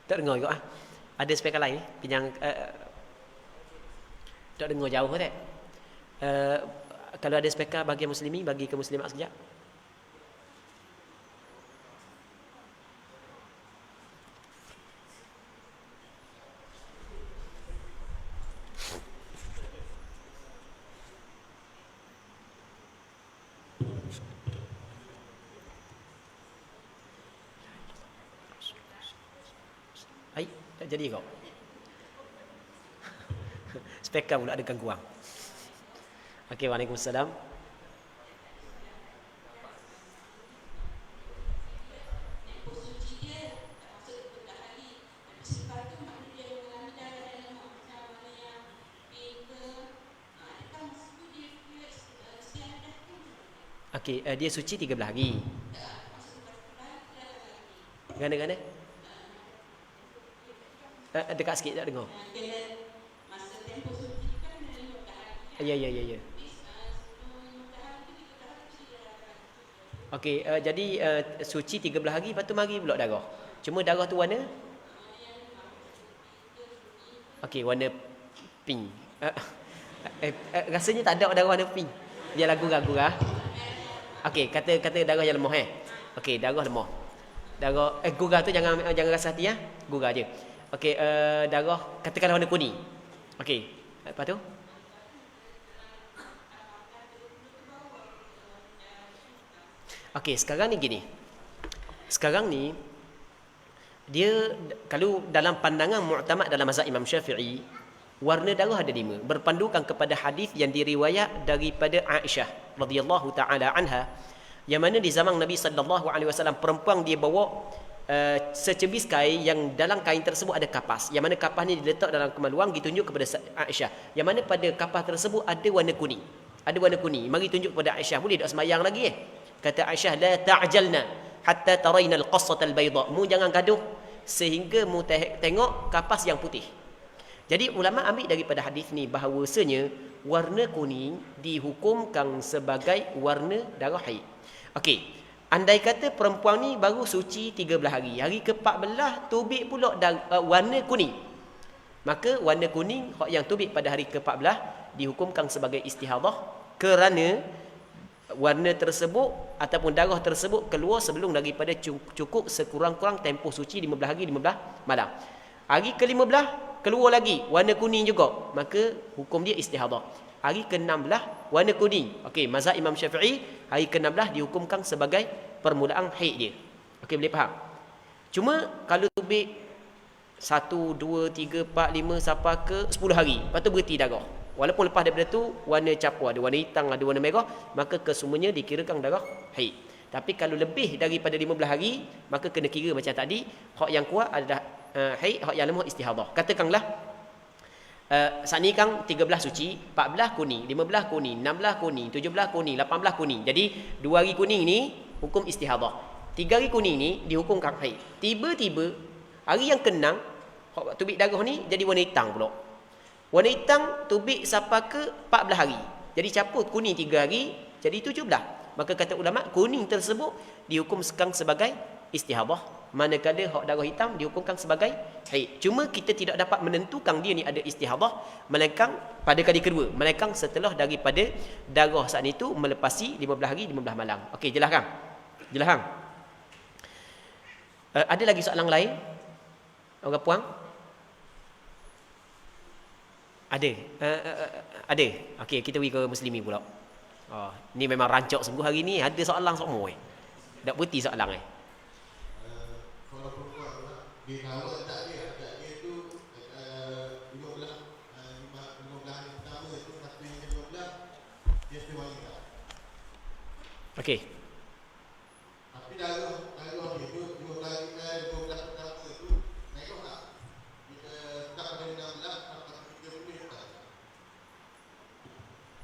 Tak dengar juga. Ada speaker lain yang tak dengar jauh tak? Kalau ada speaker bagi muslimi, bagi ke muslimat sekejap. Tak jadi kau. Spekam pula ada gangguan. Okey, waalaikumsalam. Okey, dia suci 13 hari. Gana-gana? Dekat sikit tak dengar. Ya. Okey, jadi suci 13 hari, lepas tu mari pula darah. Cuma darah tu warna? Okey, warna pink. Rasanya tak ada darah warna pink. Dia ragu-ragu lah. Okey, kata darah yang lemah Okey, darah lemah. Darah gurah tu jangan rasa hati ya. Gurah je. Okey, darah katakanlah warna kuning. Okey, lepas tu? Okey, sekarang ni gini. Sekarang ni dia kalau dalam pandangan mu'tamad dalam mazhab Imam Syafi'i, warna darah ada 5, berpandukan kepada hadis yang diriwayat daripada Aisyah radhiyallahu taala anha, yang mana di zaman Nabi sallallahu alaihi wasallam perempuan dia bawa secebis kain yang dalam kain tersebut ada kapas, yang mana kapas ni diletak dalam kemaluan, ditunjuk kepada Aisyah, yang mana pada kapas tersebut ada warna kuning. Ada warna kuning. Mari tunjuk kepada Aisyah, boleh tak sembahyang lagi Kata Aisyah, la ta'jalna hatta tarayna al-qassata al-bayda. Mu jangan gaduh sehingga mu tengok kapas yang putih. Jadi ulama ambil daripada hadis ni bahawasanya warna kuning dihukumkan sebagai warna darah haid. Okey, andai kata perempuan ni baru suci 13 hari, hari ke-14 tubik pula warna kuning, maka warna kuning yang tubik pada hari ke-14 dihukumkan sebagai istihadah, kerana warna tersebut ataupun darah tersebut keluar sebelum daripada cukup sekurang-kurang tempoh suci 15 hari 15 malam. Hari ke-15 keluar lagi warna kuning juga, maka hukum dia istihadah. Hari ke-16 warna kuning. Okey, mazhab Imam Syafi'i hari ke-16 dihukumkan sebagai permulaan haid dia. Okey, boleh faham? Cuma kalau tubik 1 2 3 4 5 sampai ke 10 hari, lepas tu berhenti darah. Walaupun lepas daripada tu warna campur, ada warna hitam, ada warna merah, maka kesemuanya dikirakan darah haid. Tapi kalau lebih daripada 15 hari, maka kena kira macam tadi, hak yang kuat adalah haid, hak yang lemah istihadah. Katakanlah saat ni kan 13 suci, 14 kuning, 15 kuning, 16 kuning, 17 kuning, 18 kuning. Jadi 2 hari kuning ni hukum istihadah. 3 hari kuning ni dihukumkan haid. Tiba-tiba hari yang ke-6 tubik darah ni jadi warna hitam pula. Warna hitam tubik sampai ke 14 hari. Jadi caput kuning 3 hari jadi 17. Maka kata ulama kuning tersebut dihukumkan sebagai istihadah, manakala hak darah hitam dihukumkan sebagai haid. Cuma kita tidak dapat menentukan dia ni ada istihadah melainkan pada kali kedua, melainkan setelah daripada darah saat itu melepasi 15 hari 15 malam. Okey, jelas kan? Jelas kan? Ada lagi soalan lain? Orang puang? Ada. Ada. Okey, kita pergi ke Muslimi pula. Ni memang rancak sungguh hari ni, ada soalan semua tak berhenti soalan Kalau perempuan dia tahu tak dia tu 15 hari pertama itu sampai yang 15 dia sesuai tak. Okey. Tapi darah dia tu 15 pertama itu naik tak? Kita start pada 16 sampai 30 tak?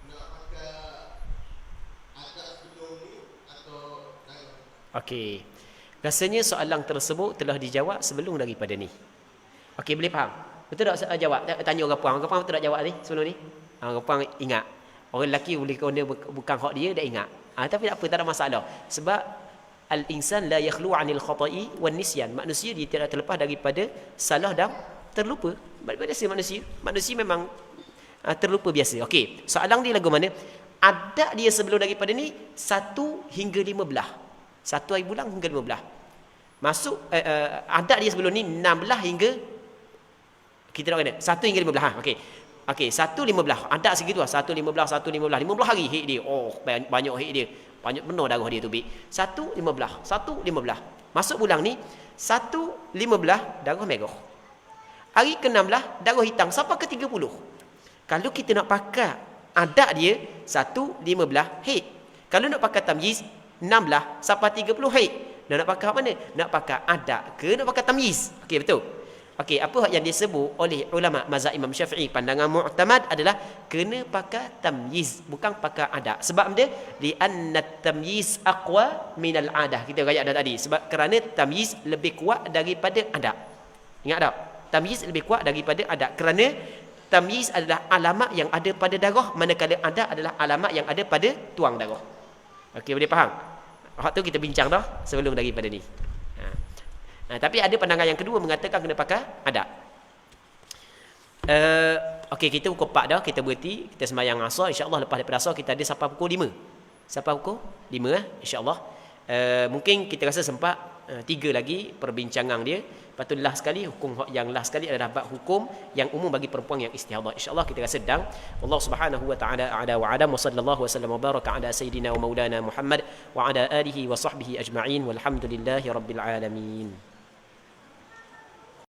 Nak pakai agak sebelum ni atau darah? Okey. Rasanya soalan tersebut telah dijawab sebelum daripada ni. Okey, boleh faham? Betul tak jawab? Tanya orang puang. Orang puang betul tak jawab ni sebelum ni? Orang puang ingat. Orang lelaki boleh kena bukan hak dia, dia ingat. Tapi tak apa, tak ada masalah. Sebab al-insan la yakhlu 'anil khata'i wan nisyan. Manusia dia tidak terlepas daripada salah dan terlupa. Biasa manusia. Manusia memang terlupa biasa. Okey, soalan dia lagu mana? Ada dia sebelum daripada ni 1 hingga 15. 1 hari bulan hingga 15. Masuk ada dia sebelum ni 16 hingga kita nak kena 1 hingga 15. Okey. Okey, 1 15. Ada segitu lah. 1 15 15 hari haid dia. Oh, banyak haid dia. Banyak benar darah dia tu bik. 1 15. Masuk bulan ni 1 15 darah merah. Hari ke-16 darah hitam sampai ke 30. Kalau kita nak pakai adat dia 1 15 haid. Kalau nak pakai tamyiz 16 sampai 30 haid. Dan nak pakai apa mana? Nak pakai adat ke nak pakai tamyiz? Okey, betul. Okey, apa yang disebut oleh ulama mazhab Imam Syafi'i, pandangan mu'tamad adalah kena pakai tamyiz, bukan pakai adat. Sebab dia li anna tamyiz aqwa min al-adah. Kita rakyat dah tadi. Sebab kerana tamyiz lebih kuat daripada adat. Ingat tak? Tamyiz lebih kuat daripada adat. Kerana tamyiz adalah alamat yang ada pada darah, manakala adat adalah alamat yang ada pada tuang darah. Okey, boleh faham? Hak tu kita bincang dah sebelum daripada ni. Tapi ada pandangan yang kedua mengatakan kena pakai adat. Okey, kita pukul 4 dah, kita berhenti, kita sembahyang asar. InsyaAllah lepas daripada asar kita ada sampai pukul 5. Sampai pukul 5 insyaAllah. Mungkin kita rasa sempat 3 lagi perbincangan dia. Lepas tu last sekali, hukum yang last sekali adalah bab hukum yang umum bagi perempuan yang istihadah. InsyaAllah kita rasa sedang. Allah subhanahu wa ta'ala a'la wa adam wa sallallahu wa sallam wa baraka ala sayyidina wa maulana Muhammad wa ala alihi wa sahbihi ajma'in walhamdulillahi rabbil alamin.